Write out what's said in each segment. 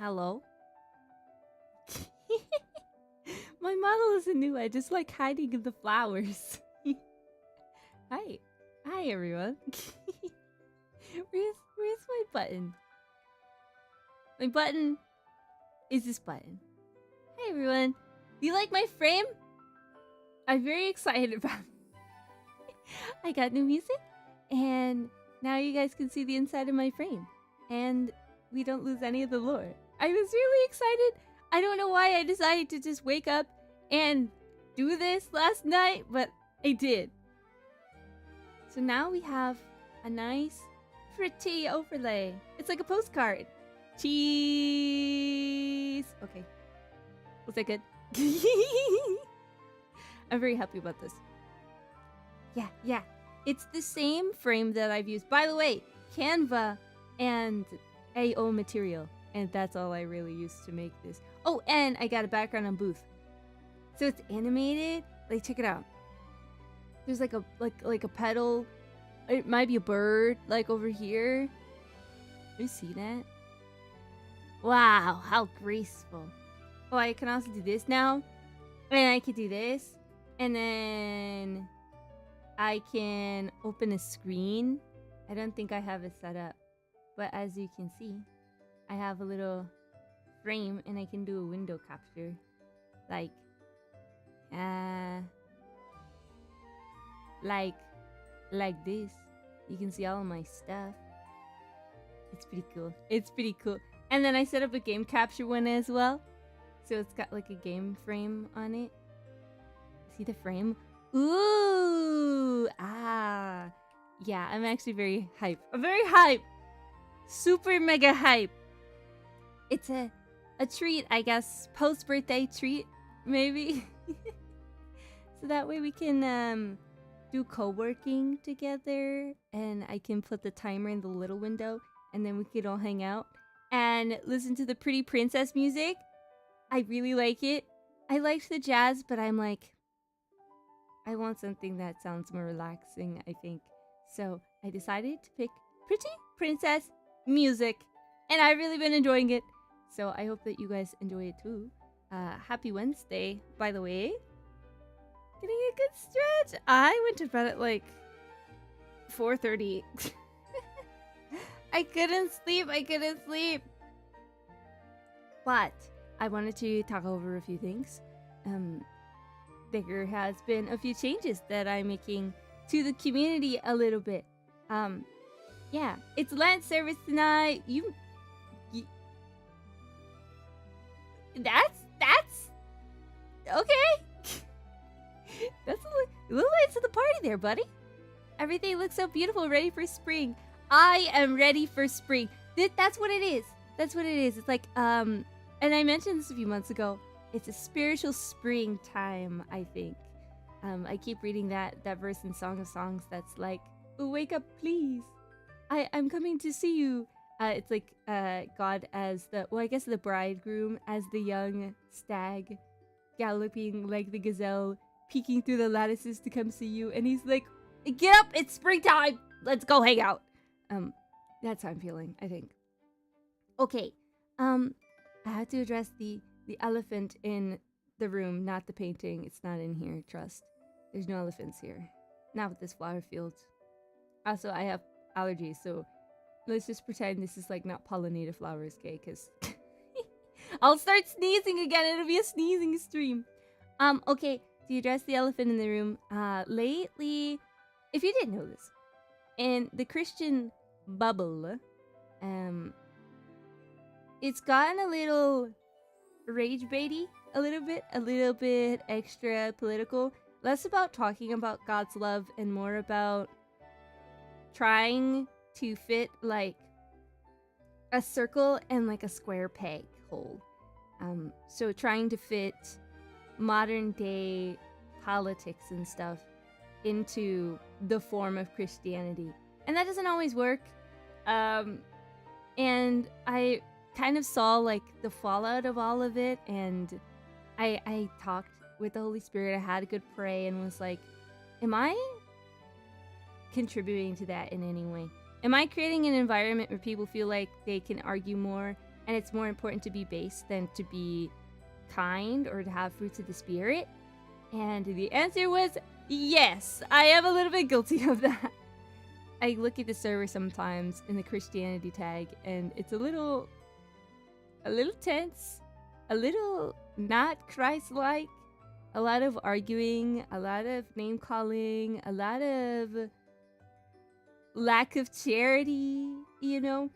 Hello? My model isn't new. I just like hiding in the flowers. Hi. Hi, everyone. Where's my button? My button is this button. Hi, everyone. Do you like my frame? I'm very excited about it. I got new music, and now you guys can see the inside of my frame. And we don't lose any of the lore. I was really excited. I don't know why I decided to just wake up and do this last night, but I did. So now we have a nice, pretty overlay. It's like a postcard. Cheese. Okay. Was that good? I'm very happy about this. Yeah. It's the same frame that I've used. By the way, Canva and AO material. And that's all I really used to make this. Oh, and I got a background on Booth. So it's animated. Like, check it out. There's like a petal. It might be a bird, like over here. Do you see that? Wow, how graceful. Oh, I can also do this now. And I can do this. And then I can open a screen. I don't think I have it set up. But as you can see, I have a little frame and I can do a window capture. Like this. You can see all of my stuff. It's pretty cool. It's pretty cool. And then I set up a game capture one as well. So it's got like a game frame on it. See the frame? Ooh! Ah! Yeah, I'm actually very hype. I'm very hype! Super mega hype! It's a treat, I guess. Post-birthday treat, maybe? So that way we can do co-working together. And I can put the timer in the little window. And then we could all hang out. And listen to the pretty princess music. I really like it. I liked the jazz, but I'm like, I want something that sounds more relaxing, I think. So I decided to pick pretty princess music. And I've really been enjoying it. So I hope that you guys enjoy it too. Happy Wednesday, by the way. Getting a good stretch. I went to bed at like 4:30. I couldn't sleep. But I wanted to talk over a few things. There has been a few changes that I'm making to the community a little bit. Yeah, it's Lent service tonight. That's okay. That's a little late to the party there, buddy. Everything looks so beautiful, ready for spring. I am ready for spring. That's what it is. That's what it is. It's like, and I mentioned this a few months ago. It's a spiritual springtime, I think. I keep reading that verse in Song of Songs that's like, oh, wake up, please. I'm coming to see you. It's like God as the bridegroom, as the young stag, galloping like the gazelle, peeking through the lattices to come see you. And he's like, get up, it's springtime. Let's go hang out. That's how I'm feeling, I think. Okay, I have to address the elephant in the room, not the painting. It's not in here, trust. There's no elephants here. Not with this flower field. Also, I have allergies, so let's just pretend this is like not pollinated flowers, okay? Because I'll start sneezing again. It'll be a sneezing stream. Okay, to address the elephant in the room, lately, if you didn't know this, in the Christian bubble, it's gotten a little rage baity, a little bit extra political. Less about talking about God's love and more about trying to fit like a circle and like a square peg hole. So trying to fit modern day politics and stuff into the form of Christianity. And that doesn't always work. And I kind of saw like the fallout of all of it, and I talked with the Holy Spirit. I had a good pray and was like, am I contributing to that in any way? Am I creating an environment where people feel like they can argue more and it's more important to be base than to be kind or to have fruits of the spirit? And the answer was yes. I am a little bit guilty of that. I look at the server sometimes in the Christianity tag, and it's a little tense, a little not Christ-like, a lot of arguing, a lot of name calling, a lot of lack of charity, you know?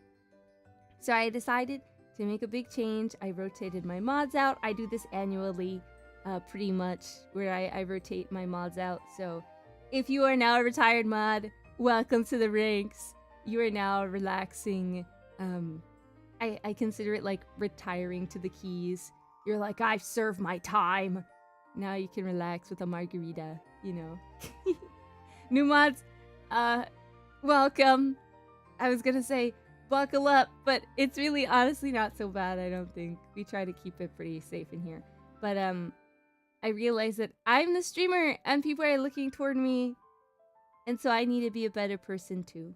So I decided to make a big change. I rotated my mods out. I do this annually, pretty much, where I rotate my mods out. So if you are now a retired mod, welcome to the ranks. You are now relaxing. I consider it like retiring to the keys. You're like, I've served my time. Now you can relax with a margarita, you know. New mods, welcome. I was gonna say buckle up, but it's really honestly not so bad, I don't think. We try to keep it pretty safe in here. But I realize that I'm the streamer and people are looking toward me, and so I need to be a better person too.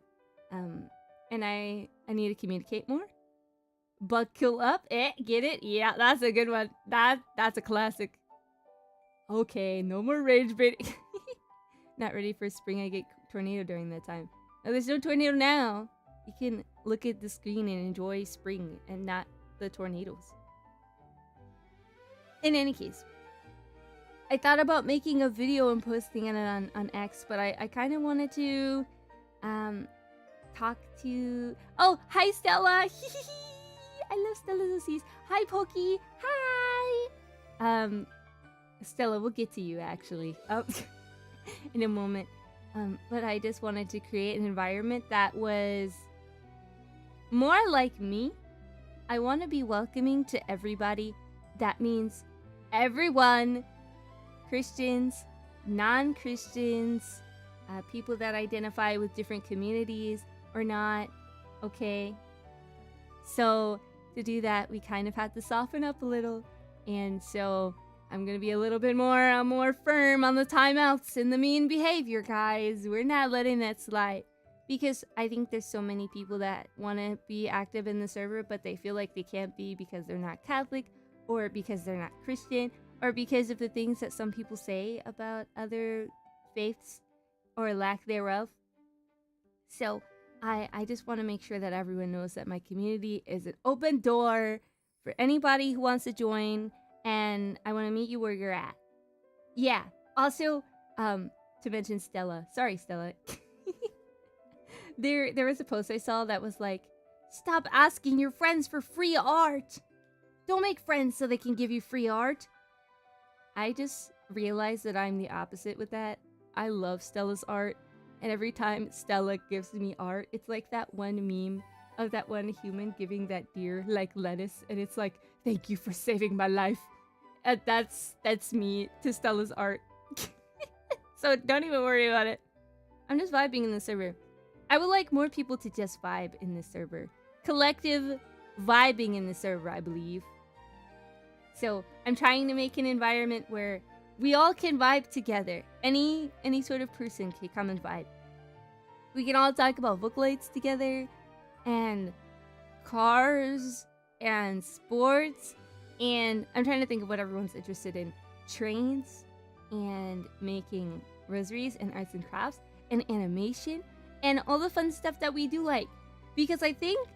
And I need to communicate more. Buckle up, get it? Yeah, that's a good one. That's a classic. Okay, no more rage baiting. Not ready for spring. I get tornado during that time. No, there's no tornado now. You can look at the screen and enjoy spring and not the tornadoes. In any case, I thought about making a video and posting it on X, but I kind of wanted to talk to... Oh, hi Stella! I love Stella's OCs. Hi Pokey! Hi! Stella, we'll get to you actually in a moment. But I just wanted to create an environment that was more like me. I want to be welcoming to everybody. That means everyone, Christians, non-Christians, people that identify with different communities or not, okay? So to do that, we kind of had to soften up a little. And so I'm going to be a little bit more firm on the timeouts and the mean behavior, guys. We're not letting that slide. Because I think there's so many people that want to be active in the server, but they feel like they can't be because they're not Catholic, or because they're not Christian, or because of the things that some people say about other faiths, or lack thereof. So I just want to make sure that everyone knows that my community is an open door for anybody who wants to join, and I want to meet you where you're at. Yeah. Also, to mention Stella. Sorry, Stella. There was a post I saw that was like, stop asking your friends for free art. Don't make friends so they can give you free art. I just realized that I'm the opposite with that. I love Stella's art. And every time Stella gives me art, it's like that one meme of that one human giving that deer like lettuce. And it's like, thank you for saving my life. And that's me to Stella's art. So don't even worry about it. I'm just vibing in the server. I would like more people to just vibe in this server. Collective vibing in the server, I believe. So I'm trying to make an environment where we all can vibe together. Any sort of person can come and vibe. We can all talk about Vocaloids together, and cars, and sports, and I'm trying to think of what everyone's interested in. Trains, and making rosaries, and arts and crafts, and animation, and all the fun stuff that we do like. Because I think,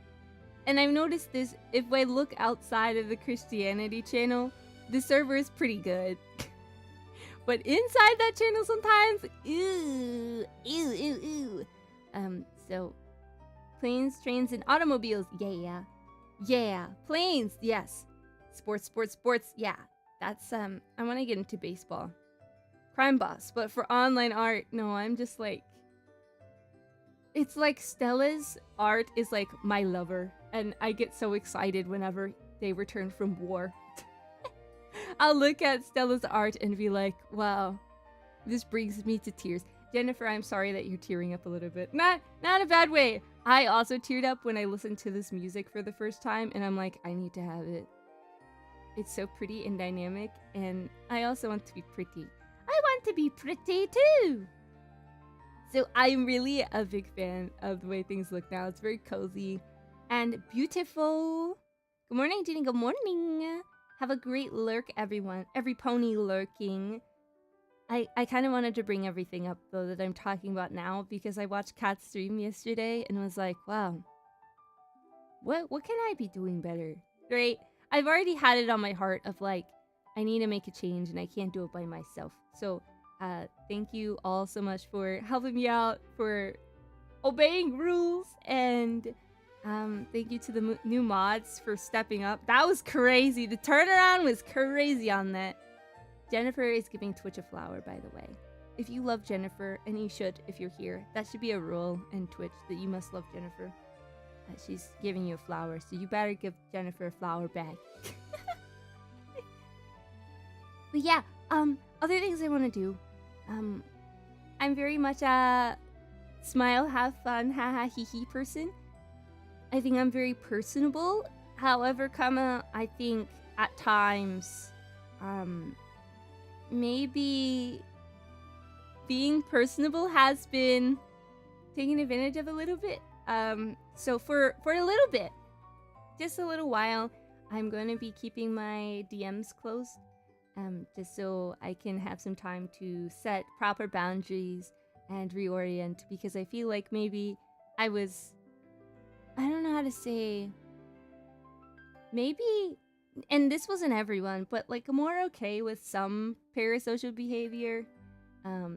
and I've noticed this, if I look outside of the Christianity channel, the server is pretty good. But inside that channel sometimes, ew. So, planes, trains, and automobiles, yeah. Planes, yes. Sports, yeah. That's, I want to get into baseball. Crime Boss, but for online art, no, I'm just like, it's like Stella's art is like my lover, and I get so excited whenever they return from war. I'll look at Stella's art and be like, wow, this brings me to tears. Jennifer, I'm sorry that you're tearing up a little bit. Not a bad way. I also teared up when I listened to this music for the first time, and I'm like, I need to have it. It's so pretty and dynamic, and I also want to be pretty. I want to be pretty too! So I'm really a big fan of the way things look now. It's very cozy and beautiful. Good morning, Juni. Good morning. Have a great lurk, everyone. Every pony lurking. I kind of wanted to bring everything up, though, that I'm talking about now, because I watched Kat's stream yesterday and was like, wow, what can I be doing better? Right? I've already had it on my heart of, like, I need to make a change and I can't do it by myself. So, thank you all so much for helping me out, for obeying rules, and thank you to the new mods for stepping up. That was crazy. The turnaround was crazy on that. Jennifer is giving Twitch a flower, by the way. If you love Jennifer, and you should if you're here, that should be a rule in Twitch that you must love Jennifer. She's giving you a flower, so you better give Jennifer a flower back. But yeah, other things I want to do. I'm very much a smile, have fun, haha, hee hee person. I think I'm very personable. However, I think at times, maybe being personable has been taken advantage of a little bit. So for a little bit, just a little while, I'm going to be keeping my DMs closed, just so I can have some time to set proper boundaries and reorient, because I feel like maybe I don't know how to say, maybe, and this wasn't everyone, but like more okay with some parasocial behavior.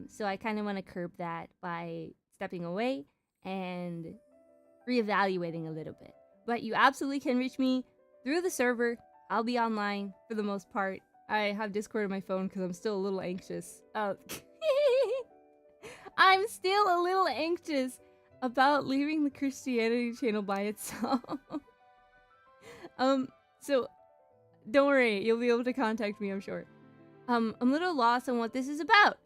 So I kind of want to curb that by stepping away and reevaluating a little bit. But you absolutely can reach me through the server. I'll be online for the most part. I have Discord on my phone because I'm still a little anxious. I'm still a little anxious about leaving the Christianity channel by itself. So don't worry, you'll be able to contact me, I'm sure. I'm a little lost on what this is about.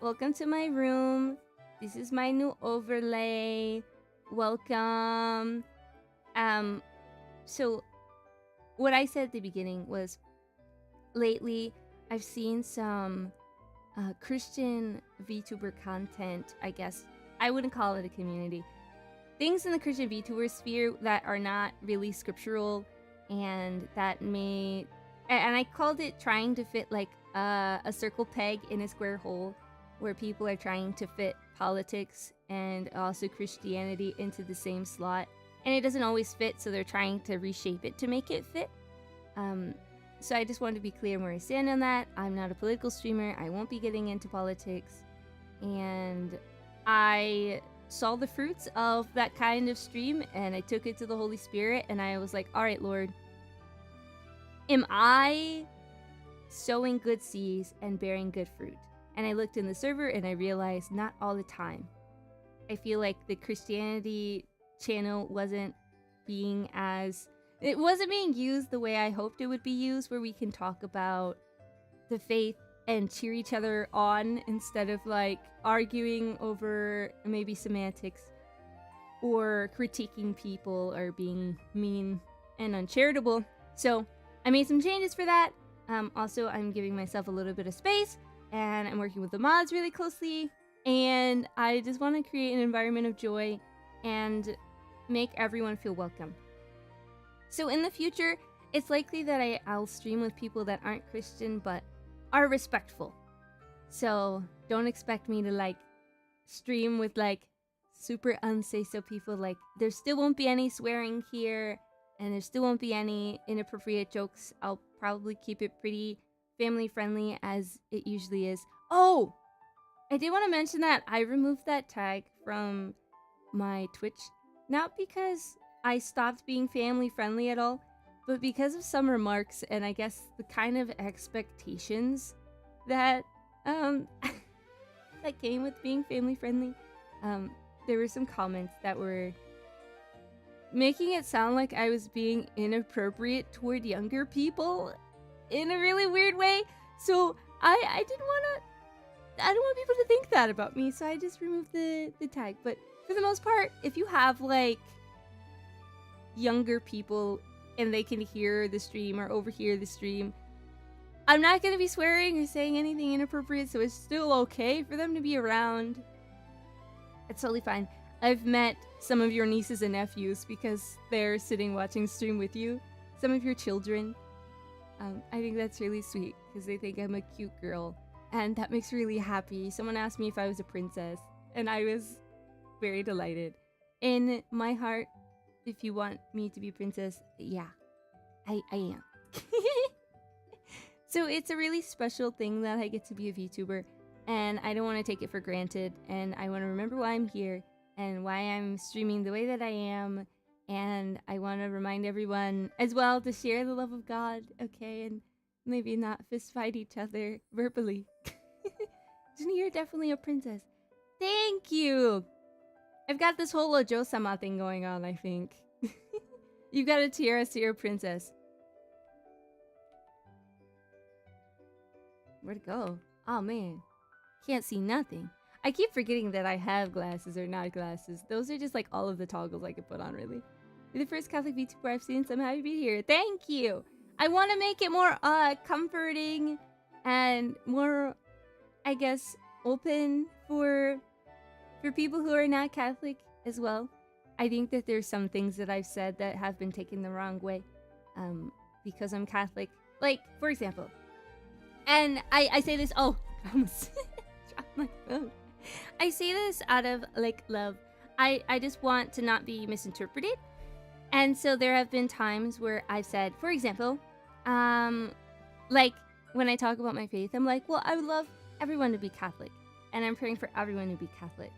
Welcome to my room. This is my new overlay. Welcome. So what I said at the beginning was, lately I've seen some Christian VTuber content, I guess. I wouldn't call it a community. Things in the Christian VTuber sphere that are not really scriptural, and that may... And I called it trying to fit like a circle peg in a square hole, where people are trying to fit politics and also Christianity into the same slot. And it doesn't always fit, so they're trying to reshape it to make it fit. So I just wanted to be clear where I stand on that. I'm not a political streamer. I won't be getting into politics. And I saw the fruits of that kind of stream, and I took it to the Holy Spirit, and I was like, all right, Lord, am I sowing good seeds and bearing good fruit? And I looked in the server and I realized not all the time. I feel like the Christianity channel wasn't being used the way I hoped it would be used, where we can talk about the faith and cheer each other on instead of like arguing over maybe semantics or critiquing people or being mean and uncharitable. So I made some changes for that. Also, I'm giving myself a little bit of space, and I'm working with the mods really closely, and I just want to create an environment of joy and make everyone feel welcome. So in the future, it's likely that I'll stream with people that aren't Christian but are respectful. So don't expect me to like stream with like super unsafe people. Like, there still won't be any swearing here, and there still won't be any inappropriate jokes. I'll probably keep it pretty family friendly, as it usually is. Oh, I did want to mention that I removed that tag from my Twitch, not because I stopped being family friendly at all, but because of some remarks and I guess the kind of expectations that that came with being family friendly. There were some comments that were making it sound like I was being inappropriate toward younger people in a really weird way. So I don't want people to think that about me, so I just removed the tag. But for the most part, if you have like younger people and they can hear the stream or overhear the stream, I'm not going to be swearing or saying anything inappropriate, so it's still okay for them to be around. It's totally fine. I've met some of your nieces and nephews because they're sitting watching stream with you. Some of your children. I think that's really sweet because they think I'm a cute girl. And that makes me really happy. Someone asked me if I was a princess, and I was very delighted. In my heart, if you want me to be princess, yeah, I am. So it's a really special thing that I get to be a VTuber, and I don't want to take it for granted, and I want to remember why I'm here and why I'm streaming the way that I am, and I want to remind everyone as well to share the love of God, okay, and maybe not fist fight each other verbally. Juni, you're definitely a princess. Thank you! I've got this whole Ojo-sama thing going on, I think. You've got a tiara to your princess. Where'd it go? Oh man. Can't see nothing. I keep forgetting that I have glasses or not glasses. Those are just like all of the toggles I could put on, really. You're the first Catholic VTuber I've seen, so I'm happy to be here. Thank you! I want to make it more comforting and more, I guess, open for people who are not Catholic as well. I think that there's some things that I've said that have been taken the wrong way because I'm Catholic. Like, for example, and I say this, oh, I almost dropped my phone. I say this out of, like, love. I just want to not be misinterpreted. And so there have been times where I've said, for example, like, when I talk about my faith, I'm like, well, I would love everyone to be Catholic. And I'm praying for everyone to be Catholic.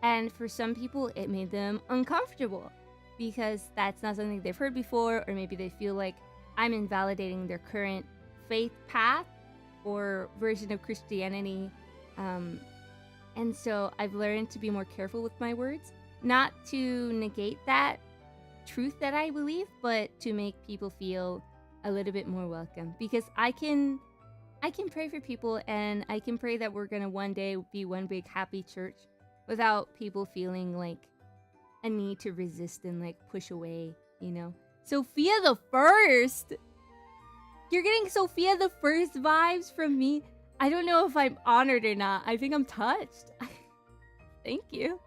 And for some people, it made them uncomfortable because that's not something they've heard before, or maybe they feel like I'm invalidating their current faith path or version of Christianity. And so I've learned to be more careful with my words, not to negate that truth that I believe, but to make people feel a little bit more welcome, because I can pray for people, and I can pray that we're gonna one day be one big happy church without people feeling like a need to resist and like push away, you know. Sophia the First! You're getting Sophia the First vibes from me. I don't know if I'm honored or not. I think I'm touched. Thank you.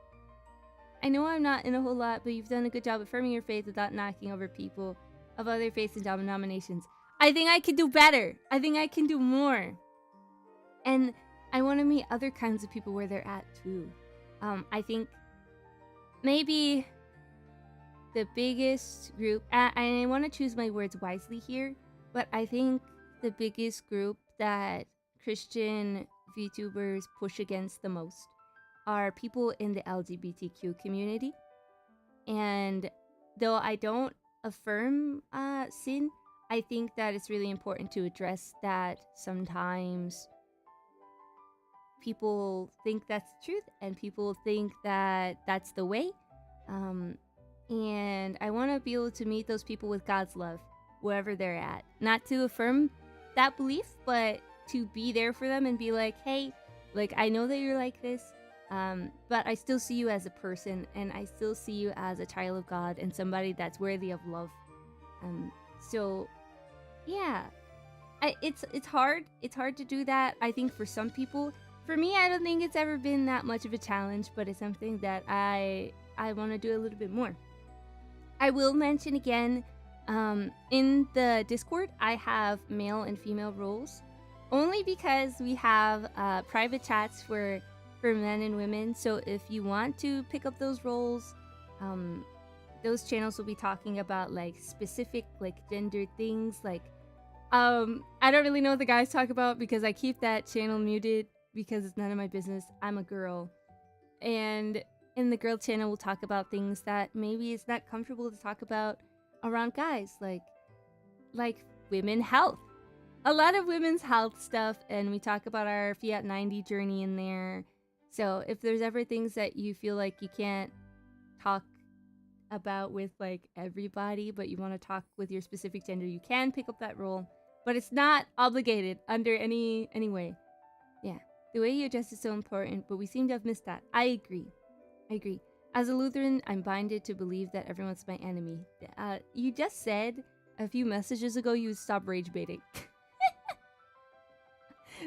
I know I'm not in a whole lot, but you've done a good job affirming your faith without knocking over people of other faiths and denominations. I think I can do better. I think I can do more. And I want to meet other kinds of people where they're at too. I think maybe the biggest group, and I want to choose my words wisely here, but I think the biggest group that Christian VTubers push against the most are people in the LGBTQ community. And though I don't affirm sin, I think that it's really important to address that sometimes people think that's the truth and people think that that's the way. And I want to be able to meet those people with God's love wherever they're at. Not to affirm that belief, but to be there for them and be like, hey, like, I know that you're like this, but I still see you as a person, and I still see you as a child of God and somebody that's worthy of love. So yeah, it's hard. It's hard to do that, I think, for some people. For me, I don't think it's ever been that much of a challenge, but it's something that I want to do a little bit more. I will mention again, in the Discord, I have male and female roles, only because we have private chats for men and women. So if you want to pick up those roles, those channels will be talking about like specific like gendered things. Like I don't really know what the guys talk about because I keep that channel muted because it's none of my business. I'm a girl, and in the girl channel we'll talk about things that maybe it's not comfortable to talk about around guys, like women health, a lot of women's health stuff, and we talk about our Fiat 90 journey in there. So if there's ever things that you feel like you can't talk about with like everybody, but you want to talk with your specific gender, you can pick up that role, but it's not obligated under any way. Yeah, the way you address is so important, but we seem to have missed that. I agree. As a Lutheran, I'm binded to believe that everyone's my enemy. You just said a few messages ago you would stop rage baiting.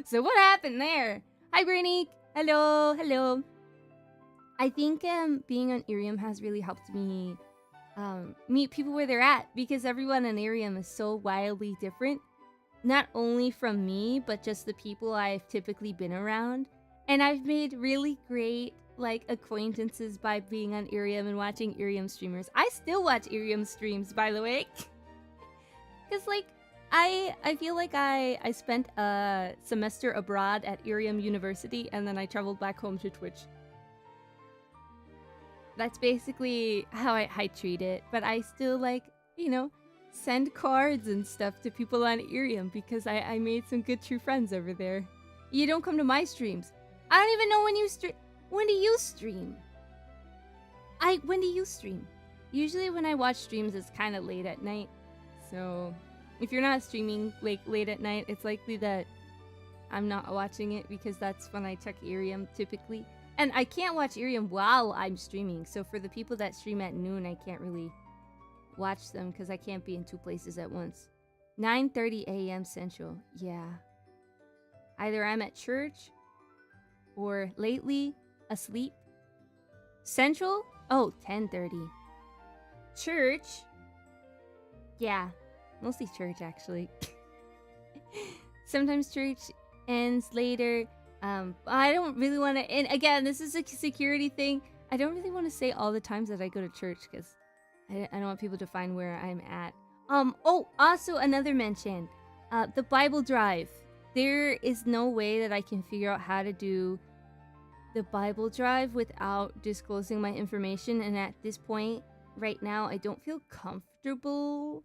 So what happened there? Hi, Brainique. Hello. I think being on Irium has really helped me meet people where they're at, because everyone on Irium is so wildly different. Not only from me, but just the people I've typically been around. And I've made really great like acquaintances by being on Irium and watching Irium streamers. I still watch Irium streams, by the way. Cause like I feel like I spent a semester abroad at Irium University and then I traveled back home to Twitch. That's basically how I treat it. But I still like, you know, send cards and stuff to people on Irium because I made some good true friends over there. You don't come to my streams. I don't even know when you stream. When do you stream? When do you stream? Usually when I watch streams, it's kind of late at night. So if you're not streaming like late at night, it's likely that I'm not watching it because that's when I check Irium typically. And I can't watch Irium while I'm streaming. So for the people that stream at noon, I can't really watch them because I can't be in two places at once. 9:30 a.m. Central. Yeah. Either I'm at church or lately asleep. Central? Oh, 10:30. Church? Yeah. Mostly church, actually. Sometimes church ends later. I don't really want to... And again, this is a security thing. I don't really want to say all the times that I go to church because I don't want people to find where I'm at. Oh, also another mention. The Bible Drive. There is no way that I can figure out how to do the Bible Drive without disclosing my information. And at this point, right now, I don't feel comfortable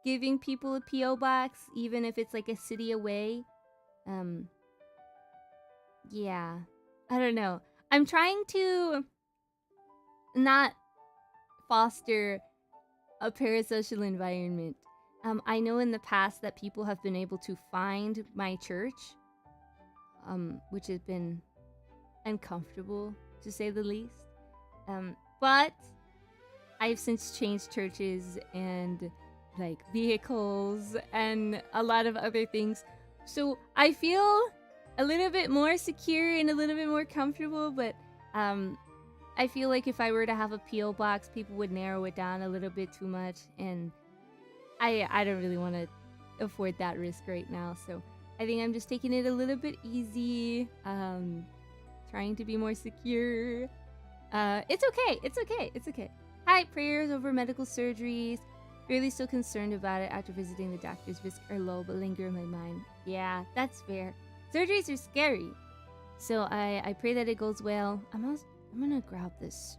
giving people a P.O. box, even if it's like a city away. Yeah. I don't know. I'm trying to not foster a parasocial environment. I know in the past that people have been able to find my church, which has been uncomfortable to say the least. But I've since changed churches and like vehicles and a lot of other things. So I feel a little bit more secure and a little bit more comfortable, but I feel like if I were to have a P.O. box, people would narrow it down a little bit too much, and I don't really want to afford that risk right now. So I think I'm just taking it a little bit easy, trying to be more secure. It's okay. It's okay. It's okay. Hi, prayers over medical surgeries. Really still concerned about it after visiting the doctors. Risk are low, but linger in my mind. Yeah, that's fair. Surgeries are scary. So I pray that it goes well. I'm gonna grab this.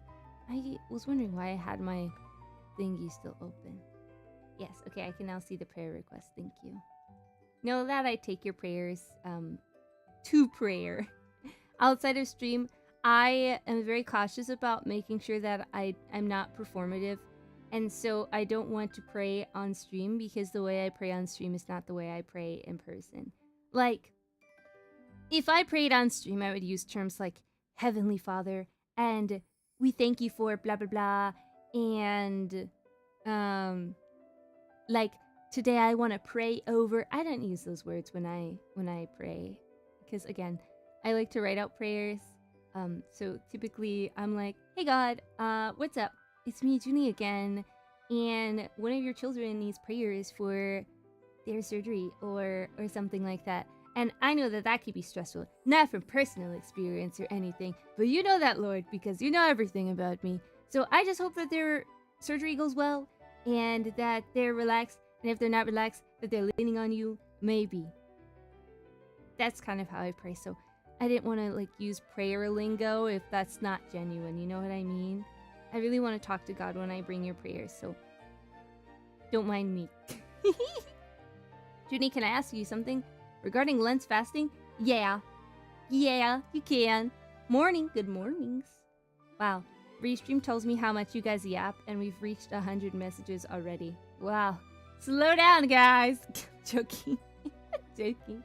I was wondering why I had my thingy still open. Yes, okay, I can now see the prayer request. Thank you. Know that I take your prayers to prayer. Outside of stream, I am very cautious about making sure that I'm not performative. And so I don't want to pray on stream because the way I pray on stream is not the way I pray in person. Like, if I prayed on stream, I would use terms like Heavenly Father and we thank you for blah, blah, blah. And, like, today I want to pray over... I don't use those words when I pray. Because, again, I like to write out prayers. So typically I'm like, hey God, what's up? It's me, Juni, again, and one of your children needs prayers for their surgery or something like that. And I know that that could be stressful, not from personal experience or anything, but you know that, Lord, because you know everything about me. So I just hope that their surgery goes well and that they're relaxed, and if they're not relaxed, that they're leaning on you, maybe. That's kind of how I pray, so I didn't want to like use prayer lingo if that's not genuine, you know what I mean? I really want to talk to God when I bring your prayers, so don't mind me. Juni, can I ask you something? Regarding Lent's fasting? Yeah, you can. Morning, good mornings. Wow, Restream tells me how much you guys yap, and we've reached 100 messages already. Wow, slow down, guys. Joking. Joking.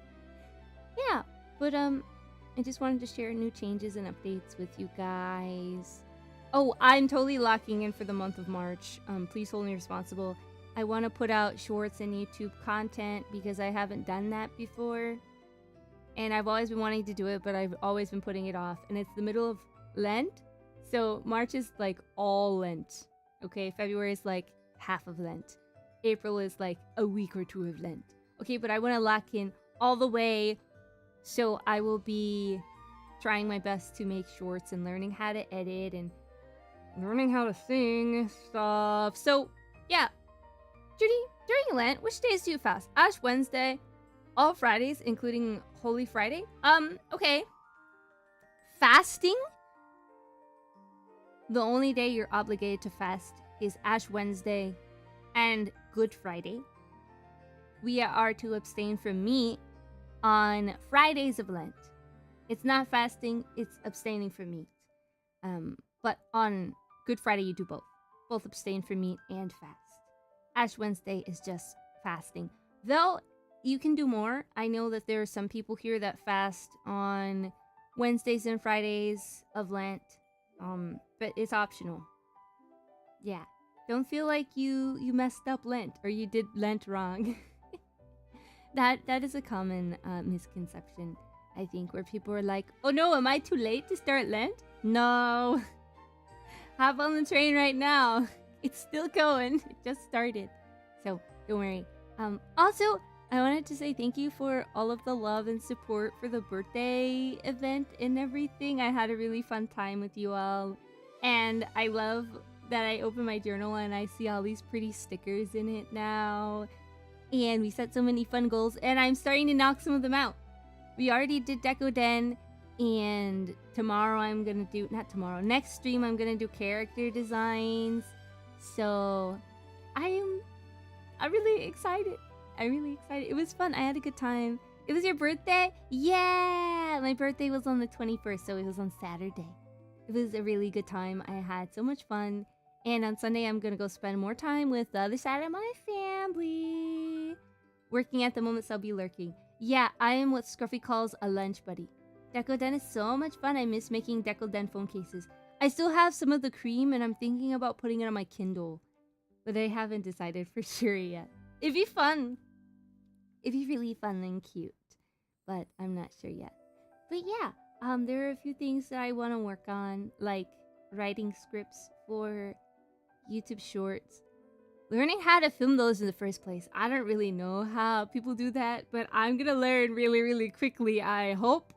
Yeah, but I just wanted to share new changes and updates with you guys. Oh, I'm totally locking in for the month of March. Please hold me responsible. I want to put out shorts and YouTube content because I haven't done that before. And I've always been wanting to do it, but I've always been putting it off. And it's the middle of Lent, So March is like all Lent. Okay, February is like half of Lent. April is like a week or two of Lent. Okay, but I want to lock in all the way. So I will be trying my best to make shorts and learning how to edit and learning how to sing stuff. So yeah, Judy, during Lent, which days do you fast? Ash Wednesday, all Fridays, including Holy Friday. Okay. Fasting? The only day you're obligated to fast is Ash Wednesday and Good Friday. We are to abstain from meat on Fridays of Lent. It's not fasting, it's abstaining from meat. But on Good Friday, you do both. Both abstain from meat and fast. Ash Wednesday is just fasting. Though you can do more. I know that there are some people here that fast on Wednesdays and Fridays of Lent. But it's optional. Yeah. Don't feel like you messed up Lent or you did Lent wrong. That is a common misconception, I think, where people are like, oh no, am I too late to start Lent? No. Hop on the train right now. It's still going. It just started. So don't worry. Also, I wanted to say thank you for all of the love and support for the birthday event and everything. I had a really fun time with you all. And I love that I open my journal and I see all these pretty stickers in it now. And we set so many fun goals and I'm starting to knock some of them out. We already did Deco Den, and tomorrow I'm gonna do, not tomorrow, next stream I'm gonna do character designs. So I'm really excited. I'm really excited. It was fun. I had a good time. It was your birthday? Yeah! My birthday was on the 21st, so it was on Saturday. It was a really good time. I had so much fun. And on Sunday, I'm gonna go spend more time with the other side of my family. Working at the moment, so I'll be lurking. Yeah, I am what Scruffy calls a lunch buddy. Deco Den is so much fun. I miss making Deco Den phone cases. I still have some of the cream, and I'm thinking about putting it on my Kindle. But I haven't decided for sure yet. It'd be fun. It'd be really fun and cute. But I'm not sure yet. But yeah, there are a few things that I want to work on, like writing scripts for YouTube Shorts. Learning how to film those in the first place. I don't really know how people do that, but I'm gonna learn really, really quickly, I hope.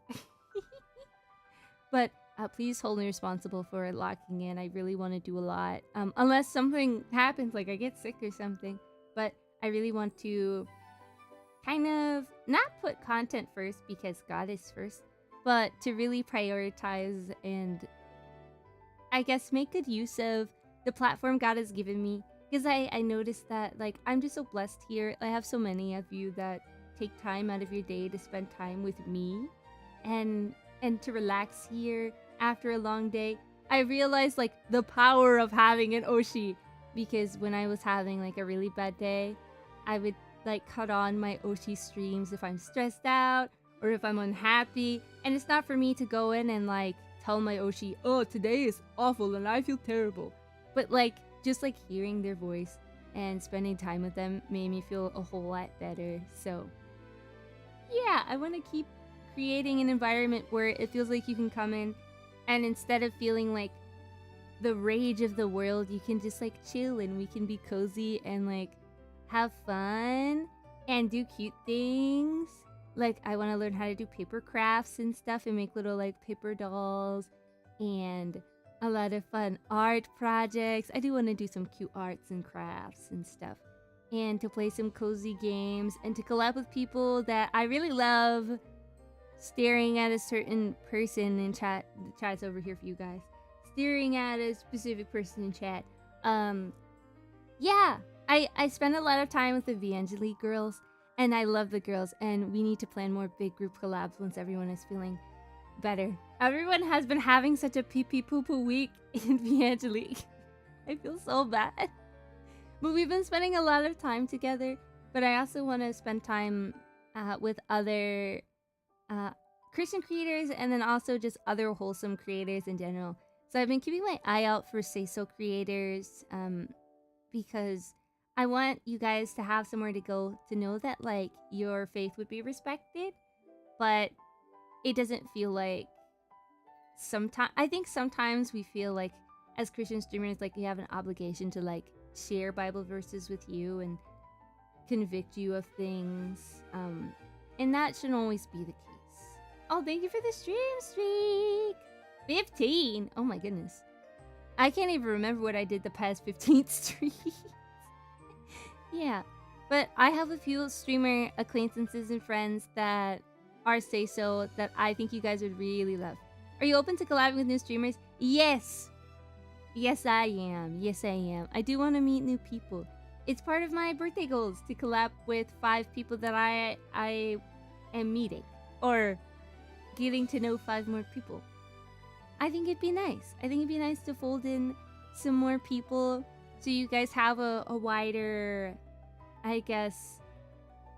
But please hold me responsible for locking in. I really want to do a lot. Unless something happens, like I get sick or something. But I really want to kind of not put content first because God is first, but to really prioritize and I guess make good use of the platform God has given me. Because I noticed that, like, I'm just so blessed here. I have so many of you that take time out of your day to spend time with me and to relax here after a long day. I realized, like, the power of having an Oshi. Because when I was having, like, a really bad day, I would, like, cut on my Oshi streams if I'm stressed out or if I'm unhappy. And it's not for me to go in and, like, tell my Oshi, oh, today is awful and I feel terrible. But, like, just like hearing their voice and spending time with them made me feel a whole lot better. So yeah, I want to keep creating an environment where it feels like you can come in and instead of feeling like the rage of the world, you can just like chill and we can be cozy and like have fun and do cute things. Like I want to learn how to do paper crafts and stuff and make little like paper dolls and a lot of fun art projects. I do want to do some cute arts and crafts and stuff. And to play some cozy games and to collab with people that I really love. Staring at a certain person in chat. The chat's over here for you guys. Staring at a specific person in chat. Yeah, I spend a lot of time with the VAngeli girls. And I love the girls. And we need to plan more big group collabs once everyone is feeling better. Everyone has been having such a pee-pee poo-poo week in VAngeli. I feel so bad. But we've been spending a lot of time together. But I also want to spend time with other Christian creators and then also just other wholesome creators in general. So I've been keeping my eye out for say-so creators because I want you guys to have somewhere to go to know that like your faith would be respected. But it doesn't feel like I think sometimes we feel like as Christian streamers, like we have an obligation to like share Bible verses with you and convict you of things. And that shouldn't always be the case. Oh, thank you for the stream streak. 15. Oh my goodness. I can't even remember what I did the past 15 streaks. Yeah. But I have a few streamer acquaintances and friends that are say-so that I think you guys would really love. Are you open to collabing with new streamers? Yes. Yes, I am. Yes, I am. I do want to meet new people. It's part of my birthday goals to collab with 5 people that I am meeting. Or getting to know 5 more people. I think it'd be nice. I think it'd be nice to fold in some more people so you guys have a wider, I guess,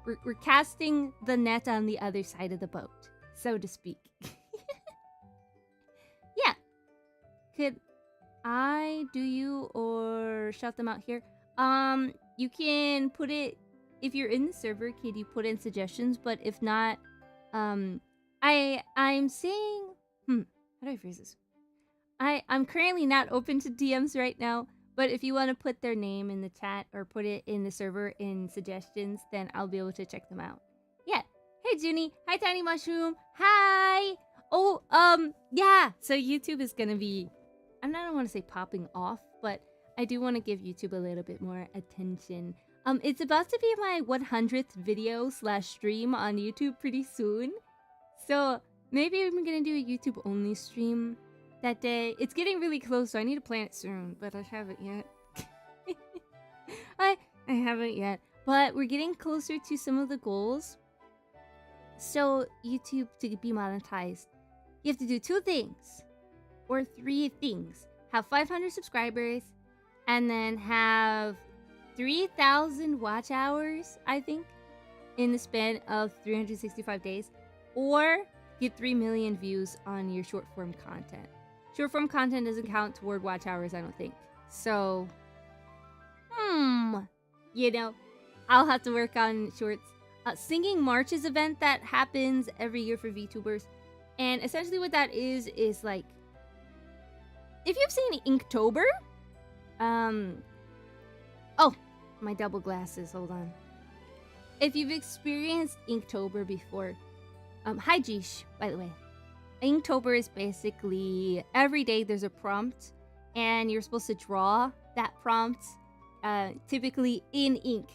we're casting the net on the other side of the boat, so to speak. Yeah. Could I do you or shout them out here? You can put it, if you're in the server, could you put in suggestions? But if not, I'm saying, how do I phrase this? I'm currently not open to DMs right now, but if you want to put their name in the chat or put it in the server in suggestions, then I'll be able to check them out. Yeah. Hey, Juni. Hi, Tiny Mushroom. Hi. Oh, yeah. So YouTube is gonna be, I don't want to say popping off, but I do want to give YouTube a little bit more attention. It's about to be my 100th video / stream on YouTube pretty soon. So maybe I'm gonna do a YouTube only stream that day. It's getting really close, so I need to plan it soon, but I haven't yet. I haven't yet. But we're getting closer to some of the goals. So YouTube to be monetized, you have to do 2 things. Or 3 things. Have 500 subscribers, and then have 3,000 watch hours, I think, in the span of 365 days. Or get 3 million views on your short form content. Short form content doesn't count toward watch hours, I don't think. So, you know, I'll have to work on shorts. Singing Marches event that happens every year for VTubers. And essentially what that is like, if you've seen Inktober, oh, my double glasses, hold on. If you've experienced Inktober before, hi Jish, by the way. Inktober is basically every day there's a prompt and you're supposed to draw that prompt, typically in ink,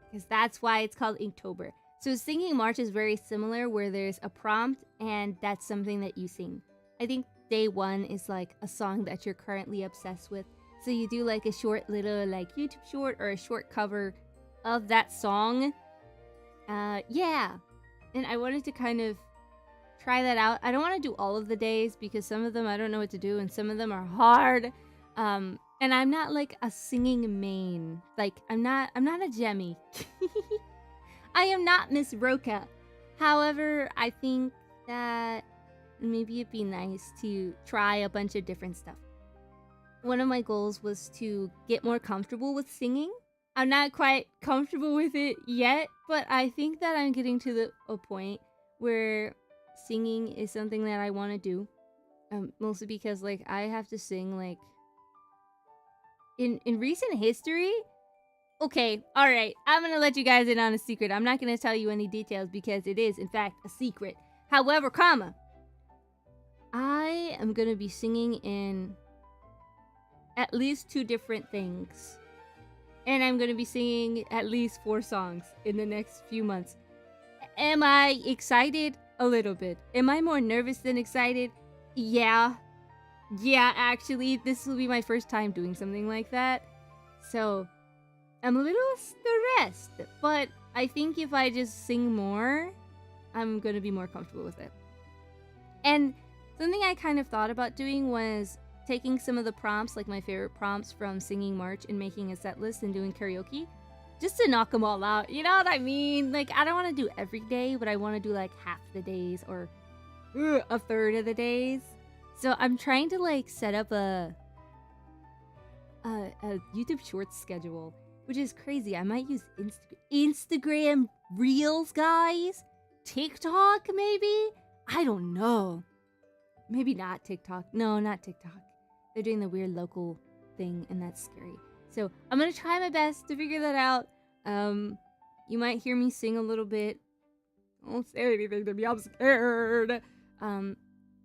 because that's why it's called Inktober. So Singing March is very similar, where there's a prompt and that's something that you sing. I think day 1 is like a song that you're currently obsessed with. So you do like a short little like YouTube short or a short cover of that song. Yeah. And I wanted to kind of try that out. I don't want to do all of the days because some of them I don't know what to do and some of them are hard. And I'm not like a singing main. Like I'm not a Jemmy. I am not Miss Roca. However, I think that maybe it'd be nice to try a bunch of different stuff. One of my goals was to get more comfortable with singing. I'm not quite comfortable with it yet, but I think that I'm getting to a point where singing is something that I want to do. Mostly because like I have to sing like in recent history. Okay, alright, I'm gonna let you guys in on a secret. I'm not gonna tell you any details because it is in fact a secret. However, I am gonna be singing in at least 2 different things. And I'm gonna be singing at least 4 songs in the next few months. Am I excited? A little bit. Am I more nervous than excited? Yeah. Yeah, actually, this will be my first time doing something like that. So, I'm a little stressed. But I think if I just sing more, I'm gonna be more comfortable with it. And something I kind of thought about doing was taking some of the prompts, like my favorite prompts from Singing March, and making a set list and doing karaoke. Just to knock them all out, you know what I mean? Like, I don't want to do every day, but I want to do like half the days or a third of the days. So I'm trying to like set up a YouTube Shorts schedule, which is crazy. I might use Instagram Reels, guys. TikTok, maybe? I don't know. maybe not TikTok. No, not TikTok. They're doing the weird local thing, and that's scary. So I'm gonna try my best to figure that out. You might hear me sing a little bit. Don't say anything to me. I'm scared. But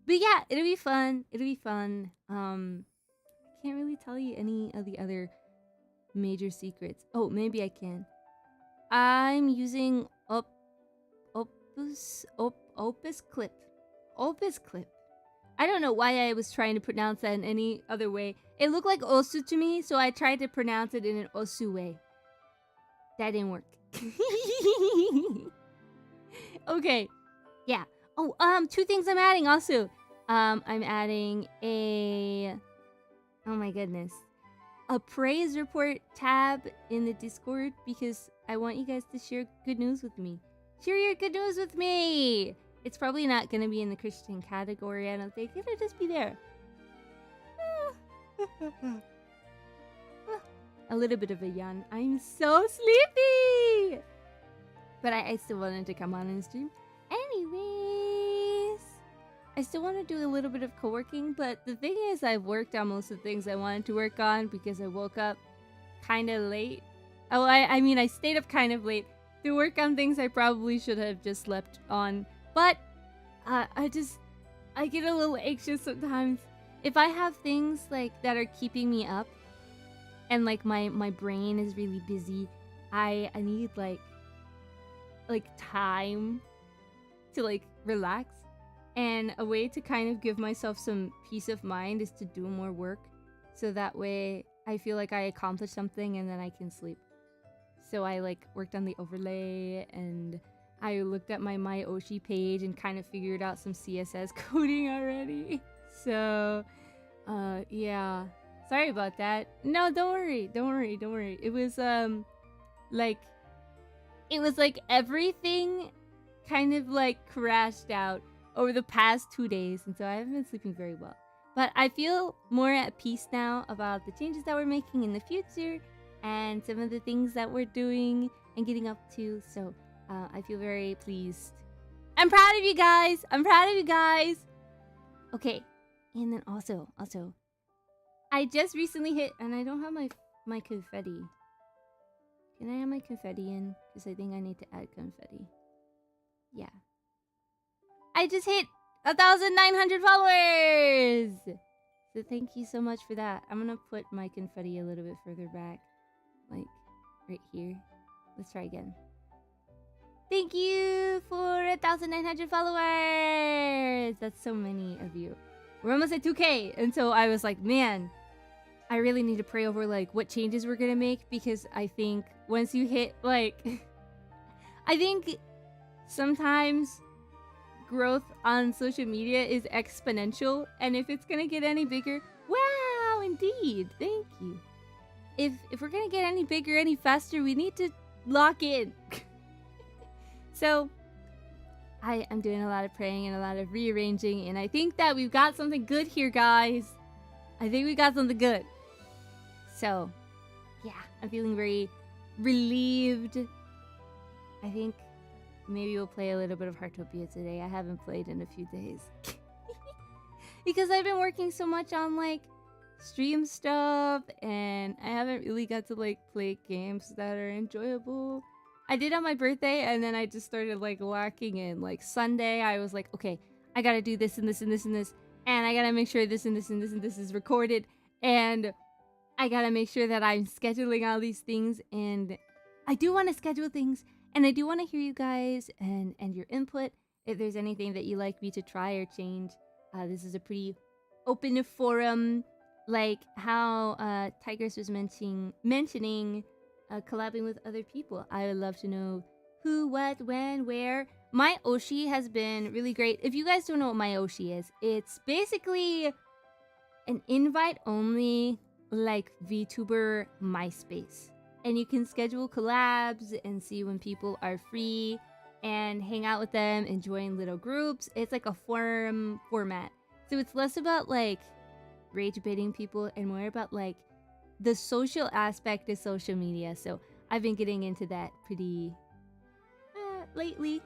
yeah, it'll be fun. It'll be fun. I can't really tell you any of the other major secrets. Oh, maybe I can. I'm using Opus Clip. Opus Clip. I don't know why I was trying to pronounce that in any other way. It looked like Osu to me, so I tried to pronounce it in an Osu way. That didn't work. Okay. Yeah. Oh, two things I'm adding also. I'm adding a... Oh my goodness. A praise report tab in the Discord because I want you guys to share good news with me. Share your good news with me! It's probably not going to be in the Christian category, I don't think. It'll just be there. A little bit of a yawn. I'm so sleepy! But I still wanted to come on and stream. Anyways, I still want to do a little bit of co-working, but the thing is I've worked on most of the things I wanted to work on because I woke up kind of late. Oh, I mean, I stayed up kind of late to work on things I probably should have just slept on. But I get a little anxious sometimes. If I have things like that are keeping me up and like my brain is really busy, I need like time to like relax. And a way to kind of give myself some peace of mind is to do more work. So that way I feel like I accomplished something and then I can sleep. So I like worked on the overlay and I looked at my Oshi page and kind of figured out some CSS coding already. So, yeah. Sorry about that. No, don't worry. It was, like everything kind of like crashed out over the past 2 days. And so I haven't been sleeping very well. But I feel more at peace now about the changes that we're making in the future and some of the things that we're doing and getting up to. So, I feel very pleased. I'm proud of you guys. Okay. And then also, I just recently hit, and I don't have my confetti. Can I have my confetti in? Because I think I need to add confetti. Yeah. I just hit 1,900 followers! So thank you so much for that. I'm gonna put my confetti a little bit further back. Like, right here. Let's try again. Thank you for 1,900 followers! That's so many of you. We're almost at 2K! And so I was like, man, I really need to pray over, like, what changes we're gonna make. Because I think once you hit, like... I think sometimes growth on social media is exponential. And if it's gonna get any bigger... Wow, indeed! Thank you. If we're gonna get any bigger, any faster, we need to lock in. So, I'm doing a lot of praying and a lot of rearranging, and I think that we've got something good here, guys. I think we got something good. So, yeah, I'm feeling very relieved. I think maybe we'll play a little bit of Heartopia today. I haven't played in a few days. Because I've been working so much on, like, stream stuff, and I haven't really got to, like, play games that are enjoyable. I did on my birthday, and then I just started, like, lacking in. Like, Sunday, I was like, okay, I gotta do this and this and this and this, and I gotta make sure this and this and this and this is recorded, and I gotta make sure that I'm scheduling all these things, and I do want to schedule things, and I do want to hear you guys and your input. If there's anything that you like me to try or change, this is a pretty open forum, like how Tigers was mentioning collabing with other people. I would love to know who, what, when, where. My Oshi has been really great. If you guys don't know what my Oshi is, it's basically an invite-only, like, VTuber MySpace. And you can schedule collabs and see when people are free and hang out with them and join little groups. It's like a forum format. So it's less about, like, rage baiting people and more about, like, the social aspect of social media. So I've been getting into that pretty lately.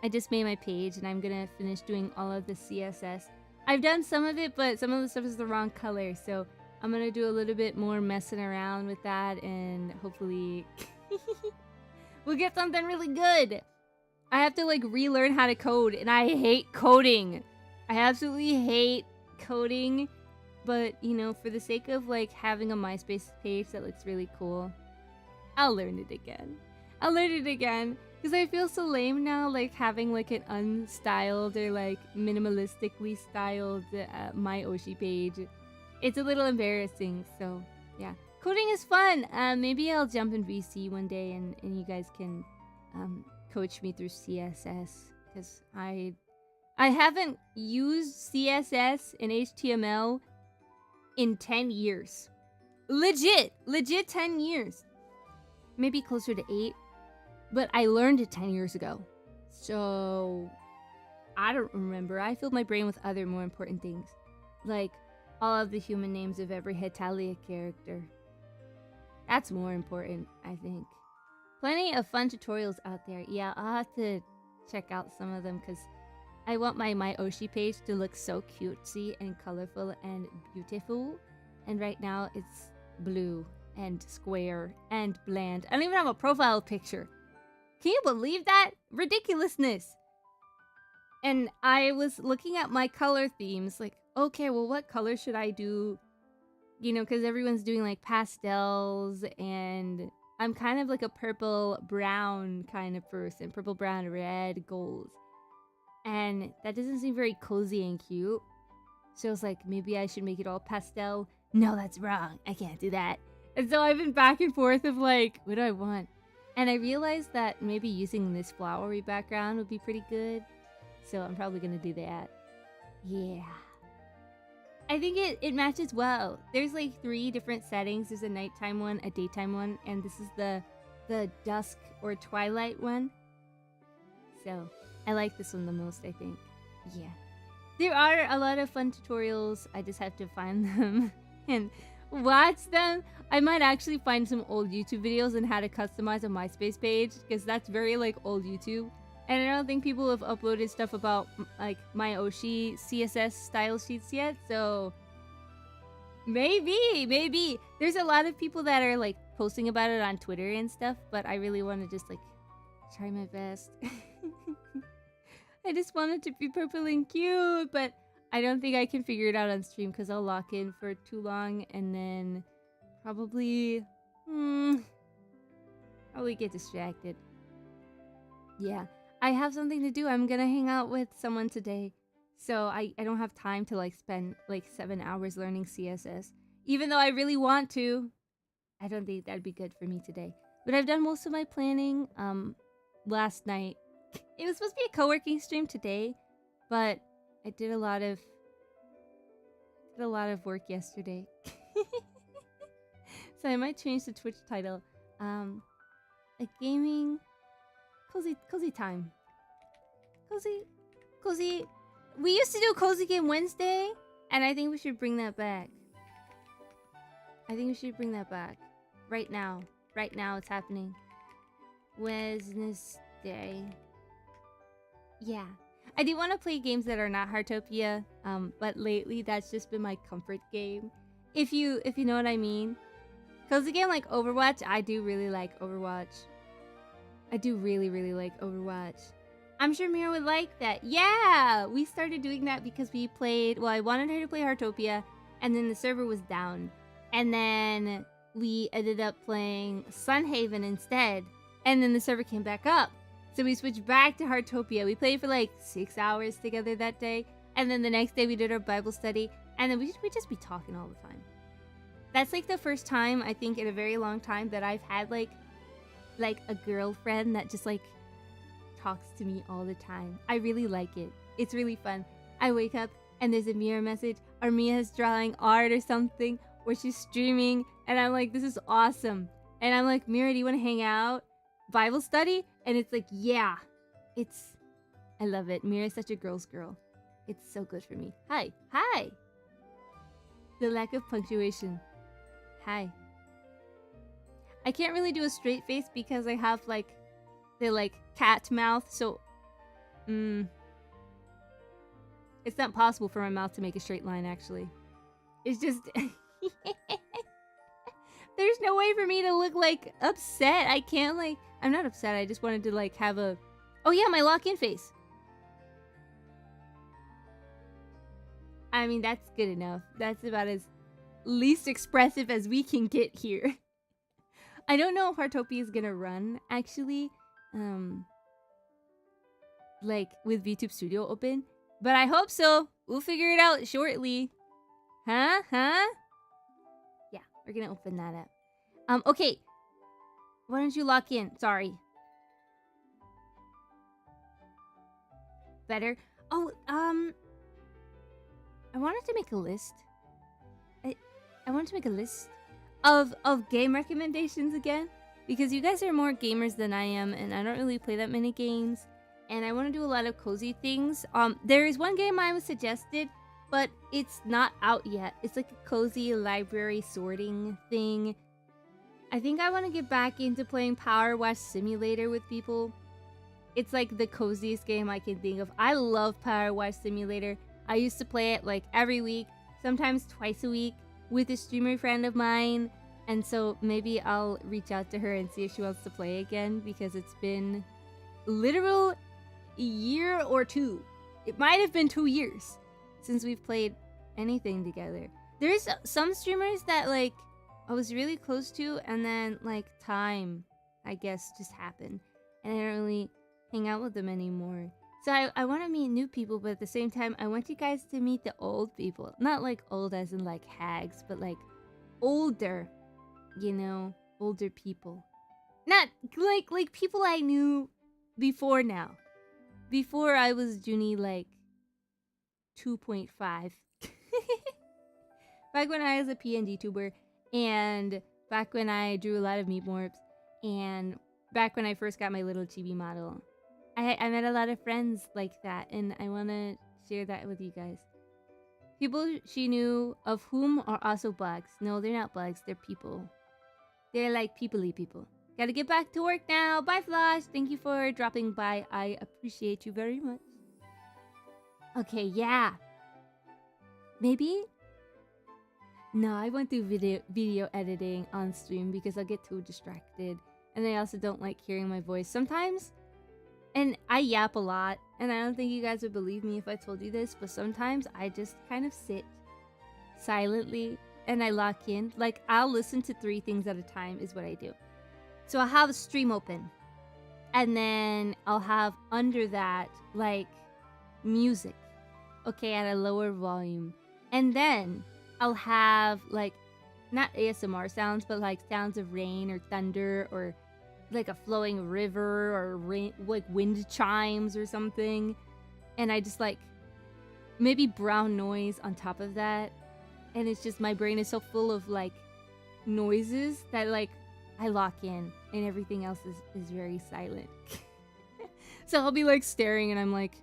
I just made my page and I'm gonna finish doing all of the CSS. I've done some of it, but some of the stuff is the wrong color, so I'm gonna do a little bit more messing around with that, and hopefully we'll get something really good. I have to like relearn how to code, and I hate coding. I absolutely hate coding, but you know, for the sake of like having a MySpace page that looks really cool, I'll learn it again. I'll learn it again because I feel so lame now, like having like an unstyled or like minimalistically styled MyOshi page. It's a little embarrassing, so yeah. Coding is fun. Maybe I'll jump in VC one day and you guys can coach me through CSS, because I haven't used CSS and HTML in 10 years. Legit 10 years. Maybe closer to 8. But I learned it 10 years ago. So I don't remember. I filled my brain with other more important things. Like all of the human names of every Hetalia character. That's more important, I think. Plenty of fun tutorials out there. Yeah, I'll have to check out some of them because I want my MyOshi page to look so cutesy and colorful and beautiful. And right now it's blue and square and bland. I don't even have a profile picture. Can you believe that? Ridiculousness. And I was looking at my color themes, like, okay, well, what color should I do? You know, because everyone's doing like pastels, and I'm kind of like a purple brown kind of person. Purple, brown, red, gold. And that doesn't seem very cozy and cute. So I was like, maybe I should make it all pastel. No, that's wrong. I can't do that. And so I've been back and forth of like, what do I want? And I realized that maybe using this flowery background would be pretty good. So I'm probably going to do that. Yeah. I think it matches well. There's like 3 different settings. There's a nighttime one, a daytime one, and this is the dusk or twilight one. So I like this one the most, I think. Yeah. There are a lot of fun tutorials. I just have to find them and watch them. I might actually find some old YouTube videos on how to customize a MySpace page, because that's very like old YouTube. And I don't think people have uploaded stuff about like MyOshi CSS style sheets yet, so maybe. There's a lot of people that are like posting about it on Twitter and stuff, but I really want to just like try my best. I just want it to be purple and cute, but I don't think I can figure it out on stream because I'll lock in for too long and then probably get distracted. Yeah. I have something to do. I'm gonna hang out with someone today. So I don't have time to like spend like 7 hours learning CSS. Even though I really want to. I don't think that'd be good for me today. But I've done most of my planning last night. It was supposed to be a co-working stream today, but I did a lot of work yesterday. So I might change the Twitch title. A gaming cozy time. Cozy. We used to do Cozy Game Wednesday, and I think we should bring that back. Right now. Right now it's happening. Wednesday. Yeah. I do want to play games that are not Heartopia, but lately that's just been my comfort game. If you know what I mean. Cozy game like Overwatch, I do really like Overwatch. I do really like Overwatch. I'm sure Mira would like that. Yeah! We started doing that because we played... Well, I wanted her to play Heartopia, and then the server was down. And then we ended up playing Sunhaven instead, and then the server came back up. So we switched back to Heartopia. We played for like 6 hours together that day, and then the next day we did our Bible study, and then we'd just be talking all the time. That's like the first time, I think, in a very long time that I've had like a girlfriend that just like talks to me all the time. I really like it. It's really fun. I wake up and there's a Mira message, or Mia's drawing art or something, or she's streaming, and I'm like, this is awesome. And I'm like, Mira, do you want to hang out? Bible study? And it's like, yeah. I love it. Mira's such a girl's girl. It's so good for me. Hi. The lack of punctuation. Hi. I can't really do a straight face because I have like the like cat mouth, so It's not possible for my mouth to make a straight line, actually. It's just... There's no way for me to look, like, upset. I can't, like... I'm not upset. I just wanted to, like, have a... Oh, yeah, my lock-in face. I mean, that's good enough. That's about as least expressive as we can get here. I don't know if Heartopia is gonna run, actually. Like, with VTube Studio open. But I hope so. We'll figure it out shortly. Huh? Yeah, we're gonna open that up. Okay. Why don't you lock in? Sorry. Better? Oh, I wanted to make a list. I wanted to make a list of game recommendations again. Because you guys are more gamers than I am, and I don't really play that many games. And I want to do a lot of cozy things. There is one game I was suggested, but it's not out yet. It's like a cozy library sorting thing. I think I want to get back into playing Power Wash Simulator with people. It's like the coziest game I can think of. I love Power Wash Simulator. I used to play it like every week, sometimes twice a week, with a streamer friend of mine. And so maybe I'll reach out to her and see if she wants to play again, because it's been literal a year or two. It might have been 2 years since we've played anything together. There's some streamers that like I was really close to, and then like time, I guess, just happened, and I don't really hang out with them anymore. So I want to meet new people, but at the same time, I want you guys to meet the old people. Not like old as in like hags, but like older, you know, older people. Not like people I knew before now. Before I was Juni like 2.5. Back when I was a PNG tuber, and back when I drew a lot of meat morphs, and back when I first got my little chibi model. I met a lot of friends like that, and I want to share that with you guys. People she knew, of whom are also bugs. No, they're not bugs, they're people. They're like people-y people. Gotta get back to work now. Bye, Flosh. Thank you for dropping by. I appreciate you very much. Okay, yeah. Maybe? No, I won't do video editing on stream because I'll get too distracted. And I also don't like hearing my voice sometimes. And I yap a lot, and I don't think you guys would believe me if I told you this, but sometimes I just kind of sit silently and I lock in. Like, I'll listen to 3 things at a time is what I do. So I'll have a stream open, and then I'll have under that, like, music, okay, at a lower volume. And then I'll have, like, not ASMR sounds, but like sounds of rain or thunder or like a flowing river or rain, like wind chimes or something. And I just like maybe brown noise on top of that. And it's just my brain is so full of like noises that like I lock in and everything else is very silent. So I'll be like staring and I'm like,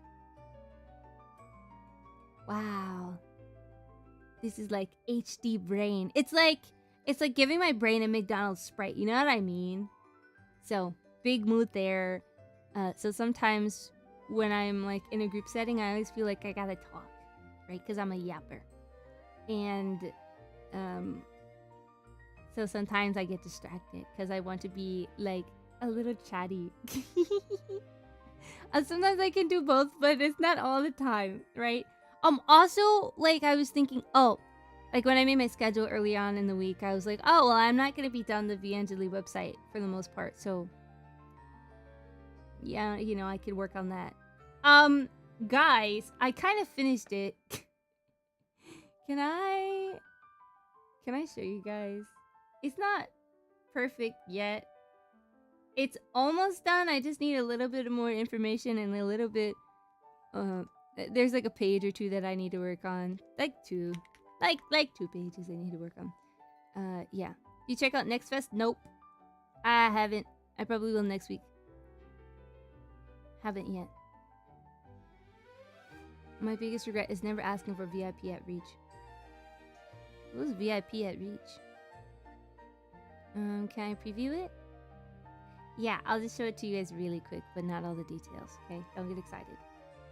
wow, this is like HD brain. It's like giving my brain a McDonald's Sprite, you know what I mean? So big mood there. So sometimes when I'm like in a group setting, I always feel like I gotta talk, right? Because I'm a yapper. And so sometimes I get distracted because I want to be like a little chatty. Sometimes I can do both, but it's not all the time, right? Also, like I was thinking, like when I made my schedule early on in the week, I was like, oh, well, I'm not going to be done the VAngeli website for the most part. So yeah, you know, I could work on that. Guys, I kind of finished it. Can I show you guys? It's not perfect yet. It's almost done. I just need a little bit more information and a little bit, there's like a page or 2 that I need to work on. Like 2 pages I need to work on. Yeah. You check out Next Fest? Nope. I haven't. I probably will next week. Haven't yet. My biggest regret is never asking for VIP at Reach. What was VIP at Reach? Can I preview it? Yeah, I'll just show it to you guys really quick, but not all the details, okay? Don't get excited.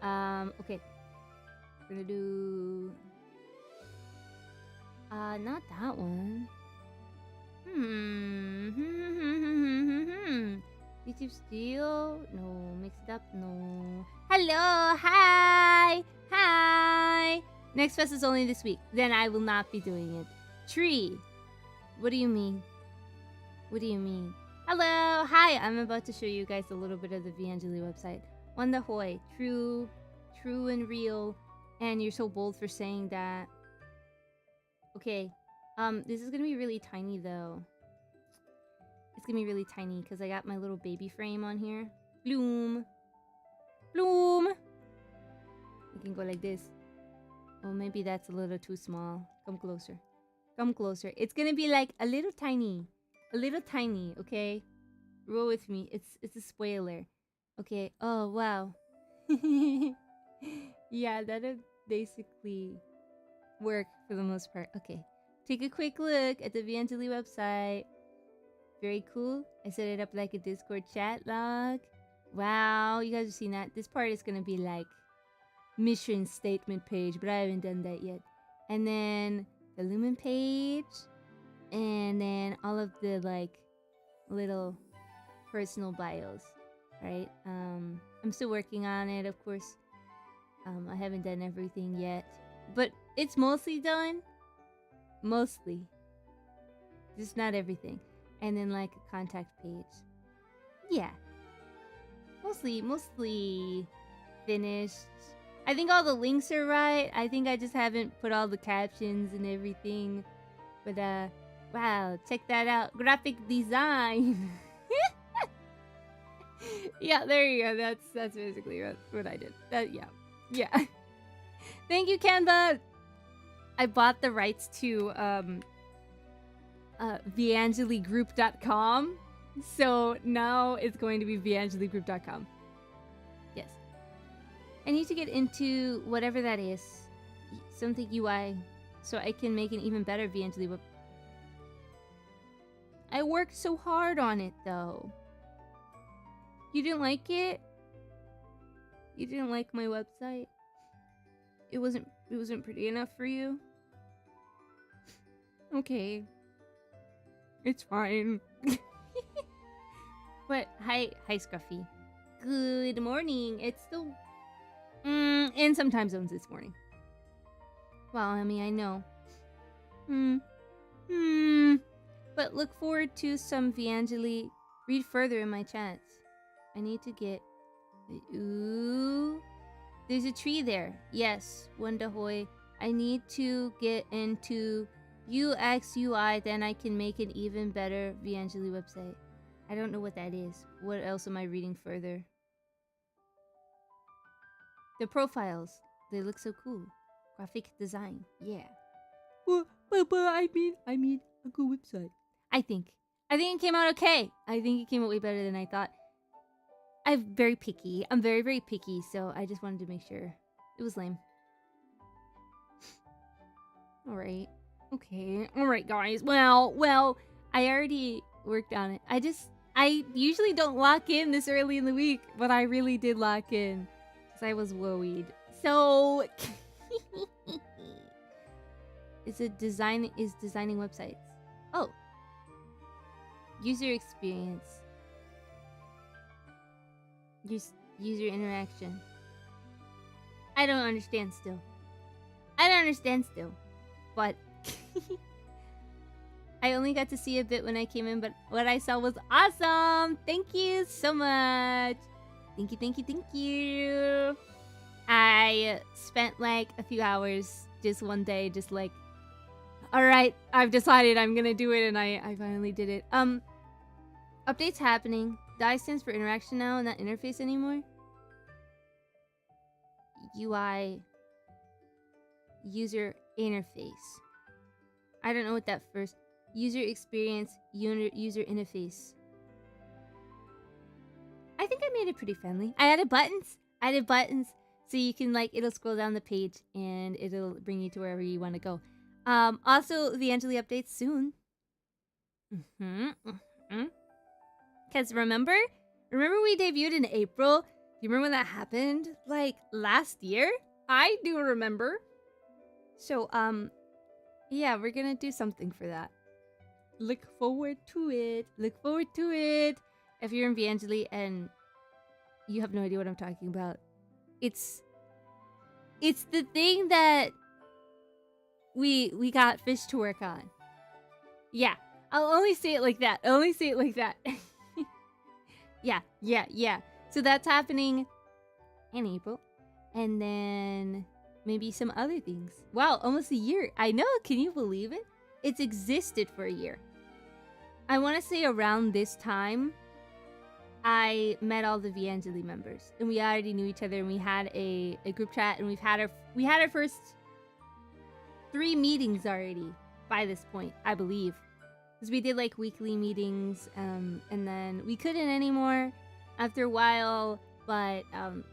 Okay. We're gonna do... not that one. YouTube Studio? No. Mix it up? No. Hello! Hi! Hi! Next fest is only this week. Then I will not be doing it. Tree. What do you mean? What do you mean? Hello! Hi! I'm about to show you guys a little bit of the VAngeli website. Wanda Hoy. True and real. And you're so bold for saying that. Okay. This is gonna be really tiny though. It's gonna be really tiny because I got my little baby frame on here. Bloom. Bloom! You can go like this. Oh, maybe that's a little too small. Come closer. Come closer. It's gonna be like a little tiny. A little tiny, okay? Roll with me. It's a spoiler. Okay. Oh, wow. Yeah, that'll basically work for the most part. Okay. Take a quick look at the VAngeli website. Very cool. I set it up like a Discord chat log. Wow, you guys have seen that. This part is gonna be like mission statement page, but I haven't done that yet. And then the Lumen page, and then all of the like little personal bios, right? I'm still working on it, of course. I haven't done everything yet, but it's mostly done. Mostly, just not everything. And then like a contact page. Yeah, mostly finished. I think all the links are right. I think I just haven't put all the captions and everything. But wow, check that out. Graphic design. Yeah, there you go. That's basically what I did. Yeah. Thank you, Canva. I bought the rights to VAngeliGroup.com. So now it's going to be VAngeliGroup.com. Yes. I need to get into whatever that is. Something UI. So I can make an even better VAngeli web. I worked so hard on it though. You didn't like it? You didn't like my website? It wasn't pretty enough for you? Okay. It's fine. But hi Scruffy. Good morning. It's still in some time zones this morning. Well, I mean, I know. But look forward to some VAngeli. Read further in my chats. I need to get... Ooh. There's a tree there. Yes, Wanda Hoy. I need to get into UX UI, then I can make an even better VAngeli website. I don't know what that is. What else am I reading further? The profiles. They look so cool. Graphic design. Yeah. But I mean a good website. I think it came out okay. I think it came out way better than I thought. I'm very picky. I'm very, very picky, so I just wanted to make sure. It was lame. Alright. Okay. Alright, guys. Well, I already worked on it. I usually don't lock in this early in the week, but I really did lock in. Because I was worried. So... Is designing websites. Oh. User experience. User interaction. I don't understand still. But I only got to see a bit when I came in, but what I saw was awesome. Thank you so much. Thank you. I spent like a few hours just one day, just like, all right, I've decided I'm gonna do it, and I finally did it. Updates happening. The I stands for interaction now, not interface anymore. UI. User interface. I don't know what that first. User experience. User interface. I think I made it pretty friendly. I added buttons. So you can like, it'll scroll down the page and it'll bring you to wherever you want to go. Also, the VAngeli updates soon. Because remember we debuted in April? You remember when that happened? Like, last year? I do remember. So, yeah, we're gonna do something for that. Look forward to it. Look forward to it. If you're in VAngeli and you have no idea what I'm talking about, it's the thing that we got Fish to work on. Yeah, I'll only say it like that. I'll only say it like that. Yeah. So that's happening in April. And then maybe some other things. Wow, almost a year. I know, can you believe it? It's existed for a year. I want to say around this time, I met all the VAngeli members. And we already knew each other, and we had a group chat, and we had our first 3 meetings already by this point, I believe. Because we did like weekly meetings, and then we couldn't anymore after a while, but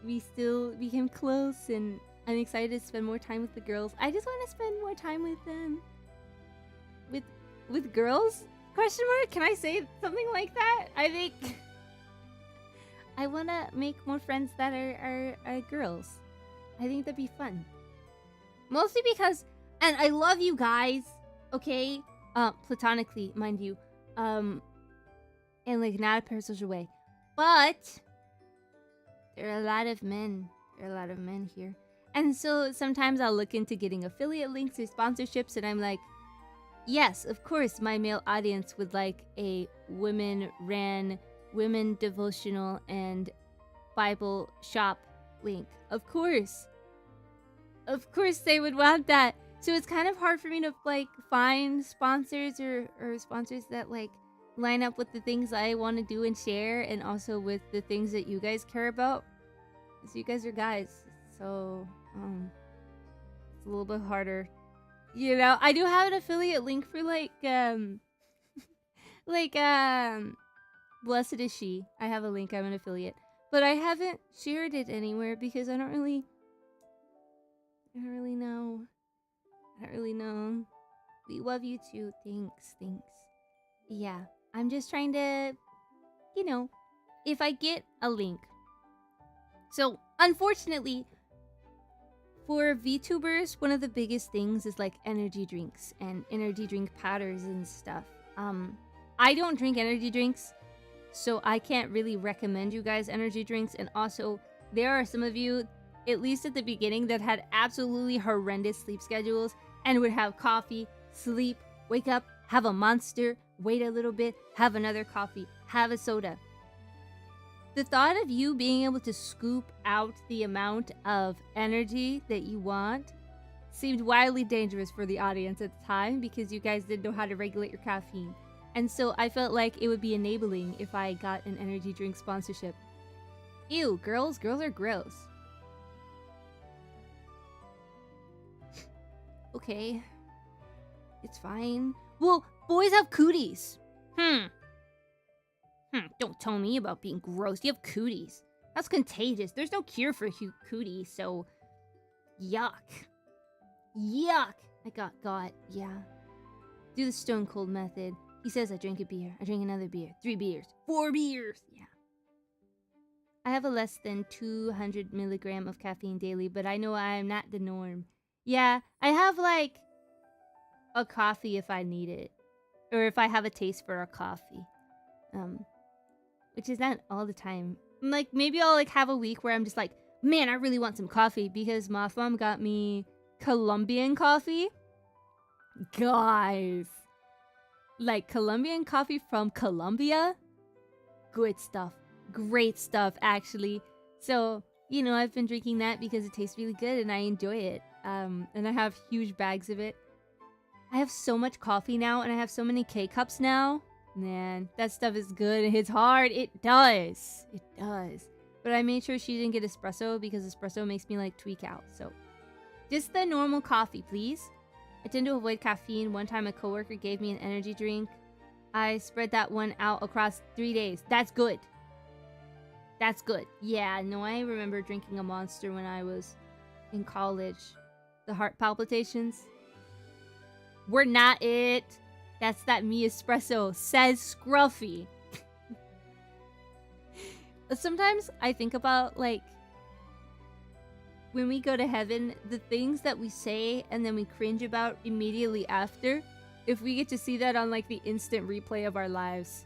we still became close, and I'm excited to spend more time with the girls. I just want to spend more time with them. With girls? Question mark? Can I say something like that? I think I want to make more friends that are girls. I think that'd be fun. Mostly because, and I love you guys, okay? Platonically, mind you. And like not a parasocial way. But there are a lot of men. There are a lot of men here. And so sometimes I'll look into getting affiliate links or sponsorships, and I'm like, yes, of course, my male audience would like a women-ran, women devotional, and Bible shop link. Of course. Of course they would want that. So it's kind of hard for me to like find sponsors or sponsors that like line up with the things I want to do and share, and also with the things that you guys care about. So you guys are guys. So it's a little bit harder. You know, I do have an affiliate link for like Blessed is She. I have a link, I'm an affiliate. But I haven't shared it anywhere because I don't really know. I don't really know. We love you too. Thanks. Yeah, I'm just trying to, you know, if I get a link. So, unfortunately, for VTubers, one of the biggest things is like energy drinks and energy drink powders and stuff. I don't drink energy drinks, so I can't really recommend you guys energy drinks. And also, there are some of you, at least at the beginning, that had absolutely horrendous sleep schedules and would have coffee, sleep, wake up, have a monster, wait a little bit, have another coffee, have a soda. The thought of you being able to scoop out the amount of energy that you want seemed wildly dangerous for the audience at the time because you guys didn't know how to regulate your caffeine. And so I felt like it would be enabling if I got an energy drink sponsorship. Ew, girls? Girls are gross. Okay. It's fine. Well, boys have cooties. Don't tell me about being gross. You have cooties. That's contagious. There's no cure for cooties, so... Yuck. Yuck! I got, yeah. Do the stone cold method. He says I drink a beer. I drink another beer. 3 beers. 4 beers! Yeah. I have a less than 200 milligram of caffeine daily, but I know I am not the norm. Yeah, I have, like, a coffee if I need it. Or if I have a taste for a coffee. Which is not all the time. Like, maybe I'll, like, have a week where I'm just like, man, I really want some coffee because Moth Mom got me Colombian coffee. Guys. Like, Colombian coffee from Colombia? Good stuff. Great stuff, actually. So, you know, I've been drinking that because it tastes really good and I enjoy it. And I have huge bags of it. I have so much coffee now and I have so many K-cups now. Man, that stuff is good. It hits hard. It does. It does. But I made sure she didn't get espresso because espresso makes me like tweak out. So just the normal coffee, please. I tend to avoid caffeine. One time a coworker gave me an energy drink. I spread that one out across 3 days. That's good. That's good. Yeah, no, I remember drinking a Monster when I was in college. The heart palpitations were not it. That's that me espresso, says Scruffy. Sometimes I think about, like, when we go to heaven, the things that we say and then we cringe about immediately after, if we get to see that on, like, the instant replay of our lives.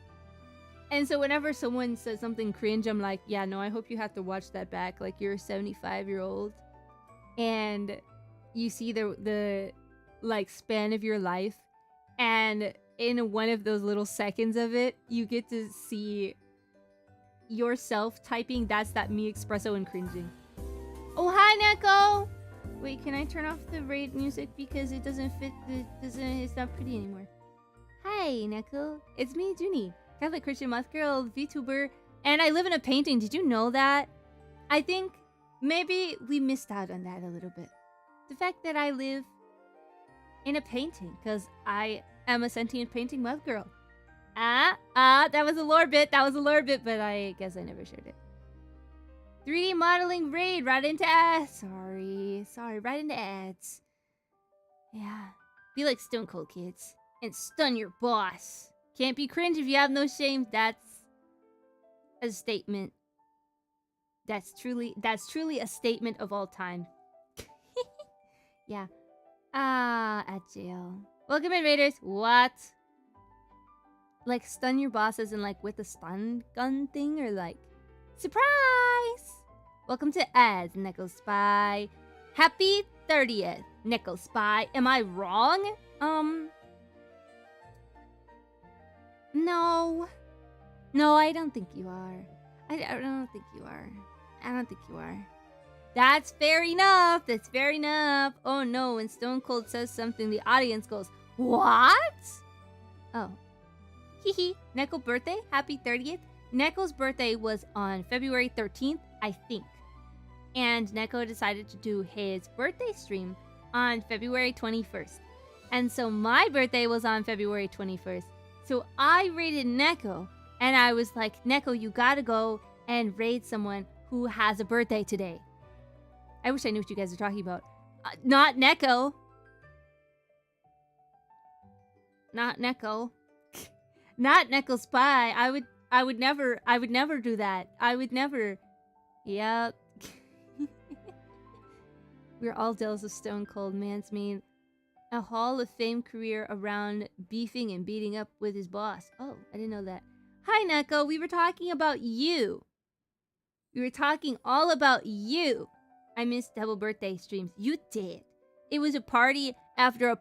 And so whenever someone says something cringe, I'm like, yeah, no, I hope you have to watch that back. Like, you're a 75-year-old and you see the like, span of your life. And in one of those little seconds of it, you get to see yourself typing, that's that me espresso and cringing. Oh, hi, Neko! Wait, can I turn off the raid music because it doesn't fit it's not pretty anymore. Hi, Neko. It's me, Juni. Catholic Christian Moth Girl, VTuber, and I live in a painting. Did you know that? I think maybe we missed out on that a little bit. The fact that I live in a painting, because I am a sentient painting moth girl. That was a lore bit, but I guess I never shared it. 3D modeling raid, right into ads. Sorry, right into ads. Yeah. Be like Stone Cold, kids. And stun your boss. Can't be cringe if you have no shame. That's a statement. That's truly a statement of all time. Yeah. At jail. Welcome in, Raiders. What? Like, stun your bosses and, like, with the stun gun thing? Or, like, surprise! Welcome to ads, Neko Spy. Happy 30th, Neko Spy. Am I wrong? No. No, I don't think you are. I don't think you are. I don't think you are. That's fair enough. That's fair enough. Oh no, when Stone Cold says something, the audience goes, what? Oh. Hehe. Neko birthday? Happy 30th? Neko's birthday was on February 13th, I think. And Neko decided to do his birthday stream on February 21st. And so my birthday was on February 21st. So I raided Neko, and I was like, Neko, you gotta go and raid someone who has a birthday today. I wish I knew what you guys are talking about. Not Neko. Not Neko. Not Neko Spy. I would never do that. I would never. Yep. We're all jealous of Stone Cold. Man's made a Hall of Fame career around beefing and beating up with his boss. Oh, I didn't know that. Hi, Neko. We were talking about you. We were talking all about you. I missed double birthday streams. You did. It was a party after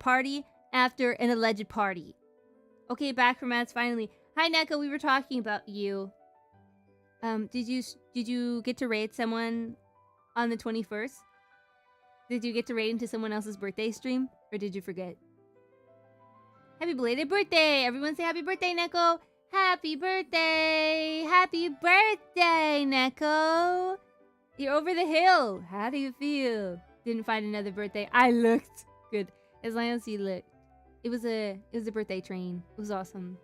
an alleged party. Okay, back from ads finally. Hi, Neko. We were talking about you. Did you get to raid someone on the 21st? Did you get to raid into someone else's birthday stream? Or did you forget? Happy belated birthday! Everyone say happy birthday, Neko! Happy birthday! Happy birthday, Neko! You're over the hill! How do you feel? Didn't find another birthday. I looked good. As long as you looked. It was a birthday train. It was awesome.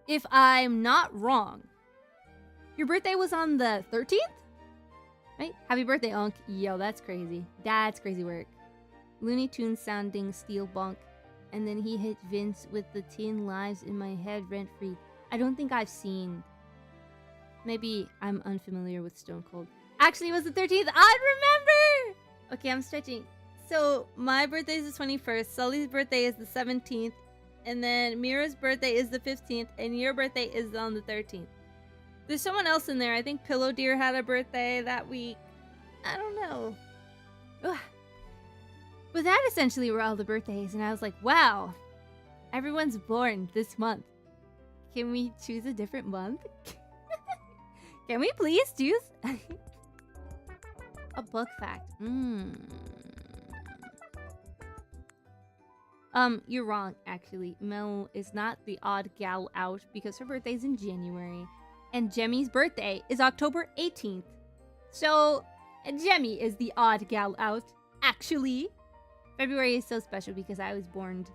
If I'm not wrong, your birthday was on the 13th? Right? Happy birthday, Unc. Yo, that's crazy. That's crazy work. Looney Tunes sounding steel bonk. And then he hit Vince with the 10 lives in my head rent free. I don't think I've seen. Maybe I'm unfamiliar with Stone Cold. Actually, it was the 13th. I remember! Okay, I'm stretching. So, my birthday is the 21st. Sully's birthday is the 17th. And then Mira's birthday is the 15th. And your birthday is on the 13th. There's someone else in there. I think Pillow Deer had a birthday that week. I don't know. Ugh. But that essentially were all the birthdays. And I was like, wow. Everyone's born this month. Can we choose a different month? Can we please choose? A book fact. You're wrong, actually. Mel is not the odd gal out because her birthday's in January. And Jemmy's birthday is October 18th. So, Jemmy is the odd gal out, actually. February is so special because I was born.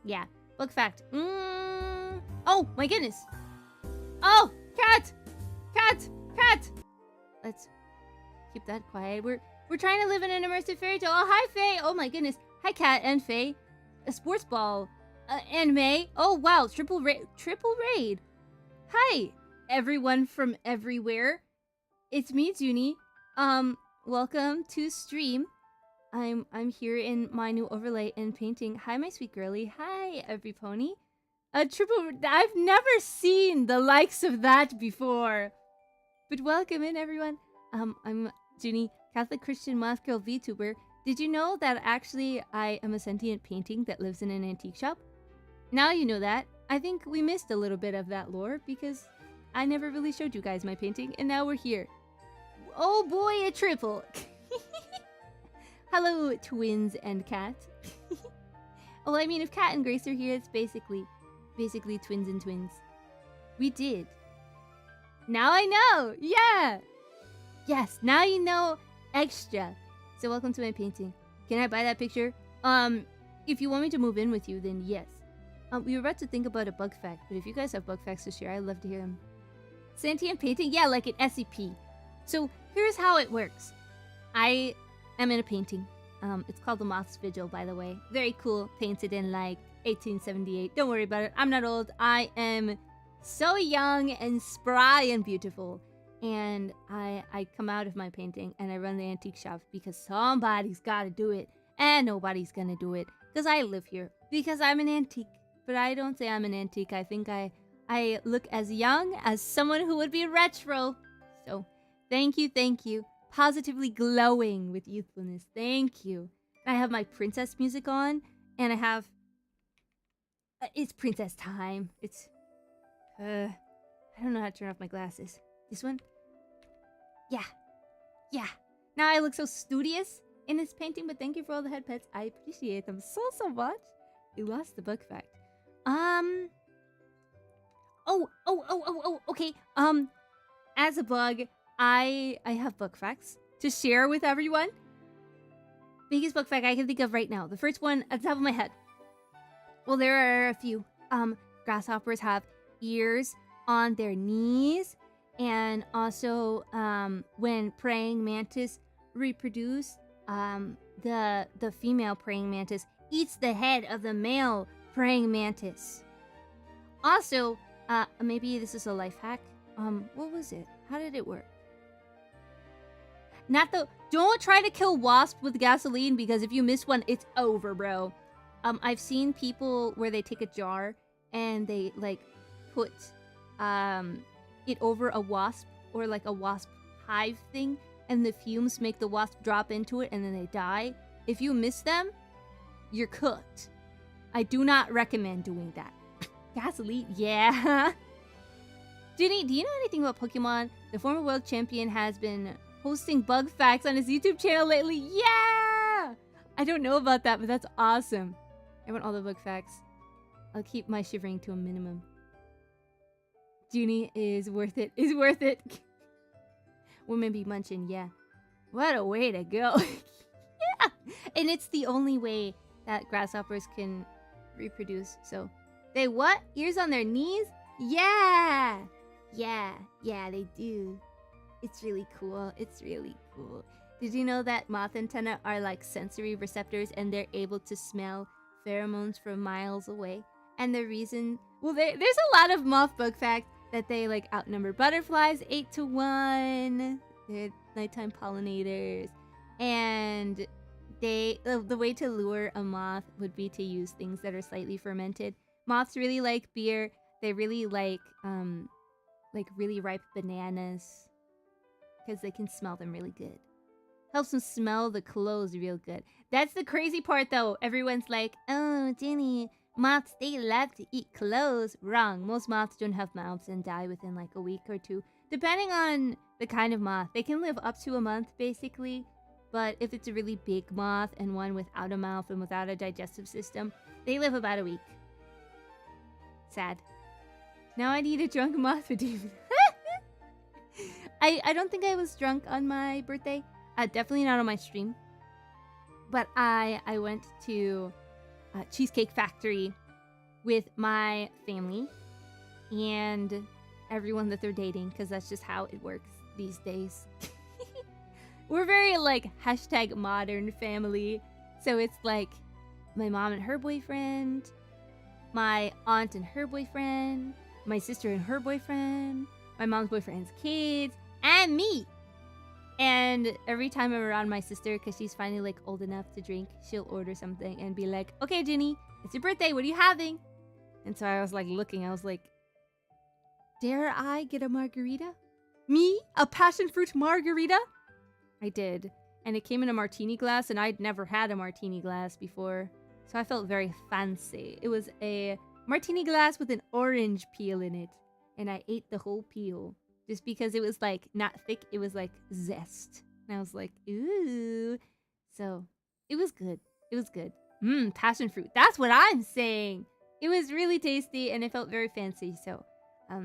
Yeah, book fact. Oh, my goodness. Oh, cat! Cat! Cat! Let's keep that quiet. We're trying to live in an immersive fairy tale. Oh, hi, Faye! Oh, my goodness. Hi, Cat and Faye. A sports ball. And May. Oh, wow. Triple raid. Hi. everyone from everywhere. It's me, Juni. Welcome to stream. I'm here in my new overlay and painting. Hi, my sweet girly. Hi, every pony. A triple. I've never seen the likes of that before. But welcome in, everyone. I'm Juni, Catholic Christian Moth Girl VTuber. Did you know that actually I am a sentient painting that lives in an antique shop? Now you know that. I think we missed a little bit of that lore because I never really showed you guys my painting, and now we're here. Oh boy, a triple! Hello, twins and cat. Well, I mean, if Cat and Grace are here, it's basically twins and twins. We did. Now I know! Yeah! Yes, now you know extra. So welcome to my painting. Can I buy that picture? If you want me to move in with you, then yes. We were about to think about a bug fact, but if you guys have bug facts to share, I'd love to hear them. Sentient painting? Yeah, like an SCP. So here's how it works. I am in a painting. It's called The Moth's Vigil, by the way. Very cool. Painted in like 1878. Don't worry about it. I'm not old. I am so young and spry and beautiful. And I come out of my painting and I run the antique shop because somebody's got to do it. And nobody's going to do it because I live here. Because I'm an antique. But I don't say I'm an antique. I think I look as young as someone who would be retro. So, thank you. Positively glowing with youthfulness. Thank you. I have my princess music on. And I have... it's princess time. It's... I don't know how to turn off my glasses. This one? Yeah. Now I look so studious in this painting, but thank you for all the head pets. I appreciate them so much. You lost the bug fact. Okay. As a bug, I have bug facts to share with everyone. Biggest bug fact I can think of right now. The first one at the top of my head. Well, there are a few. Grasshoppers have ears on their knees, and also when praying mantis reproduce, the female praying mantis eats the head of the male praying mantis. Also, maybe this is a life hack. What was it? How did it work? Don't try to kill wasps with gasoline, because if you miss one, it's over, bro. I've seen people where they take a jar and they like put it over a wasp or like a wasp hive thing, and the fumes make the wasp drop into it and then they die. If you miss them, you're cooked. I do not recommend doing that. Gasoline, yeah. Junie, do you know anything about Pokemon? The former world champion has been posting bug facts on his YouTube channel lately. Yeah! I don't know about that, but that's awesome. I want all the bug facts. I'll keep my shivering to a minimum. Junie is worth it. Is worth it. Women be munching, yeah. What a way to go. Yeah! And it's the only way that grasshoppers can reproduce. So, they what? Ears on their knees? Yeah! Yeah, they do. It's really cool. Did you know that moth antennae are like sensory receptors and they're able to smell pheromones from miles away? And the reason... well, there's a lot of moth bug facts that they like outnumber butterflies 8-to-1. They're nighttime pollinators. And the way to lure a moth would be to use things that are slightly fermented. Moths really like beer. They really like really ripe bananas because they can smell them really good. Helps them smell the clothes real good. That's the crazy part, though. Everyone's like, "Oh, Jenny, moths, they love to eat clothes." Wrong. Most moths don't have mouths and die within like a week or two, depending on the kind of moth. They can live up to a month, basically. But if it's a really big moth and one without a mouth and without a digestive system, they live about a week. Sad. Now I need a drunk moth for David. I don't think I was drunk on my birthday. Definitely not on my stream. But I went to a Cheesecake Factory with my family and everyone that they're dating, because that's just how it works these days. We're very like #modern family. So it's like my mom and her boyfriend, my aunt and her boyfriend, my sister and her boyfriend, my mom's boyfriend's kids, and me. And every time I'm around my sister, because she's finally like old enough to drink, she'll order something and be like, okay, Ginny, it's your birthday. What are you having? And so I was like looking. I was like, dare I get a margarita? Me? A passion fruit margarita? I did. And it came in a martini glass, and I'd never had a martini glass before. So I felt very fancy. It was a martini glass with an orange peel in it. And I ate the whole peel. Just because it was like not thick, it was like zest. And I was like, ooh. So it was good. It was good. Passion fruit. That's what I'm saying. It was really tasty and it felt very fancy. So I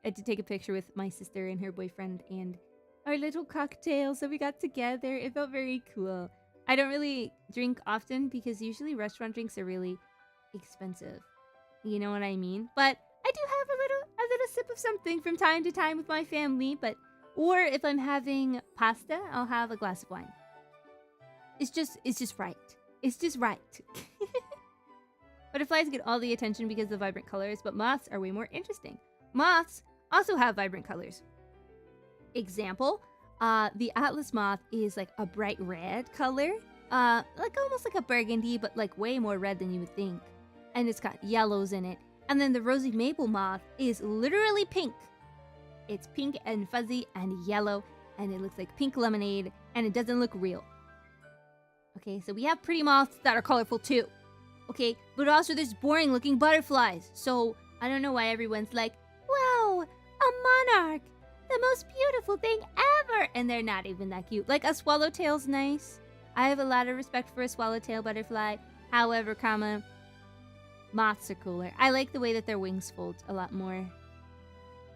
had to take a picture with my sister and her boyfriend and our little cocktail. So we got together. It felt very cool. I don't really drink often because usually restaurant drinks are really expensive. You know what I mean? But I do have a little sip of something from time to time with my family, or if I'm having pasta, I'll have a glass of wine. It's just right. It's just right. Butterflies get all the attention because of vibrant colors, but moths are way more interesting. Moths also have vibrant colors. Example, the Atlas moth is like a bright red color, like almost like a burgundy, but like way more red than you would think. And it's got yellows in it. And then the rosy maple moth is literally pink. It's pink and fuzzy and yellow, and it looks like pink lemonade, and it doesn't look real. Okay, so we have pretty moths that are colorful too. Okay, but also there's boring looking butterflies. So I don't know why everyone's like, wow, a monarch, the most beautiful thing ever. And they're not even that cute. Like a swallowtail's nice. I have a lot of respect for a swallowtail butterfly. However, moths are cooler. I like the way that their wings fold a lot more.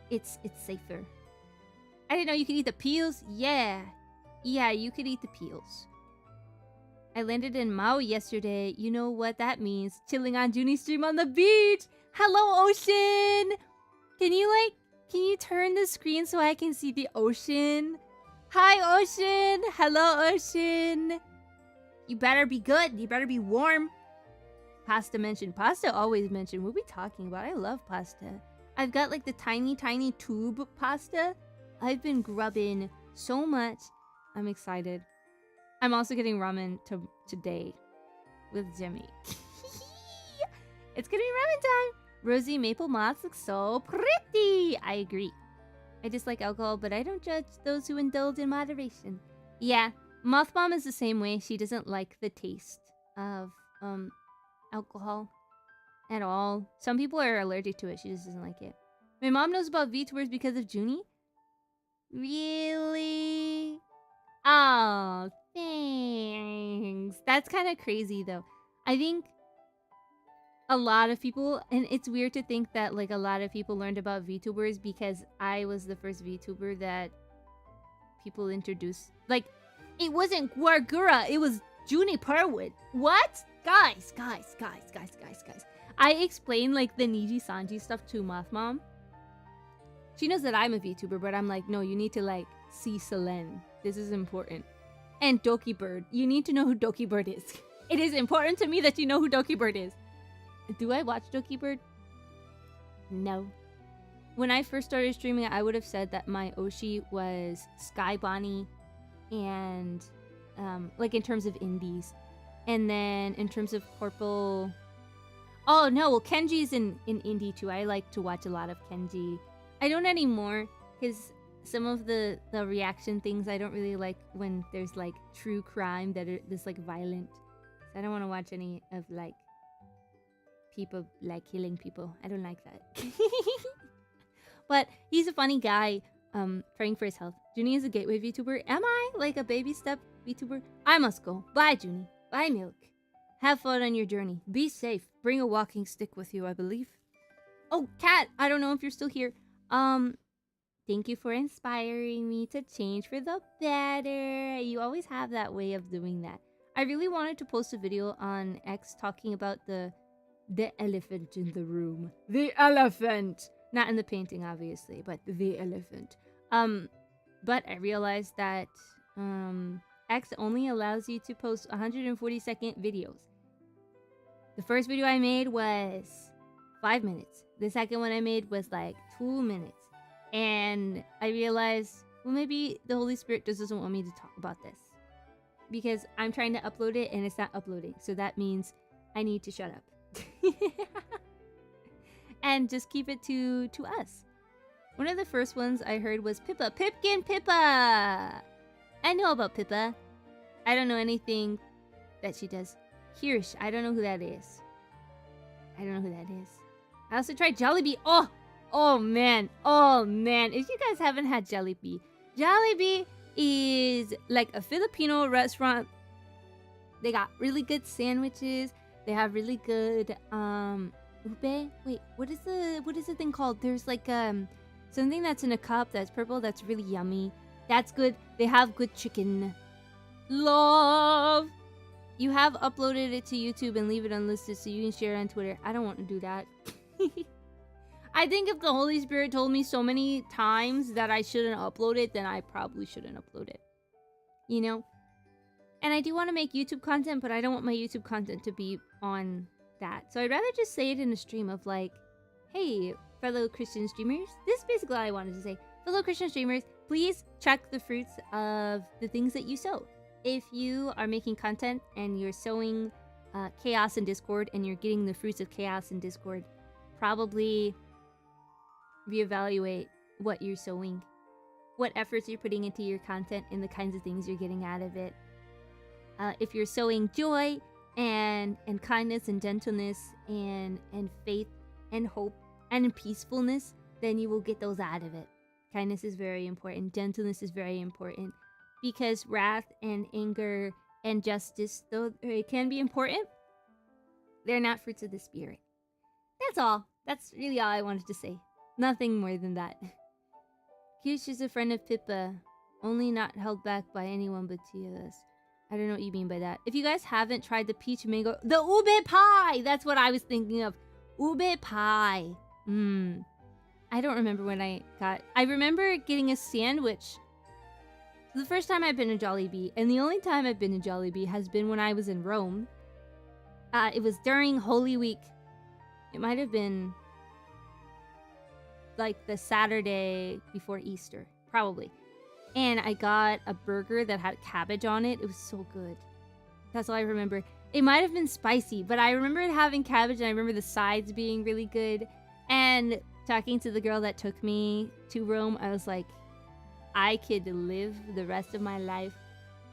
It's safer. I didn't know you could eat the peels. Yeah, you could eat the peels. I landed in Maui yesterday. You know what that means. Chilling on Juni's stream on the beach. Hello, ocean. Can you turn the screen so I can see the ocean? Hi, ocean. Hello, ocean. You better be good. You better be warm. Pasta mentioned. Pasta always mentioned. What are we talking about? I love pasta. I've got like the tiny tube pasta. I've been grubbing so much. I'm excited. I'm also getting ramen today with Jimmy. It's gonna be ramen time. Rosy maple moths look so pretty. I agree. I dislike alcohol, but I don't judge those who indulge in moderation. Yeah, Moth Mom is the same way. She doesn't like the taste of alcohol at all. Some people are allergic to it. She just doesn't like it. My mom knows about VTubers because of Juni. Really? Oh, thanks. That's kind of crazy though. I think a lot of people, and it's weird to think that like a lot of people learned about VTubers because I was the first VTuber that people introduced. Like, it wasn't Guargura, it was Juni Purwood. What? Guys. I explained like the Niji Sanji stuff to Moth Mom. She knows that I'm a VTuber, but I'm like, no, you need to like see Selene. This is important. And Doki Bird. You need to know who Doki Bird is. It is important to me that you know who Doki Bird is. Do I watch Doki Bird? No. When I first started streaming, I would have said that my Oshi was Sky Bonnie and like in terms of indies. And then in terms of Corporal... Oh no, well Kenji's in indie too. I like to watch a lot of Kenji. I don't anymore because some of the reaction things I don't really like when there's like true crime that are this like violent. So I don't want to watch any of like people like killing people. I don't like that. But he's a funny guy, praying for his health. Juni is a gateway VTuber. Am I like a baby step VTuber? I must go. Bye, Juni. Bye, Milk. Have fun on your journey. Be safe. Bring a walking stick with you, I believe. Oh, Kat, I don't know if you're still here. Thank you for inspiring me to change for the better. You always have that way of doing that. I really wanted to post a video on X talking about the elephant in the room. The elephant! Not in the painting, obviously, but the elephant. But I realized that X only allows you to post 140-second videos. The first video I made was 5 minutes. The second one I made was like 2 minutes. And I realized, well, maybe the Holy Spirit just doesn't want me to talk about this. Because I'm trying to upload it and it's not uploading. So that means I need to shut up. And just keep it to us. One of the first ones I heard was Pippa. Pipkin Pippa! I know about Pippa. I don't know anything that she does. Hirsch, I don't know who that is. I don't know who that is. I also tried Jollibee. Oh man. If you guys haven't had Jollibee, Jollibee is like a Filipino restaurant. They got really good sandwiches. They have really good ube. Wait, what is the thing called? There's like something that's in a cup that's purple that's really yummy. That's good. They have good chicken. Love. You have uploaded it to YouTube and leave it unlisted so you can share it on Twitter. I don't want to do that. I think if the Holy Spirit told me so many times that I shouldn't upload it, then I probably shouldn't upload it. You know? And I do want to make YouTube content, but I don't want my YouTube content to be on that. So I'd rather just say it in a stream of like, hey, fellow Christian streamers. This is basically all I wanted to say. Fellow Christian streamers, please check the fruits of the things that you sow. If you are making content and you're sowing chaos and discord and you're getting the fruits of chaos and discord, probably reevaluate what you're sowing, what efforts you're putting into your content, and the kinds of things you're getting out of it. If you're sowing joy and kindness and gentleness and faith and hope and peacefulness, then you will get those out of it. Kindness is very important. Gentleness is very important. Because wrath and anger and justice, though it can be important, they're not fruits of the Spirit. That's all. That's really all I wanted to say. Nothing more than that. Kirsch is a friend of Pippa, only not held back by anyone but two of us. I don't know what you mean by that. If you guys haven't tried the peach mango... The ube pie! That's what I was thinking of. Ube pie. I don't remember when I got... I remember getting a sandwich... The first time I've been to Jollibee, and the only time I've been to Jollibee has been when I was in Rome. It was during Holy Week. It might have been like the Saturday before Easter, probably. And I got a burger that had cabbage on it. It was so good. That's all I remember. It might have been spicy, but I remember it having cabbage, and I remember the sides being really good. And talking to the girl that took me to Rome, I was like, I could live the rest of my life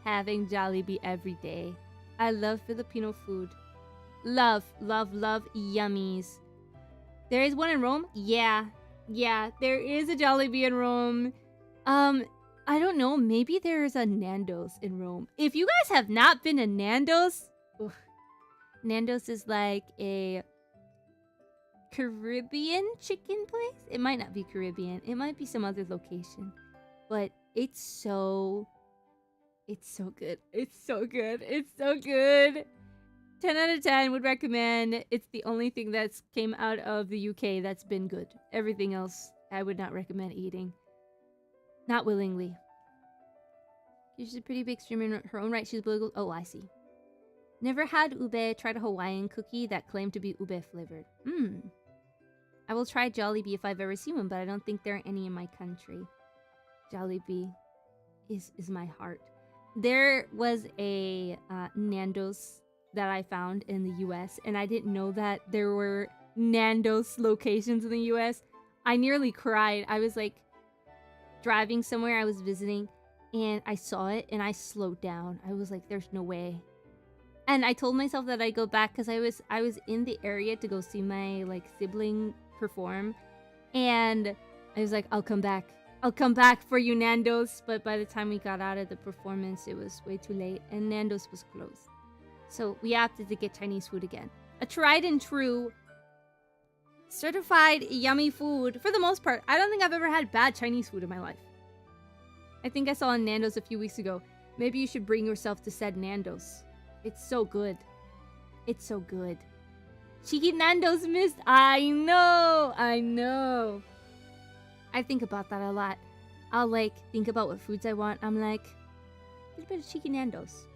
having Jollibee every day. I love Filipino food. Love, love, love yummies. There is one in Rome? Yeah, there is a Jollibee in Rome. I don't know, maybe there's a Nando's in Rome. If you guys have not been to Nando's, Nando's is like a Caribbean chicken place. It might not be Caribbean. It might be some other location. But it's so good. It's so good. It's so good. 10 out of 10 would recommend. It's the only thing that's came out of the UK that's been good. Everything else I would not recommend eating. Not willingly. She's a pretty big streamer in her own right. She's political. Oh, I see. Never had ube. Tried a Hawaiian cookie that claimed to be ube flavored. I will try Jollibee if I've ever seen one, but I don't think there are any in my country. Jollibee is my heart. There was a Nando's that I found in the US, and I didn't know that there were Nando's locations in the US. I nearly cried. I was like driving somewhere I was visiting, and I saw it, and I slowed down. I was like, there's no way. And I told myself that I'd go back because I was in the area to go see my like sibling perform, and I was like, I'll come back. I'll come back for you, Nando's. But by the time we got out of the performance, it was way too late, and Nando's was closed. So we opted to get Chinese food again. A tried and true, certified yummy food for the most part. I don't think I've ever had bad Chinese food in my life. I think I saw on Nando's a few weeks ago. Maybe you should bring yourself to said Nando's. It's so good. It's so good. Cheeky Nando's missed. I know. I think about that a lot. I'll like think about what foods I want. I'm like, a little bit of Cheeky Nando's.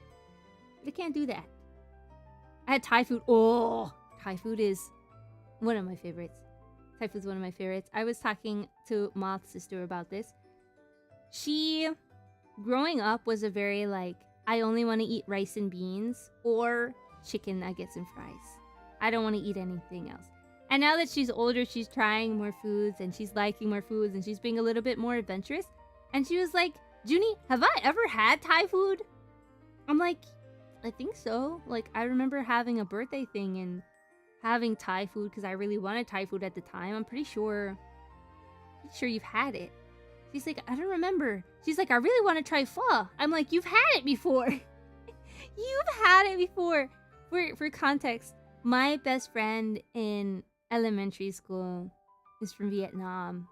But I can't do that. I had Thai food. Oh, Thai food is one of my favorites. Thai food's one of my favorites. I was talking to Moth's sister about this. She, growing up, was a very like, I only want to eat rice and beans or chicken nuggets and fries. I don't want to eat anything else. And now that she's older, she's trying more foods and she's liking more foods and she's being a little bit more adventurous. And she was like, Juni, have I ever had Thai food? I'm like, I think so. Like, I remember having a birthday thing and having Thai food because I really wanted Thai food at the time. I'm pretty sure you've had it. She's like, I don't remember. She's like, I really want to try pho. I'm like, you've had it before. You've had it before. For context, my best friend in elementary school is from Vietnam.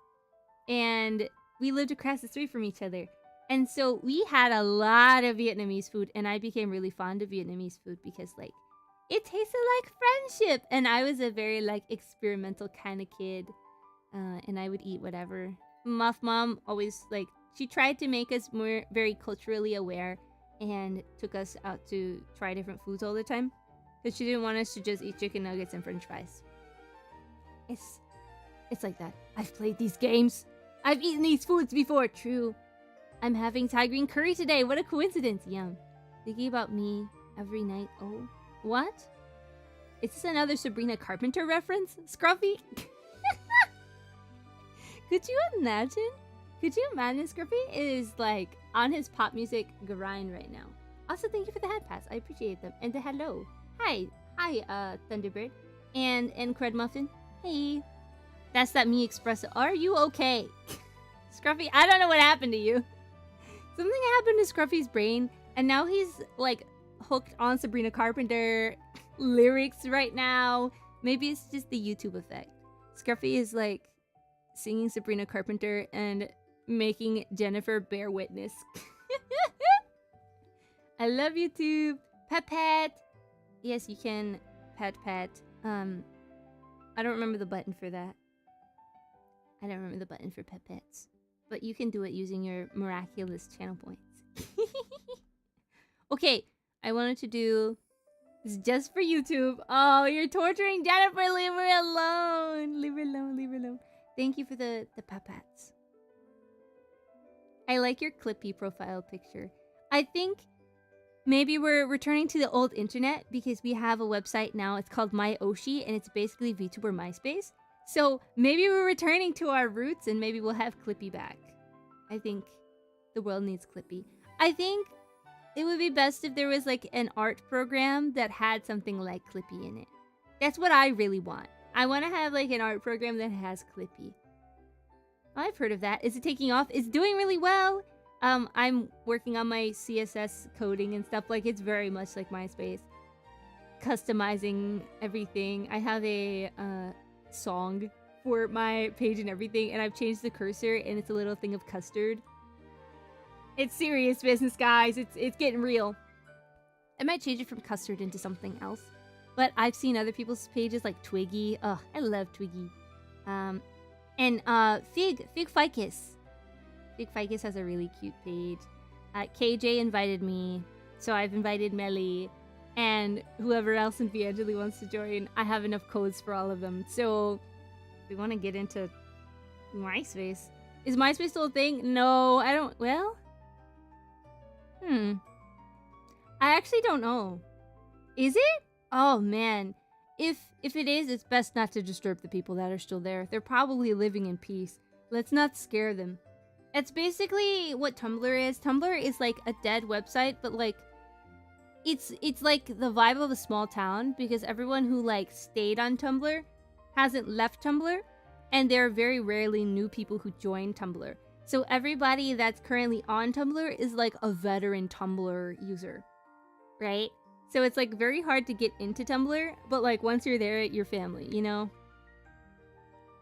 And we lived across the street from each other. And so we had a lot of Vietnamese food. And I became really fond of Vietnamese food because, like, it tasted like friendship. And I was a very, like, experimental kind of kid. And I would eat whatever. Muff Mom always, like, she tried to make us more very culturally aware and took us out to try different foods all the time. Because she didn't want us to just eat chicken nuggets and french fries. It's like that. I've played these games. I've eaten these foods before. True. I'm having Thai green curry today. What a coincidence. Yum. Thinking about me every night. Oh, what? Is this another Sabrina Carpenter reference? Scruffy? Could you imagine? Could you imagine Scruffy is like on his pop music grind right now? Also, thank you for the head pass. I appreciate them. And the hello. Hi, Thunderbird. And Cred Muffin. Hey. That's that me espresso. Are you okay? Scruffy, I don't know what happened to you. Something happened to Scruffy's brain, and now he's like hooked on Sabrina Carpenter lyrics right now. Maybe it's just the YouTube effect. Scruffy is like singing Sabrina Carpenter and making Jennifer bear witness. I love YouTube. Pet. Yes, you can pet. I don't remember the button for that. I don't remember the button for pets. But you can do it using your miraculous channel points. Okay, I wanted to do this just for YouTube. Oh, you're torturing Jennifer. Leave her alone. Leave her alone. Thank you for the pets. I like your Clippy profile picture. I think maybe we're returning to the old internet because we have a website now. It's called MyOshi, and it's basically VTuber MySpace. So maybe we're returning to our roots and maybe we'll have Clippy back. I think the world needs Clippy. I think it would be best if there was like an art program that had something like Clippy in it. That's what I really want. I want to have like an art program that has Clippy. I've heard of that. Is it taking off? It's doing really well. I'm working on my CSS coding and stuff. Like, it's very much like MySpace. Customizing everything. I have a song for my page and everything, and I've changed the cursor, and it's a little thing of custard. It's serious business, guys. It's getting real. I might change it from custard into something else. But I've seen other people's pages like Twiggy. Oh, I love Twiggy. And Fig Ficus. Fig Ficus has a really cute page. KJ invited me, so I've invited Melly, and whoever else in VAngeli wants to join. I have enough codes for all of them. So if we want to get into MySpace. Is MySpace still a thing? No, I don't. Well, I actually don't know. Is it? Oh man. If it is, it's best not to disturb the people that are still there. They're probably living in peace. Let's not scare them. It's basically what Tumblr is. Tumblr is like a dead website, but like it's like the vibe of a small town because everyone who like stayed on Tumblr hasn't left Tumblr, and there are very rarely new people who join Tumblr. So everybody that's currently on Tumblr is like a veteran Tumblr user, right? So it's like very hard to get into Tumblr, but like once you're there, you're family, you know?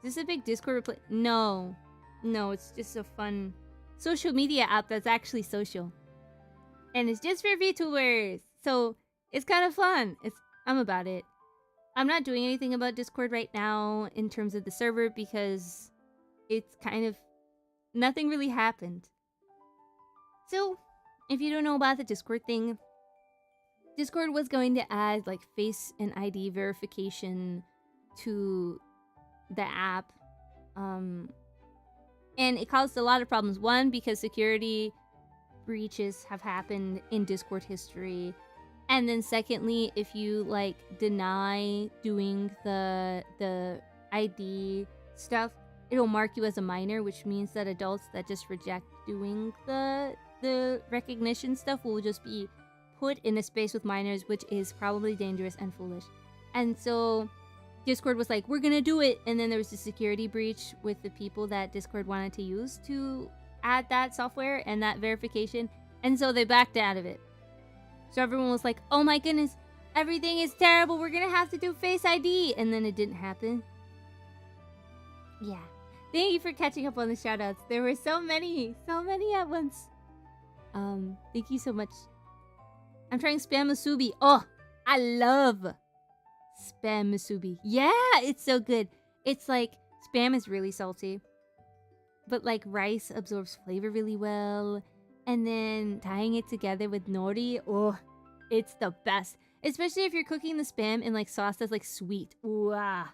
Is this a big Discord replay? No, it's just a fun social media app that's actually social. And it's just for VTubers. So it's kind of fun. I'm about it. I'm not doing anything about Discord right now in terms of the server because it's kind of nothing really happened. So if you don't know about the Discord thing, Discord was going to add like face and ID verification to the app And it caused a lot of problems. One, because security breaches have happened in Discord history. And then secondly, if you like deny doing the ID stuff, it'll mark you as a minor, which means that adults that just reject doing the recognition stuff will just be put in a space with minors, which is probably dangerous and foolish. And so Discord was like, we're gonna do it, and then there was a security breach with the people that Discord wanted to use to add that software and that verification, and so they backed out of it. So everyone was like, oh my goodness, everything is terrible, we're gonna have to do Face ID, and then it didn't happen. Yeah. Thank you for catching up on the shoutouts. There were so many at once. Thank you so much. I'm trying Spam Musubi. Oh, I love Spam Musubi. Yeah, it's so good. It's like, Spam is really salty, but like rice absorbs flavor really well. And then tying it together with nori, oh, it's the best. Especially if you're cooking the Spam in like sauce that's like sweet. Ooh, ah.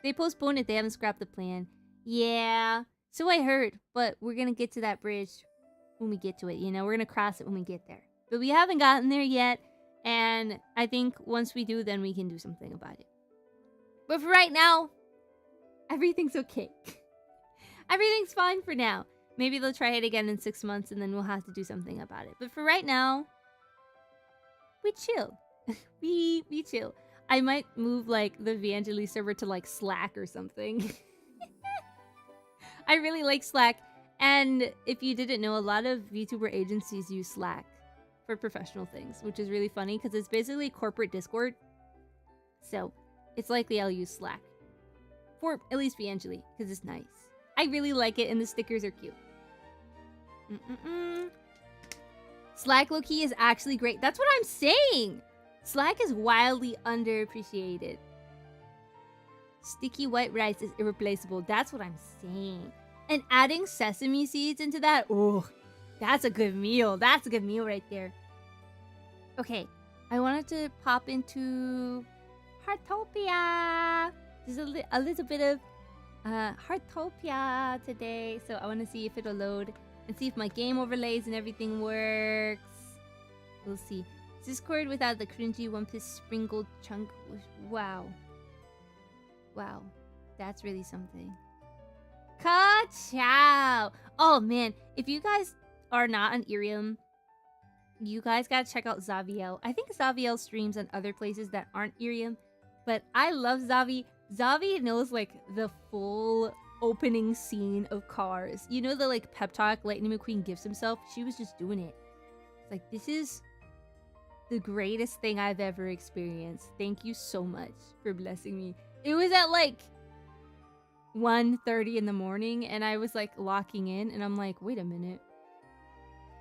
They postponed it, they haven't scrapped the plan. Yeah, so I heard, but we're gonna get to that bridge when we get to it, you know? We're gonna cross it when we get there. But we haven't gotten there yet, and I think once we do, then we can do something about it. But for right now, everything's okay. Everything's fine for now. Maybe they'll try it again in 6 months, and then we'll have to do something about it. But for right now, we chill. we chill. I might move, like, the VAngeli server to, like, Slack or something. I really like Slack. And if you didn't know, a lot of VTuber agencies use Slack for professional things, which is really funny because it's basically corporate Discord. So it's likely I'll use Slack for at least VAngeli because it's nice. I really like it, and the stickers are cute. Slack low-key is actually great. That's what I'm saying. Slack is wildly underappreciated. Sticky white rice is irreplaceable. That's what I'm saying. And adding sesame seeds into that, oh, that's a good meal. That's a good meal right there. Okay, I wanted to pop into Heartopia. There's a little bit of Heartopia today, so I want to see if it'll load and see if my game overlays and everything works. We'll see. Discord without the cringy One Piece sprinkled chunk. Wow. Wow. That's really something. Ka-chow! Oh man, if you guys are not on Irium, you guys gotta check out Zaviel. I think Zaviel streams on other places that aren't Irium, but I love Zavi. Zavi knows like the full opening scene of Cars. You know the like pep talk Lightning McQueen gives himself? She was just doing it. It's like, this is the greatest thing I've ever experienced. Thank you so much for blessing me. It was at like 1:30 in the morning, and I was like locking in, and I'm like, wait a minute.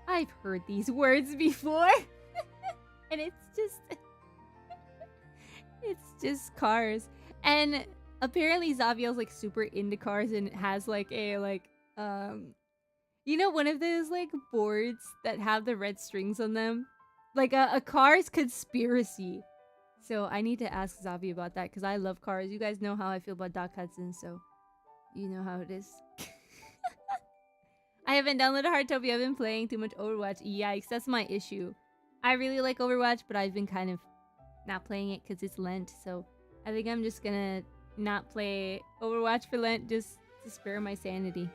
I've heard these words before. And it's just Cars. And apparently Zaviel's like super into Cars and has like a you know, one of those like boards that have the red strings on them, like a Cars conspiracy. So I need to ask Zavi about that because I love Cars. You guys know how I feel about Doc Hudson, so you know how it is. I haven't downloaded Heartopia. I've been playing too much Overwatch. Yikes, that's my issue. I really like Overwatch, but I've been kind of not playing it because it's Lent. So I think I'm just gonna not play Overwatch for Lent just to spare my sanity.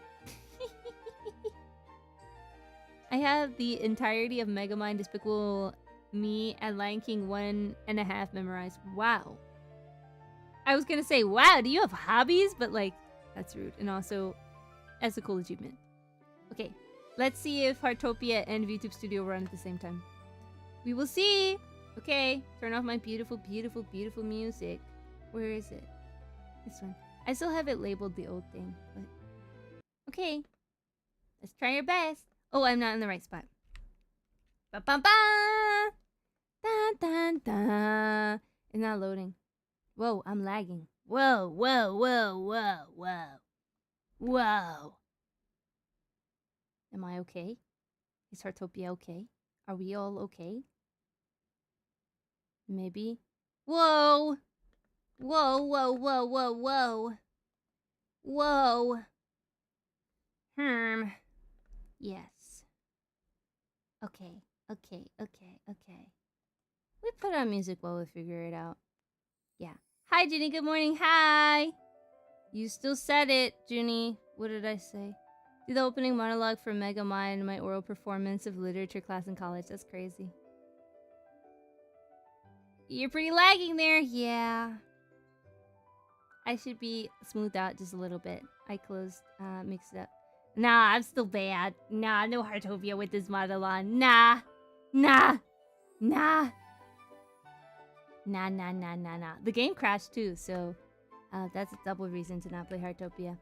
I have the entirety of Megamind, Despicable Me, and Lion King 1.5 memorized. Wow. I was gonna say, wow, do you have hobbies? But like, that's rude. And also, that's a cool achievement. Okay, let's see if Heartopia and VTube Studio run at the same time. We will see. Okay, turn off my beautiful, beautiful, beautiful music. Where is it? This one. I still have it labeled the old thing, but okay. Let's try our best. Oh, I'm not in the right spot. Ba-ba-ba! Dun, dun, dun. It's not loading. Whoa, I'm lagging. Whoa, whoa, whoa, whoa, whoa. Whoa. Am I okay? Is Heartopia okay? Are we all okay? Maybe. Whoa! Whoa, whoa, whoa, whoa, whoa. Whoa. Yes. Okay. We put on music while we figure it out. Yeah. Hi, Juni. Good morning. Hi. You still said it, Juni. What did I say? Do the opening monologue for Mega Mind in my oral performance of literature class in college. That's crazy. You're pretty lagging there. Yeah. I should be smoothed out just a little bit. I closed, mixed it up. Nah, I'm still bad. Nah, no Heartopia with this model on. Nah. The game crashed too, so that's a double reason to not play Heartopia.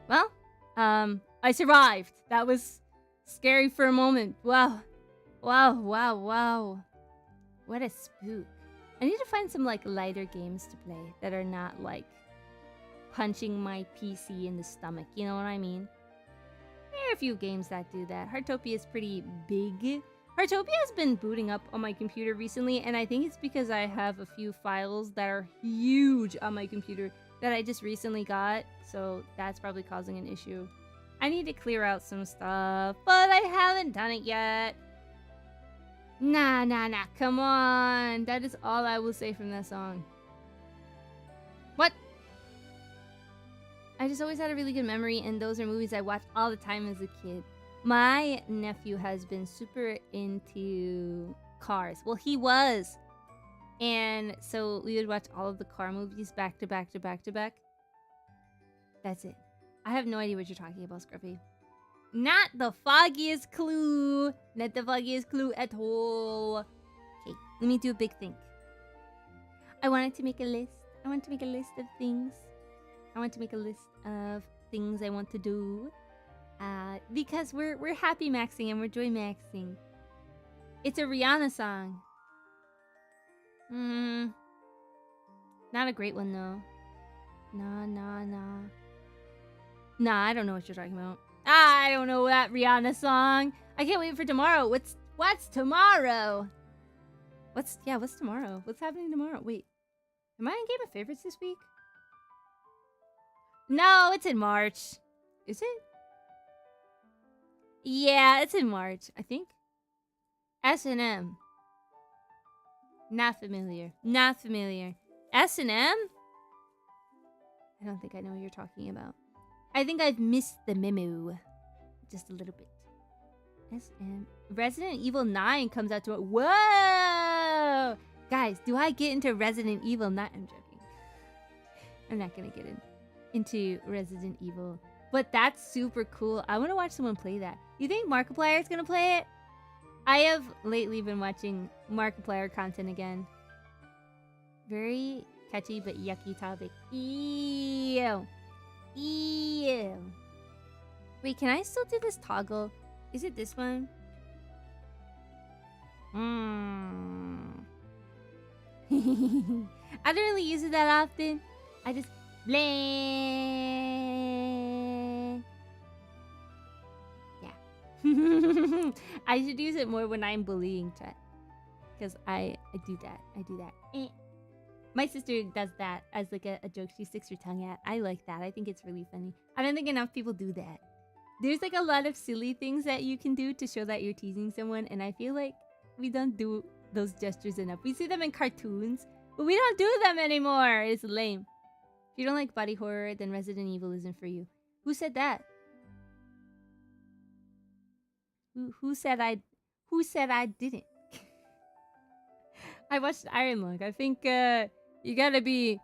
Well, I survived. That was scary for a moment. Wow. What a spook. I need to find some like lighter games to play that are not like punching my PC in the stomach. You know what I mean? There are a few games that do that. Heartopia is pretty big. Heartopia has been booting up on my computer recently, and I think it's because I have a few files that are huge on my computer that I just recently got, so that's probably causing an issue. I need to clear out some stuff, but I haven't done it yet. Nah, come on. That is all I will say from that song. What? I just always had a really good memory, and those are movies I watched all the time as a kid. My nephew has been super into cars. Well, he was. And so we would watch all of the car movies back to back. That's it. I have no idea what you're talking about, Scruffy. Not the foggiest clue. Not the foggiest clue at all. Okay, let me do a big think. I wanted to make a list. I want to make a list of things. I want to make a list of things I want to do. Because we're happy maxing and we're joy maxing. It's a Rihanna song. Not a great one though. Nah, I don't know what you're talking about. I don't know that Rihanna song. I can't wait for tomorrow. What's tomorrow? What's tomorrow? What's happening tomorrow? Wait. Am I in Game of Favorites this week? No, it's in March. Is it? Yeah, it's in March, I think. S&M. Not familiar. S&M? I don't think I know what you're talking about. I think I've missed the memo. Just a little bit. SM. Resident Evil 9 comes out tomorrow. Whoa! Guys, do I get into Resident Evil 9? I'm joking. I'm not gonna get into Resident Evil. But that's super cool. I want to watch someone play that. You think Markiplier is gonna play it? I have lately been watching Markiplier content again. Very catchy but yucky topic. Ew. Wait, can I still do this toggle? Is it this one? I don't really use it that often. I just blank. Yeah. I should use it more when I'm bullying chat. Because I do that. My sister does that as like a joke she sticks her tongue at. I like that. I think it's really funny. I don't think enough people do that. There's like a lot of silly things that you can do to show that you're teasing someone, and I feel like we don't do those gestures enough. We see them in cartoons, but we don't do them anymore. It's lame. If you don't like body horror, then Resident Evil isn't for you. Who said that? Who said I didn't? I watched Iron Lung. I think you gotta be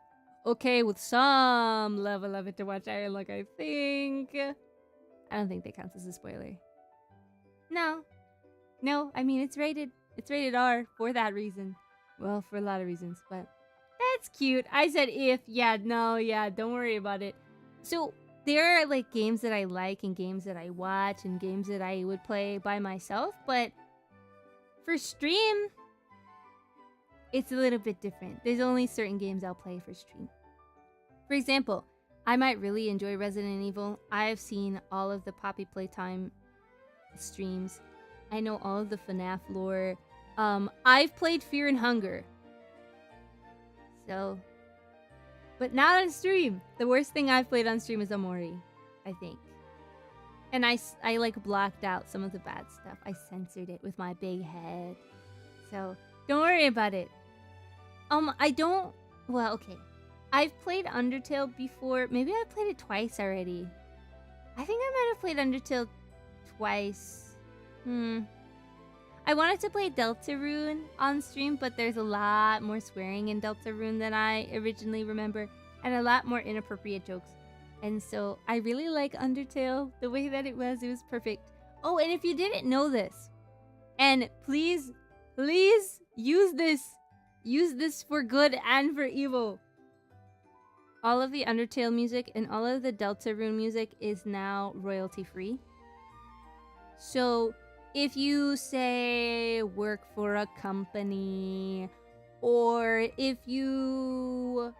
okay with some level of it to watch Iron Lung, I think. I don't think that counts as a spoiler. No, I mean it's rated R for that reason. Well, for a lot of reasons, but that's cute. I said if, don't worry about it. So there are like games that I like and games that I watch and games that I would play by myself, but for stream, it's a little bit different. There's only certain games I'll play for stream. For example, I might really enjoy Resident Evil. I've seen all of the Poppy Playtime streams. I know all of the FNAF lore. I've played Fear and Hunger. So, But not on stream. The worst thing I've played on stream is Omori, I think. And I like blocked out some of the bad stuff. I censored it with my big head. So don't worry about it. I don't... Well, okay. I've played Undertale before. Maybe I played it twice already. I think I might have played Undertale twice. I wanted to play Deltarune on stream, but there's a lot more swearing in Deltarune than I originally remember, and a lot more inappropriate jokes. And so I really like Undertale. The way that it was perfect. Oh, and if you didn't know this, and please use this for good and for evil. All of the Undertale music and all of the Deltarune music is now royalty free. So if you say work for a company, or if you,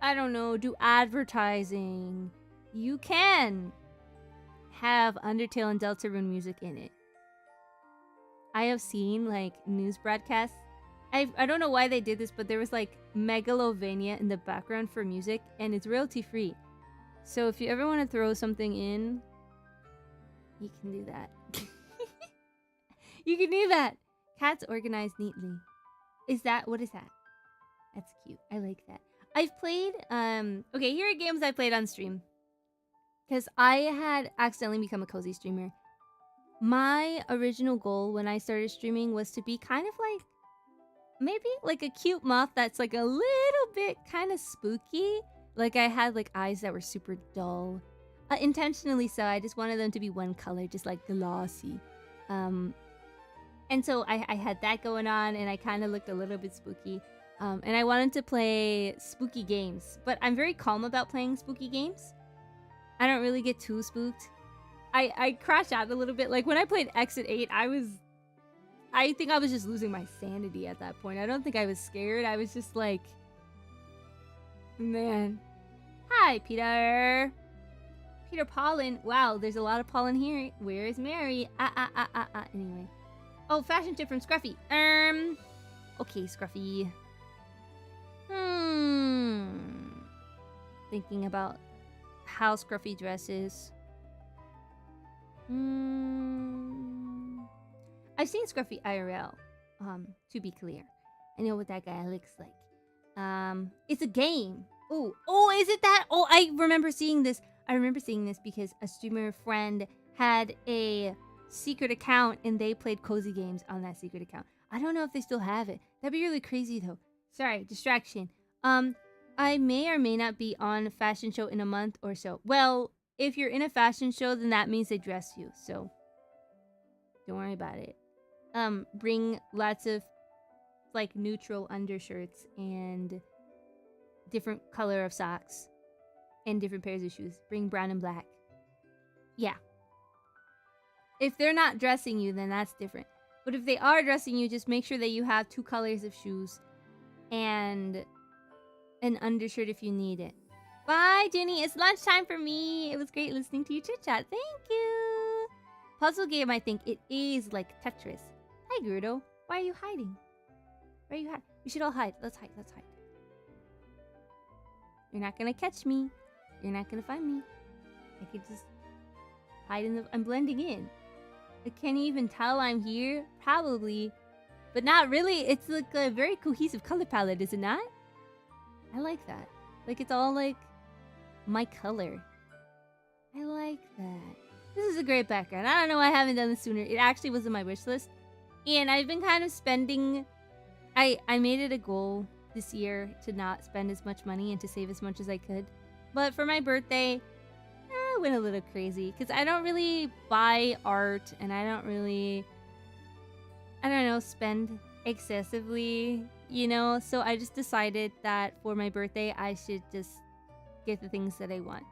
I don't know, do advertising, you can have Undertale and Deltarune music in it. I have seen like news broadcasts. I don't know why they did this, but there was like Megalovania in the background for music, and it's royalty free. So if you ever want to throw something in, you can do that. You can do that. Cats organized neatly. What is that? That's cute. I like that. I've played, okay, here are games I played on stream. Because I had accidentally become a cozy streamer. My original goal when I started streaming was to be kind of like, maybe like a cute moth that's like a little bit kind of spooky. Like I had like eyes that were super dull. Intentionally so. I just wanted them to be one color, just like glossy. And so I had that going on, and I kind of looked a little bit spooky. And I wanted to play spooky games. But I'm very calm about playing spooky games. I don't really get too spooked. I crash out a little bit. Like when I played Exit 8, I think I was just losing my sanity at that point. I don't think I was scared. I was just like, man. Hi, Peter. Peter Pollen. Wow, there's a lot of pollen here. Where is Mary? Anyway. Oh, fashion tip from Scruffy. Okay, Scruffy. Thinking about how Scruffy dresses. I've seen Scruffy IRL, to be clear. I know what that guy looks like. It's a game. Oh, is it that? Oh, I remember seeing this. I remember seeing this because a streamer friend had a secret account and they played cozy games on that secret account. I don't know if they still have it. That'd be really crazy though. Sorry, distraction. I may or may not be on a fashion show in a month or so. Well, if you're in a fashion show, then that means they dress you, so don't worry about it. Bring lots of like neutral undershirts and different color of socks and different pairs of shoes. Bring brown and black. Yeah. If they're not dressing you, then that's different. But if they are dressing you, just make sure that you have 2 colors of shoes and an undershirt if you need it. Bye, Jenny. It's lunchtime for me. It was great listening to you chit chat. Thank you. Puzzle game, I think it is like Tetris. Hi, Grudo. Why are you hiding? Why are you hiding? We should all hide. Let's hide. Let's hide. You're not gonna catch me. You're not gonna find me. I could just hide in the... I'm blending in. Can you even tell I'm here? Probably. But not really. It's like a very cohesive color palette, is it not? I like that. Like, it's all like my color. I like that. This is a great background. I don't know why I haven't done this sooner. It actually was on my wish list. And I've been kind of spending... I made it a goal this year to not spend as much money and to save as much as I could. But for my birthday, I went a little crazy. Because I don't really buy art and I don't really... I don't know, spend excessively, you know? So I just decided that for my birthday, I should just get the things that I want.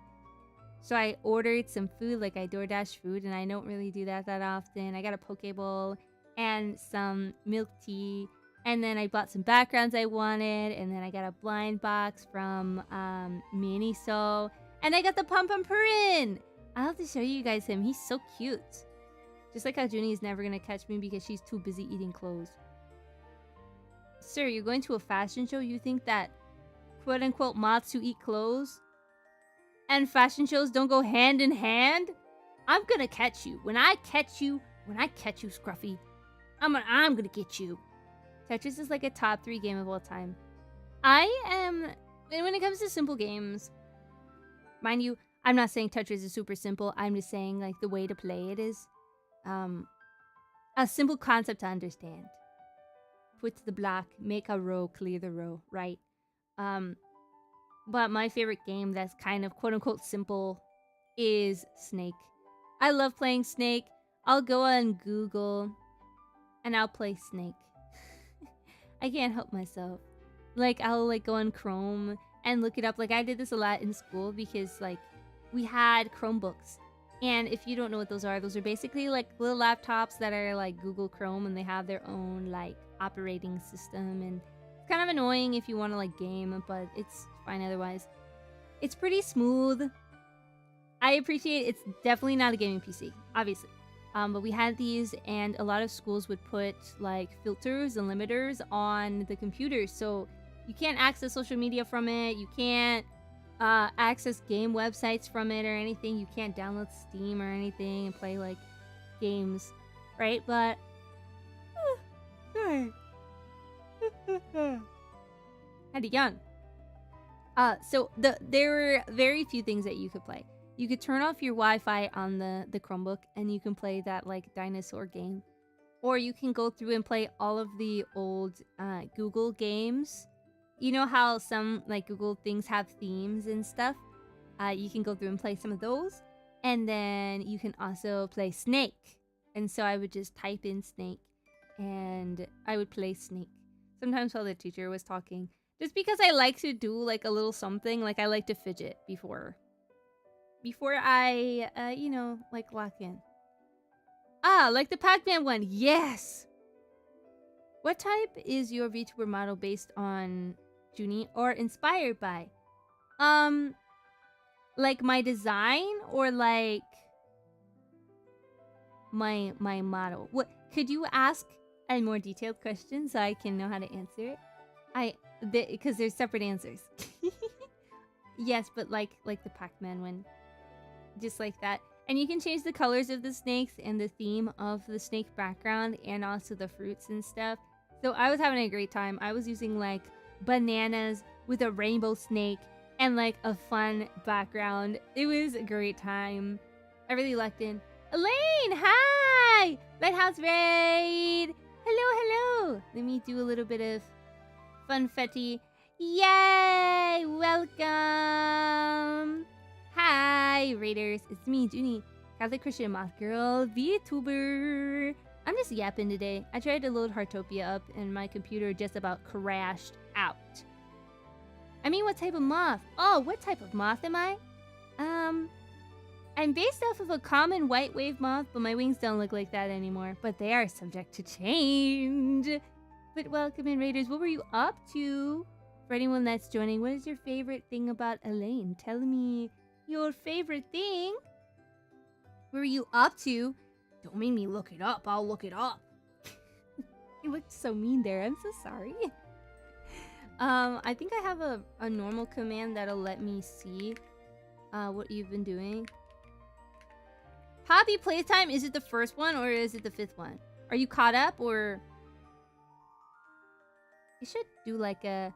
So I ordered some food, like I DoorDash food, and I don't really do that often. I got a poke bowl and some milk tea, and then I bought some backgrounds I wanted, and then I got a blind box from Miniso, and I got the Pom Pom Purin! I'll have to show you guys him. He's so cute. Just like how Juni is never gonna catch me because she's too busy eating clothes. Sir, you're going to a fashion show? You think that quote-unquote moths who eat clothes and fashion shows don't go hand in hand, I'm gonna catch you. When I catch you, Scruffy, I'm gonna get you. Tetris is like a top 3 game of all time. And when it comes to simple games, mind you, I'm not saying Tetris is super simple. I'm just saying like the way to play it is a simple concept to understand. Put the block, make a row, clear the row, right? But my favorite game that's kind of quote-unquote simple is Snake. I love playing Snake. I'll go on Google and I'll play Snake. I can't help myself. Like, I'll like go on Chrome and look it up. Like, I did this a lot in school because like we had Chromebooks. And if you don't know what those are basically like little laptops that are like Google Chrome, and they have their own like operating system, and it's kind of annoying if you want to like game, but it's fine otherwise. It's pretty smooth. I appreciate it's definitely not a gaming PC, obviously. But we had these, and a lot of schools would put like filters and limiters on the computer, so you can't access social media from it. You can't access game websites from it or anything. You can't download Steam or anything and play like games, right? But sorry. Had a yawn. So there were very few things that you could play. You could turn off your Wi-Fi on the Chromebook and you can play that like dinosaur game. Or you can go through and play all of the old Google games. You know how some like Google things have themes and stuff? You can go through and play some of those. And then you can also play Snake. And so I would just type in Snake and I would play Snake. Sometimes while the teacher was talking. Just because I like to do like a little something. Like I like to fidget before I, you know, like lock in. Ah, like the Pac-Man one. Yes! What type is your VTuber model based on, Juni, or inspired by? Like my design or like my model? What could you ask a more detailed question so I can know how to answer it? Because there's separate answers. Yes, but like the Pac-Man one. Just like that. And you can change the colors of the snakes and the theme of the snake background and also the fruits and stuff. So I was having a great time. I was using like bananas with a rainbow snake and like a fun background. It was a great time. I really lucked in. Elaine, hi! Lighthouse Raid! Hello, hello! Let me do a little bit of funfetti. Yay! Welcome! Hi, Raiders. It's me, Juni, Catholic Christian Moth Girl, VTuber. I'm just yapping today. I tried to load Heartopia up and my computer just about crashed out. I mean, what type of moth? Oh, what type of moth am I? I'm based off of a common white wave moth, but my wings don't look like that anymore. But they are subject to change. But welcome in, Raiders. What were you up to? For anyone that's joining, what is your favorite thing about Elaine? Tell me your favorite thing. What were you up to? Don't make me look it up. I'll look it up. You looked so mean there. I'm so sorry. I think I have a normal command that'll let me see what you've been doing. Poppy Playtime, is it the first one or is it the 5th one? Are you caught up or... You should do like a...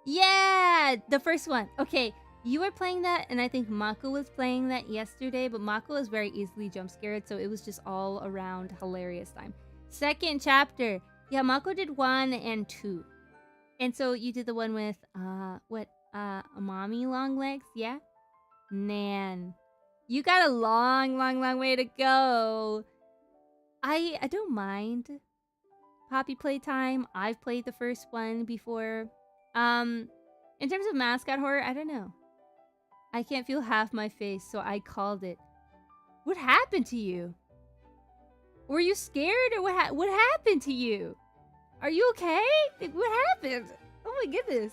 Yeah! The first one. Okay, you were playing that and I think Mako was playing that yesterday, but Mako was very easily jump scared, so it was just all around hilarious time. 2nd chapter. Yeah, Mako did 1 and 2. And so you did the one with, mommy long legs? Yeah? Man. You got a long way to go. I don't mind Poppy Playtime. I've played the first one before. In terms of mascot horror, I don't know. I can't feel half my face, so I called it. What happened to you? Were you scared or what happened to you? Are you okay? What happened? Oh my goodness.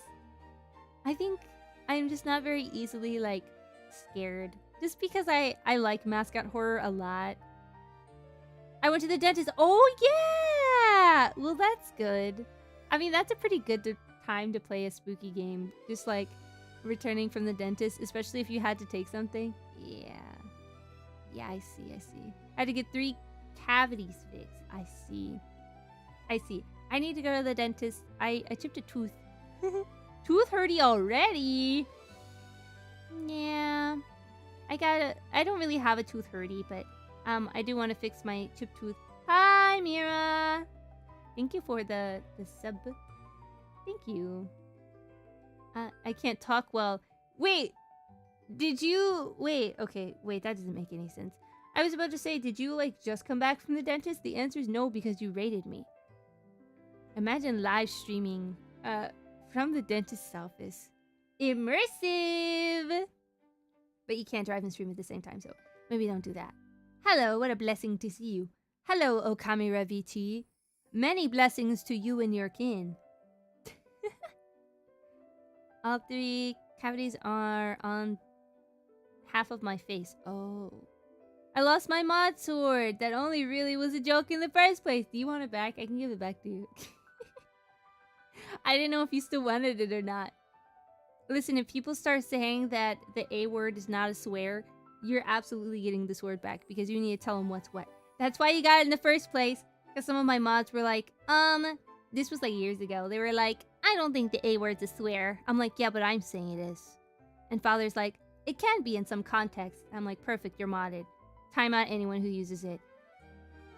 I think I'm just not very easily, like, scared. Just because I like mascot horror a lot. I went to the dentist. Oh, yeah! Well, that's good. I mean, that's a pretty good time to play a spooky game. Just like returning from the dentist, especially if you had to take something. Yeah. Yeah, I see. I had to get 3 cavities fixed. I see. I need to go to the dentist. I chipped a tooth. Tooth hurty already? Yeah. I don't really have a tooth hurty, but I do want to fix my chipped tooth. Hi, Mira. Thank you for the sub. Thank you. I can't talk well. Wait. Did you... Wait, okay. Wait, that doesn't make any sense. I was about to say, did you, like, just come back from the dentist? The answer is no, because you rated me. Imagine live streaming from the dentist's office. Immersive! But you can't drive and stream at the same time, so maybe don't do that. Hello, what a blessing to see you. Hello, VT. Many blessings to you and your kin. All 3 cavities are on half of my face. Oh. I lost my mod sword. That only really was a joke in the first place. Do you want it back? I can give it back to you. I didn't know if you still wanted it or not. Listen, if people start saying that the A word is not a swear, you're absolutely getting the sword back because you need to tell them what's what. That's why you got it in the first place. Because some of my mods were like, this was like years ago. They were like, I don't think the A word's a swear. I'm like, yeah, but I'm saying it is. And Father's like, it can be in some context. I'm like, perfect, you're modded. Time out anyone who uses it.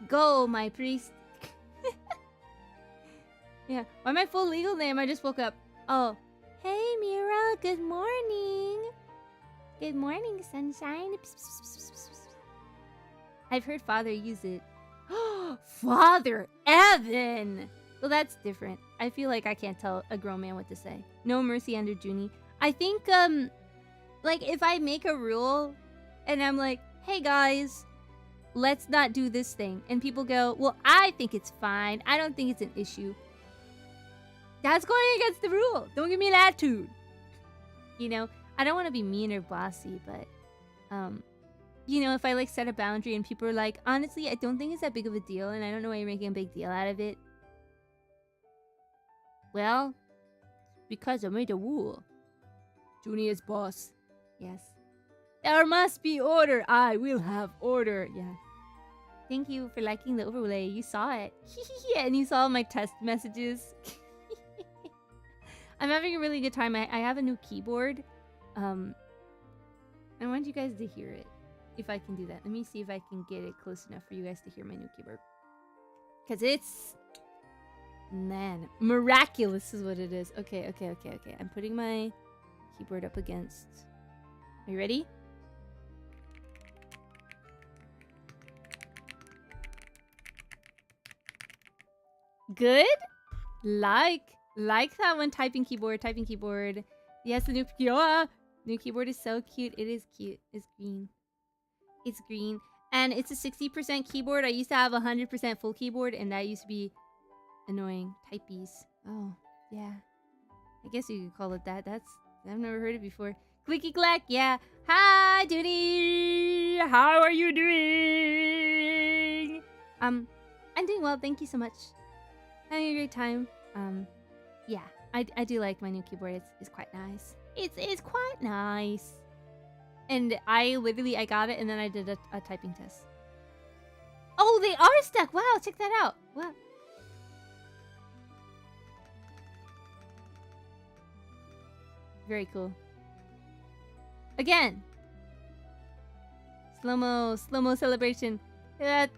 Go, my priest. Yeah, why my full legal name? I just woke up. Oh, hey, Mira, good morning. Good morning, sunshine. I've heard Father use it. Father Evan! Well, that's different. I feel like I can't tell a grown man what to say. No mercy under Juni. I think, like, if I make a rule and I'm like, hey guys, let's not do this thing. And people go, well, I think it's fine. I don't think it's an issue. That's going against the rule. Don't give me an attitude. You know, I don't want to be mean or bossy, but, you know, if I, like, set a boundary and people are like, honestly, I don't think it's that big of a deal and I don't know why you're making a big deal out of it. Well, because I made a rule. Juni is boss. Yes. There must be order. I will have order. Yeah. Thank you for liking the overlay. You saw it. And you saw my test messages. I'm having a really good time. I have a new keyboard. I want you guys to hear it. If I can do that. Let me see if I can get it close enough for you guys to hear my new keyboard. Because it's... Man. Miraculous is what it is. Okay. I'm putting my keyboard up against... Are you ready? Good? Like that one. Typing keyboard. Yes, the new keyboard is so cute. It is cute. It's green. It's green. And it's a 60% keyboard. I used to have a 100% full keyboard, and that used to be annoying. Typees. Oh, yeah. I guess you could call it that. I've never heard it before. Clicky clack, yeah. Hi, Judy. How are you doing? I'm doing well. Thank you so much. Having a great time. Yeah. I do like my new keyboard. It's quite nice. It's quite nice. And I got it and then I did a typing test. Oh, they are stuck. Wow, check that out. Wow. Very cool. Again. Slow-mo celebration. Okay,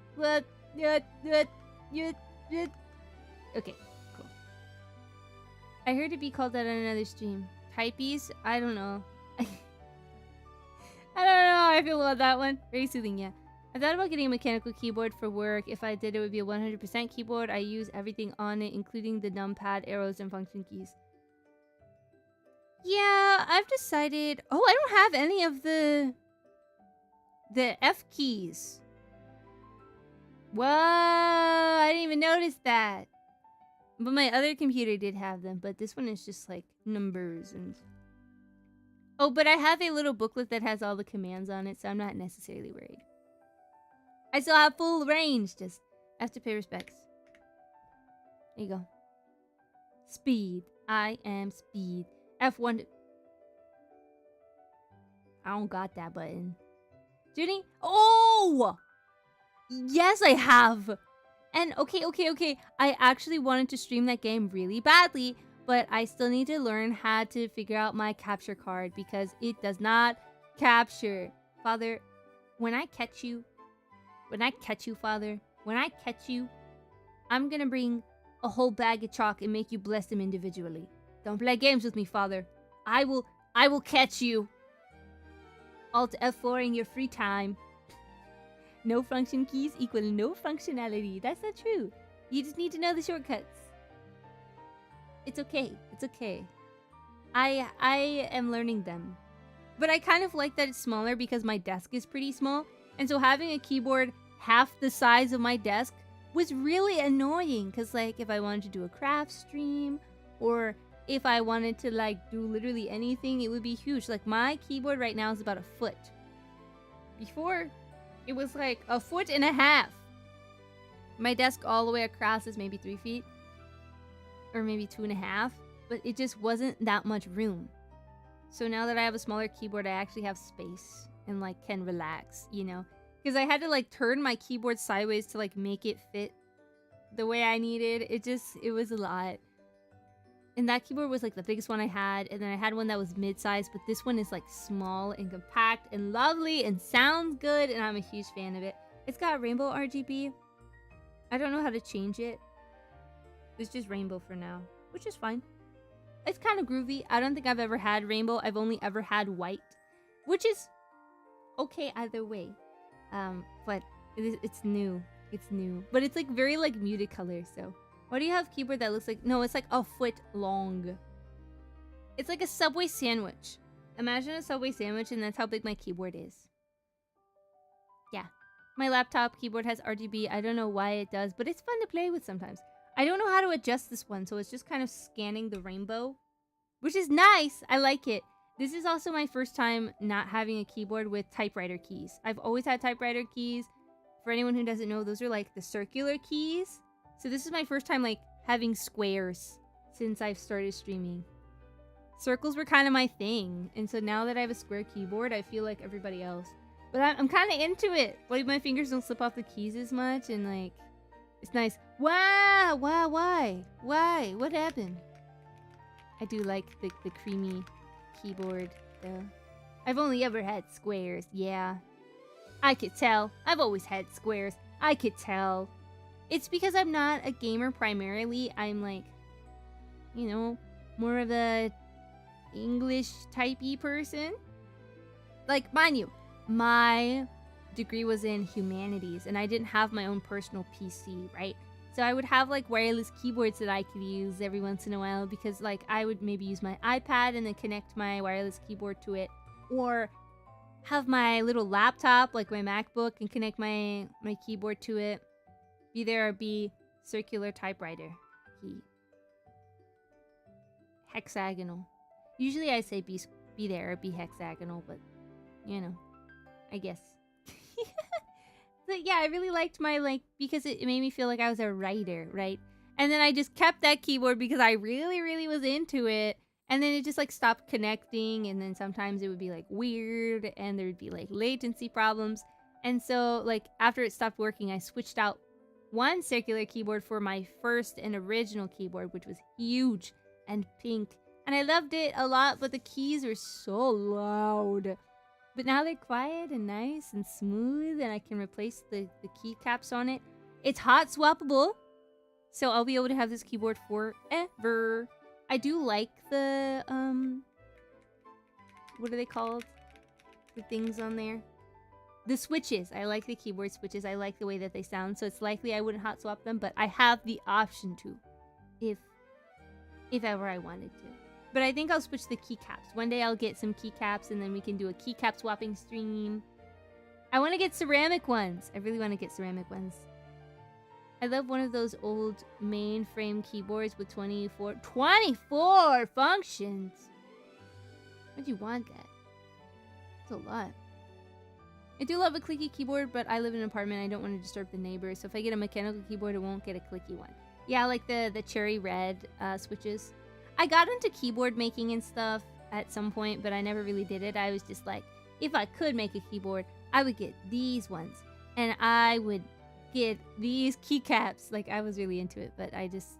cool. I heard it be called that on another stream. Typees? I don't know. I don't know how I feel about that one. Very soothing, yeah. I thought about getting a mechanical keyboard for work. If I did, it would be a 100% keyboard. I use everything on it, including the numpad, arrows, and function keys. Yeah, I've decided... Oh, I don't have any of the F keys. Whoa, I didn't even notice that. But my other computer did have them, but this one is just like numbers and... Oh, but I have a little booklet that has all the commands on it, so I'm not necessarily worried. I still have full range, just have to pay respects. There you go. Speed. I am speed. F1. I don't got that button. Juni? Oh! Yes, I have. And okay. I actually wanted to stream that game really badly, but I still need to learn how to figure out my capture card because it does not capture. Father, when I catch you, Father, when I catch you, I'm gonna bring a whole bag of chalk and make you bless them individually. Don't play games with me, Father. I will catch you. Alt F4 in your free time. No function keys equal no functionality. That's not true. You just need to know the shortcuts. It's okay. It's okay. I am learning them. But I kind of like that it's smaller because my desk is pretty small. And so having a keyboard half the size of my desk was really annoying. Because like if I wanted to do a craft stream or if I wanted to like do literally anything, it would be huge. Like my keyboard right now is about 1 foot. Before, it was like 1.5 feet. My desk all the way across is maybe 3 feet. Or maybe 2.5. But it just wasn't that much room. So now that I have a smaller keyboard, I actually have space. And like can relax, you know? Because I had to like turn my keyboard sideways to like make it fit the way I needed. It was a lot. And that keyboard was like the biggest one I had. And then I had one that was mid-sized. But this one is like small and compact and lovely and sounds good. And I'm a huge fan of it. It's got rainbow RGB. I don't know how to change it. It's just rainbow for now. Which is fine. It's kind of groovy. I don't think I've ever had rainbow. I've only ever had white. Which is okay either way. But it's new. It's new. But it's like very like muted colors. So why do you have keyboard that looks like... No, it's like 1 foot long. It's like a Subway sandwich. Imagine a Subway sandwich and that's how big my keyboard is. Yeah. My laptop keyboard has RGB. I don't know why it does, but it's fun to play with sometimes. I don't know how to adjust this one, so it's just kind of scanning the rainbow. Which is nice. I like it. This is also my first time not having a keyboard with typewriter keys. I've always had typewriter keys. For anyone who doesn't know, those are like the circular keys. So this is my first time like having squares since I've started streaming. Circles were kind of my thing. And so now that I have a square keyboard, I feel like everybody else. But I'm kind of into it. Like my fingers don't slip off the keys as much and like... It's nice. Wow! Wow, why? Why? What happened? I do like the creamy keyboard, though. I've only ever had squares, yeah. I could tell. I've always had squares. I could tell. It's because I'm not a gamer primarily. I'm like, you know, more of a English typey person. Like, mind you, my degree was in humanities and I didn't have my own personal PC, right? So I would have like wireless keyboards that I could use every once in a while because like I would maybe use my iPad and then connect my wireless keyboard to it, or have my little laptop like my MacBook and connect my keyboard to it. Be there or be circular typewriter key. Hexagonal. Usually I say be there or be hexagonal, but you know, I guess. But yeah, I really liked my, like, because it made me feel like I was a writer, right? And then I just kept that keyboard because I really, really was into it. And then it just, like, stopped connecting. And then sometimes it would be, like, weird. And there would be, like, latency problems. And so, like, after it stopped working, I switched out one circular keyboard for my first and original keyboard, which was huge and pink. And I loved it a lot, but the keys were so loud. But now they're quiet and nice and smooth, and I can replace the keycaps on it. It's hot swappable, so I'll be able to have this keyboard forever. I do like the, what are they called? The things on there? The switches. I like the keyboard switches. I like the way that they sound, so it's likely I wouldn't hot swap them, but I have the option to, if ever I wanted to. But I think I'll switch the keycaps. One day I'll get some keycaps and then we can do a keycap swapping stream. I want to get ceramic ones. I really want to get ceramic ones. I love one of those old mainframe keyboards with 24 functions. Why'd you want that? That's a lot. I do love a clicky keyboard, but I live in an apartment. I don't want to disturb the neighbors. So if I get a mechanical keyboard, I won't get a clicky one. Yeah, like the cherry red switches. I got into keyboard making and stuff at some point, but I never really did it. I was just like, if I could make a keyboard, I would get these ones. And I would get these keycaps. Like, I was really into it, but I just,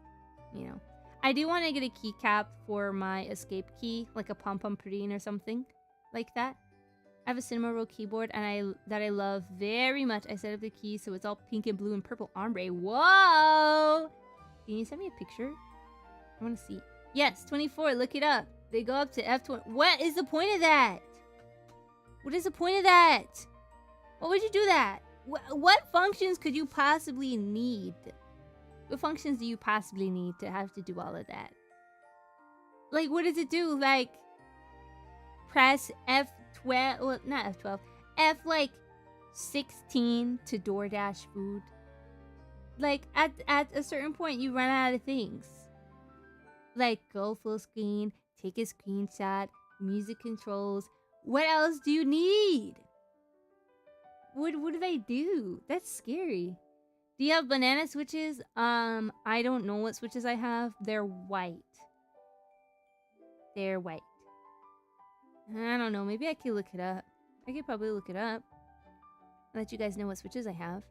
you know. I do want to get a keycap for my escape key, like a pom-pom preen or something like that. I have a cinema roll keyboard that I love very much. I set up the keys so it's all pink and blue and purple ombre. Whoa! Can you send me a picture? I want to see. Yes, 24. Look it up. They go up to F20. What is the point of that? What is the point of that? Why would you do that? What functions could you possibly need? What functions do you possibly need to have to do all of that? Like, what does it do? Like, press F12, well, not F12, F, like, 16 to DoorDash food. Like, at a certain point, you run out of things. Like, go full screen, take a screenshot, music controls. What else do you need? What do they do? That's scary. Do you have banana switches? I don't know what switches I have. They're white. They're white. I don't know. Maybe I could look it up. I could probably look it up. Let you guys know what switches I have.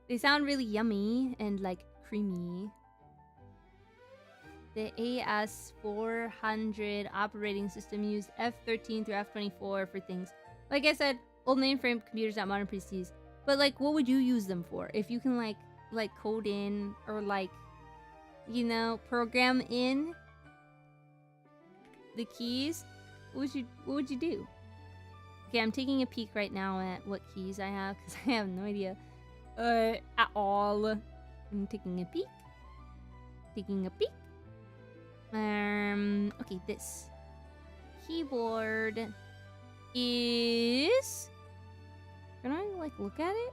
They sound really yummy and like creamy. The AS400 operating system used F13 through F24 for things. Like I said, old mainframe computers, not modern PCs. But like, what would you use them for? If you can like code in or like, you know, program in the keys, what would you do? Okay, I'm taking a peek right now at what keys I have because I have no idea at all. I'm taking a peek. Taking a peek. Okay, this keyboard is. Can I like look at it?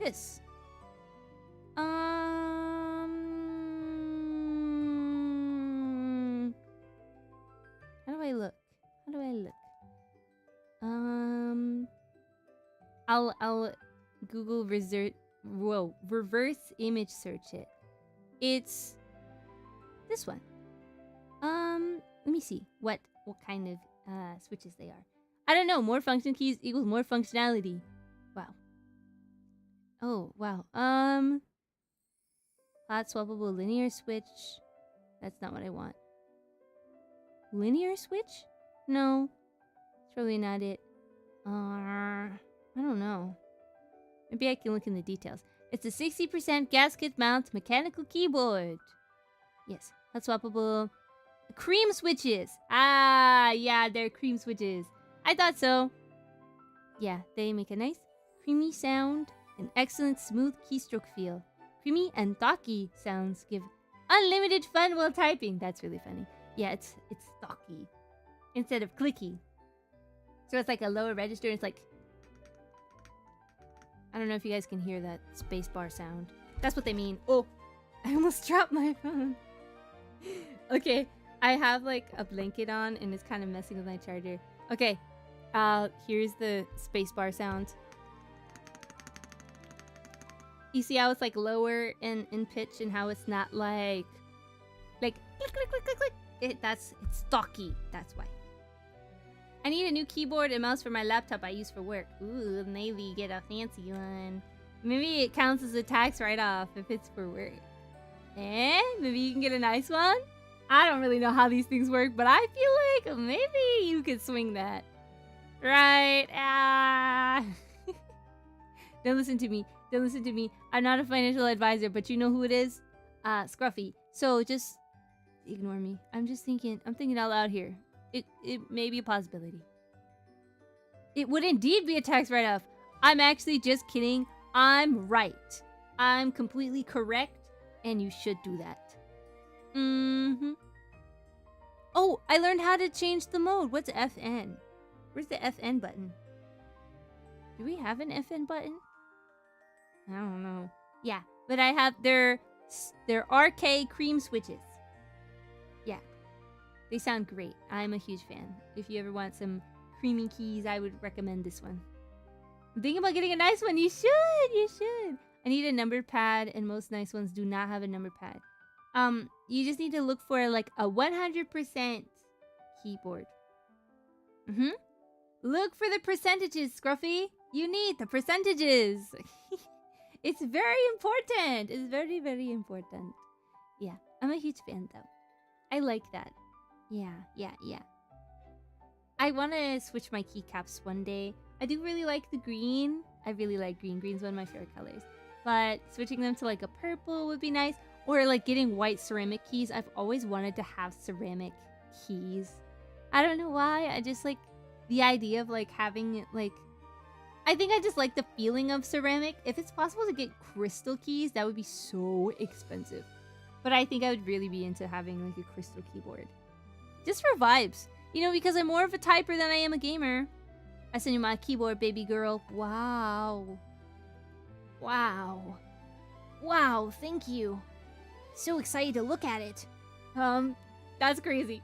This. How do I look? How do I look? I'll Google reverse image search it. It's this one. Let me see what kind of switches they are. I don't know. More function keys equals more functionality. Wow. Oh, wow. Hot swappable linear switch. That's not what I want. Linear switch? No. It's probably not it. I don't know. Maybe I can look in the details. It's a 60% gasket mount mechanical keyboard. Yes. Hot swappable cream switches. Ah, yeah, they're cream switches. I thought so. Yeah, they make a nice creamy sound and excellent smooth keystroke feel. Creamy and talky sounds give unlimited fun while typing. That's really funny. Yeah, it's talky instead of clicky. So it's like a lower register. It's like, I don't know if you guys can hear that spacebar sound. That's what they mean. Oh, I almost dropped my phone. Okay, I have like a blanket on and it's kind of messing with my charger. Okay, here's the spacebar sound. You see how it's like lower in pitch and how it's not like click click click click click. It's stocky. That's why. I need a new keyboard and mouse for my laptop I use for work. Ooh, maybe get a fancy one. Maybe it counts as a tax write-off if it's for work. Maybe you can get a nice one? I don't really know how these things work, but I feel like maybe you could swing that. Right? Don't listen to me. Don't listen to me. I'm not a financial advisor, but you know who it is? Scruffy. So just ignore me. I'm thinking out loud here. It may be a possibility. It would indeed be a tax write-off. I'm actually just kidding. I'm right. I'm completely correct, and you should do that. Oh, I learned how to change the mode. What's FN? Where's the FN button? Do we have an FN button? I don't know. Yeah, but I have their RK cream switches. Yeah, they sound great. I'm a huge fan. If you ever want some creamy keys, I would recommend this one. I'm thinking about getting a nice one. You should. You should. I need a number pad, and most nice ones do not have a number pad. You just need to look for like a 100% keyboard. Look for the percentages, Scruffy. You need the percentages. It's very important. It's very, very important. Yeah, I'm a huge fan though. I like that. Yeah. I want to switch my keycaps one day. I do really like the green. I really like green. Green's one of my favorite colors. But switching them to like a purple would be nice. Or like getting white ceramic keys. I've always wanted to have ceramic keys. I don't know why. I just like the idea of like having it like... I think I just like the feeling of ceramic. If it's possible to get crystal keys, that would be so expensive. But I think I would really be into having like a crystal keyboard. Just for vibes. You know, because I'm more of a typer than I am a gamer. I send you my keyboard, baby girl. Wow. Wow. Wow, thank you. So excited to look at it. That's crazy.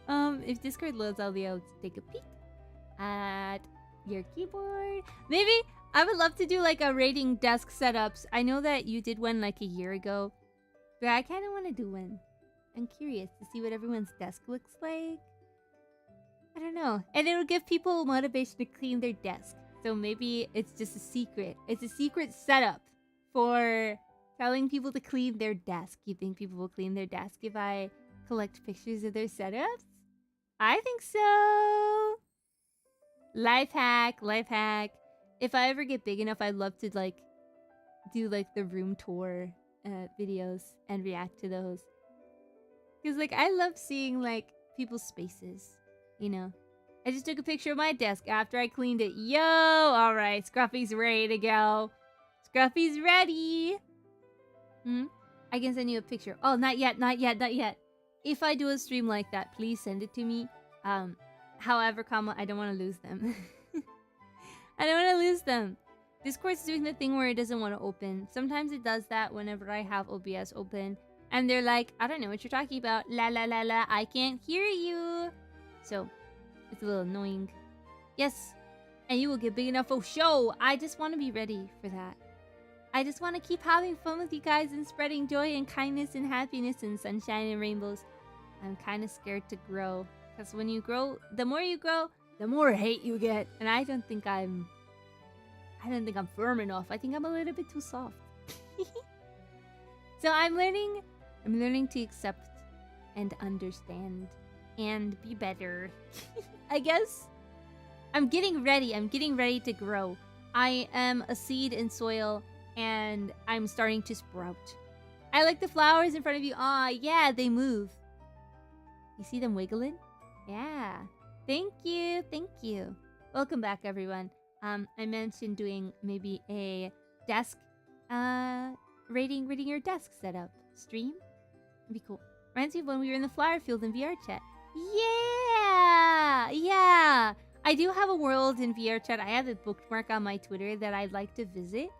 If Discord loads, I'll be able to take a peek at your keyboard. Maybe I would love to do like a rating desk setups. I know that you did one like a year ago, but I kind of want to do one. I'm curious to see what everyone's desk looks like. I don't know. And it'll give people motivation to clean their desk. So maybe it's just a secret. It's a secret setup for telling people to clean their desk. You think people will clean their desk if I collect pictures of their setups? I think so. Life hack, life hack. If I ever get big enough, I'd love to like do like the room tour videos and react to those. Because like I love seeing like people's spaces, you know. I just took a picture of my desk after I cleaned it. Yo, all right, Scruffy's ready to go. Scruffy's ready. I can send you a picture. Oh, not yet, not yet, not yet. If I do a stream like that, please send it to me. However, I don't want to lose them. I don't want to lose them. Discord's doing the thing where it doesn't want to open. Sometimes it does that whenever I have OBS open. And they're like, I don't know what you're talking about. La la la la, I can't hear you. So, it's a little annoying. Yes, and you will get big enough for show. I just want to be ready for that. I just want to keep having fun with you guys and spreading joy and kindness and happiness and sunshine and rainbows. I'm kind of scared to grow. Because when you grow, the more you grow, the more hate you get. And I don't think I'm firm enough. I think I'm a little bit too soft. So I'm learning to accept and understand and be better. I guess. I'm getting ready. I'm getting ready to grow. I am a seed in soil and I'm starting to sprout. I like the flowers in front of you. Aw, yeah, they move. You see them wiggling? Yeah. Thank you. Thank you. Welcome back, everyone. I mentioned doing maybe a desk, rating your desk setup stream. It'd be cool. Reminds me of when we were in the flower field in VR chat. Yeah! Yeah! I do have a world in VR chat. I have a bookmark on my Twitter that I'd like to visit.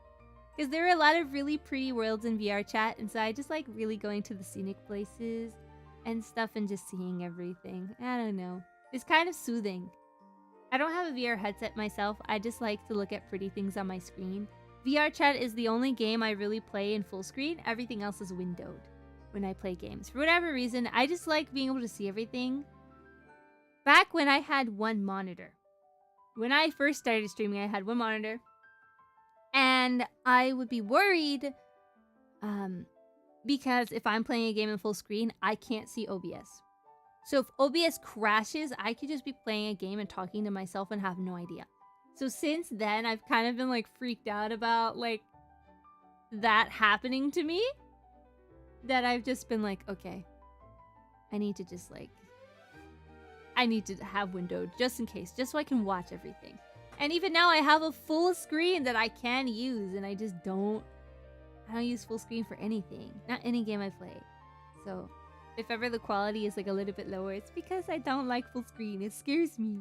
Because there are a lot of really pretty worlds in VR chat. And so I just like really going to the scenic places and stuff and just seeing everything. I don't know. It's kind of soothing. I don't have a VR headset myself. I just like to look at pretty things on my screen. VR chat is the only game I really play in full screen. Everything else is windowed when I play games. For whatever reason, I just like being able to see everything. Back when I had one monitor. When I first started streaming, I had one monitor. And I would be worried because if I'm playing a game in full screen, I can't see OBS. So if OBS crashes, I could just be playing a game and talking to myself and have no idea. So since then, I've kind of been like freaked out about like that happening to me. That I've just been like, okay, I need to just like, I need to have windowed just in case, just so I can watch everything. And even now I have a full screen that I can use and I just don't use full screen for anything. Not any game I play. So if ever the quality is like a little bit lower, it's because I don't like full screen. It scares me.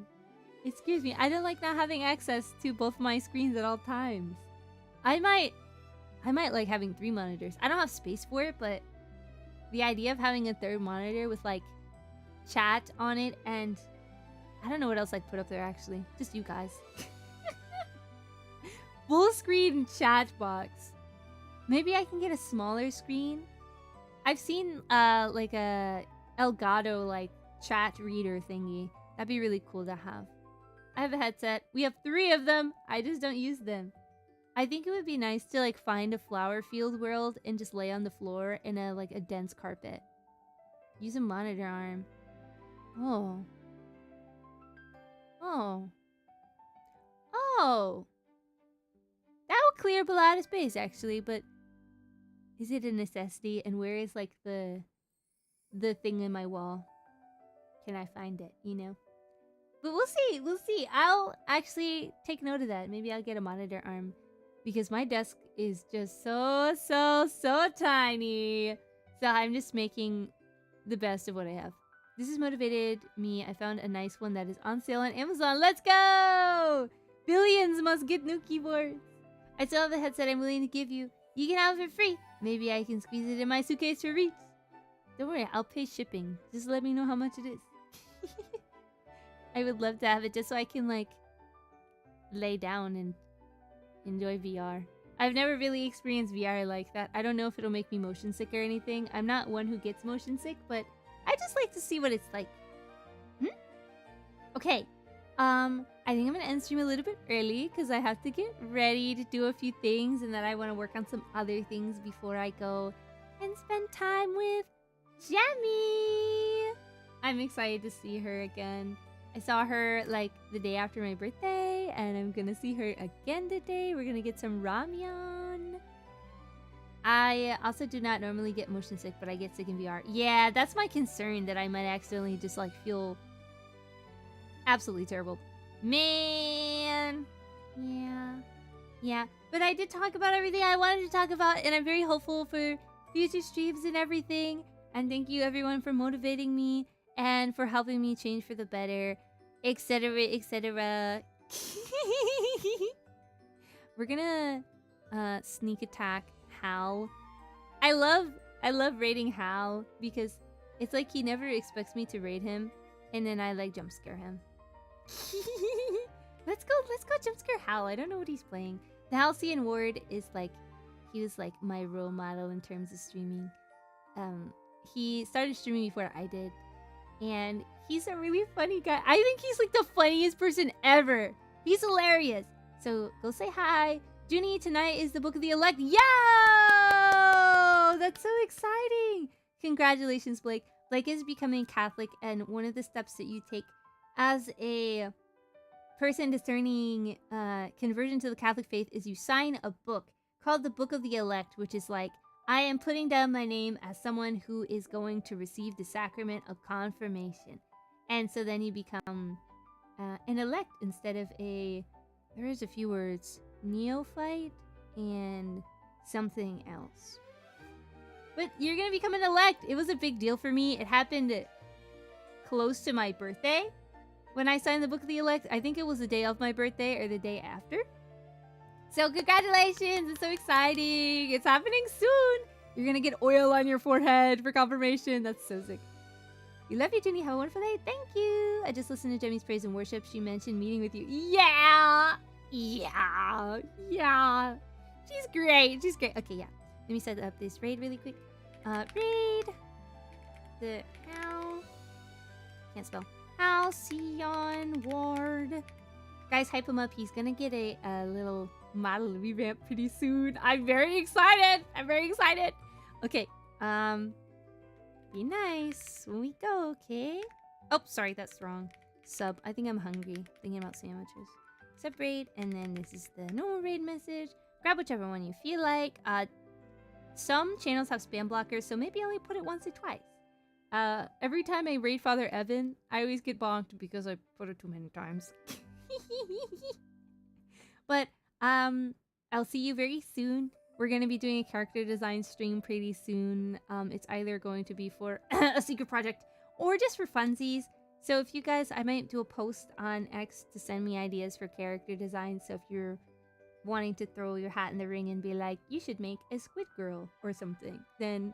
It scares me. I don't like not having access to both my screens at all times. I might like having 3 monitors. I don't have space for it, but the idea of having a 3rd monitor with like chat on it and I don't know what else I'd put up there actually. Just you guys. Full screen chat box. Maybe I can get a smaller screen. I've seen like a Elgato like chat reader thingy. That'd be really cool to have. I have a headset. We have 3 of them. I just don't use them. I think it would be nice to like find a flower field world and just lay on the floor in a like a dense carpet. Use a monitor arm. Oh. Oh. Oh. That would clear up a lot of space actually, but is it a necessity? And where is like the thing in my wall? Can I find it, you know? But we'll see, we'll see. I'll actually take note of that. Maybe I'll get a monitor arm because my desk is just so tiny. So I'm just making the best of what I have. This has motivated me. I found a nice one that is on sale on Amazon. Let's go! Billions must get new keyboards. I still have the headset I'm willing to give you. You can have it for free. Maybe I can squeeze it in my suitcase for reach. Don't worry, I'll pay shipping. Just let me know how much it is. I would love to have it just so I can like lay down and enjoy VR. I've never really experienced VR like that. I don't know if it'll make me motion sick or anything. I'm not one who gets motion sick, but I just like to see what it's like. Okay. I think I'm gonna end stream a little bit early because I have to get ready to do a few things and then I want to work on some other things before I go and spend time with Jamie. I'm excited to see her again. I saw her like the day after my birthday and I'm gonna see her again today. We're gonna get some ramyun. I also do not normally get motion sick, but I get sick in VR. Yeah, that's my concern, that I might accidentally just like feel absolutely terrible. Man. Yeah. But I did talk about everything I wanted to talk about and I'm very hopeful for future streams and everything. And thank you everyone for motivating me and for helping me change for the better, etc, etc. We're gonna sneak attack Hal. I love raiding Hal because it's like he never expects me to raid him and then I like jump scare him. Let's go jump scare Hal. I don't know what he's playing. The Halcyon Ward is like, he was like my role model in terms of streaming. He started streaming before I did. And he's a really funny guy. I think he's like the funniest person ever. He's hilarious. So go say hi. Juni, tonight is the Book of the Elect. Yo! That's so exciting. Congratulations, Blake. Blake is becoming Catholic, and one of the steps that you take as a person discerning conversion to the Catholic faith is you sign a book called the Book of the Elect, which is like, I am putting down my name as someone who is going to receive the sacrament of confirmation. And so then you become an elect instead of a, there is a few words, neophyte and something else. But you're going to become an elect. It was a big deal for me. It happened close to my birthday. When I signed the Book of the Elect, I think it was the day of my birthday or the day after. So congratulations, it's so exciting. It's happening soon. You're gonna get oil on your forehead for confirmation. That's so sick. We love you, Jenny. Have a wonderful day. Thank you. I just listened to Jemmy's praise and worship. She mentioned meeting with you. Yeah. She's great. Okay, yeah. Let me set up this raid really quick. Raid. The can't spell. Halcyon Ward. Guys, hype him up. He's gonna get a little model revamp pretty soon. I'm very excited. Okay. Be nice when we go, okay? Oh, sorry, that's wrong. Sub. I think I'm hungry. Thinking about sandwiches. Sub raid, and then this is the normal raid message. Grab whichever one you feel like. Some channels have spam blockers, so maybe only put it once or twice. Every time I raid Father Evan, I always get bonked because I put it too many times. But I'll see you very soon. We're gonna be doing a character design stream pretty soon. It's either going to be for a secret project or just for funsies. So if you guys, I might do a post on X to send me ideas for character design. So if you're wanting to throw your hat in the ring and be like, you should make a squid girl or something, then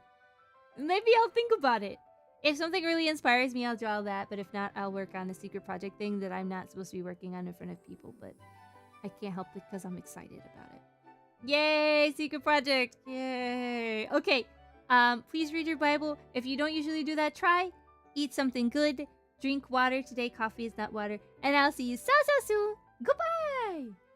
maybe I'll think about it. If something really inspires me, I'll draw that. But if not, I'll work on a secret project thing that I'm not supposed to be working on in front of people. But I can't help it because I'm excited about it. Yay, secret project. Yay. Okay. Please read your Bible. If you don't usually do that, try. Eat something good. Drink water today. Coffee is not water. And I'll see you so soon. Goodbye.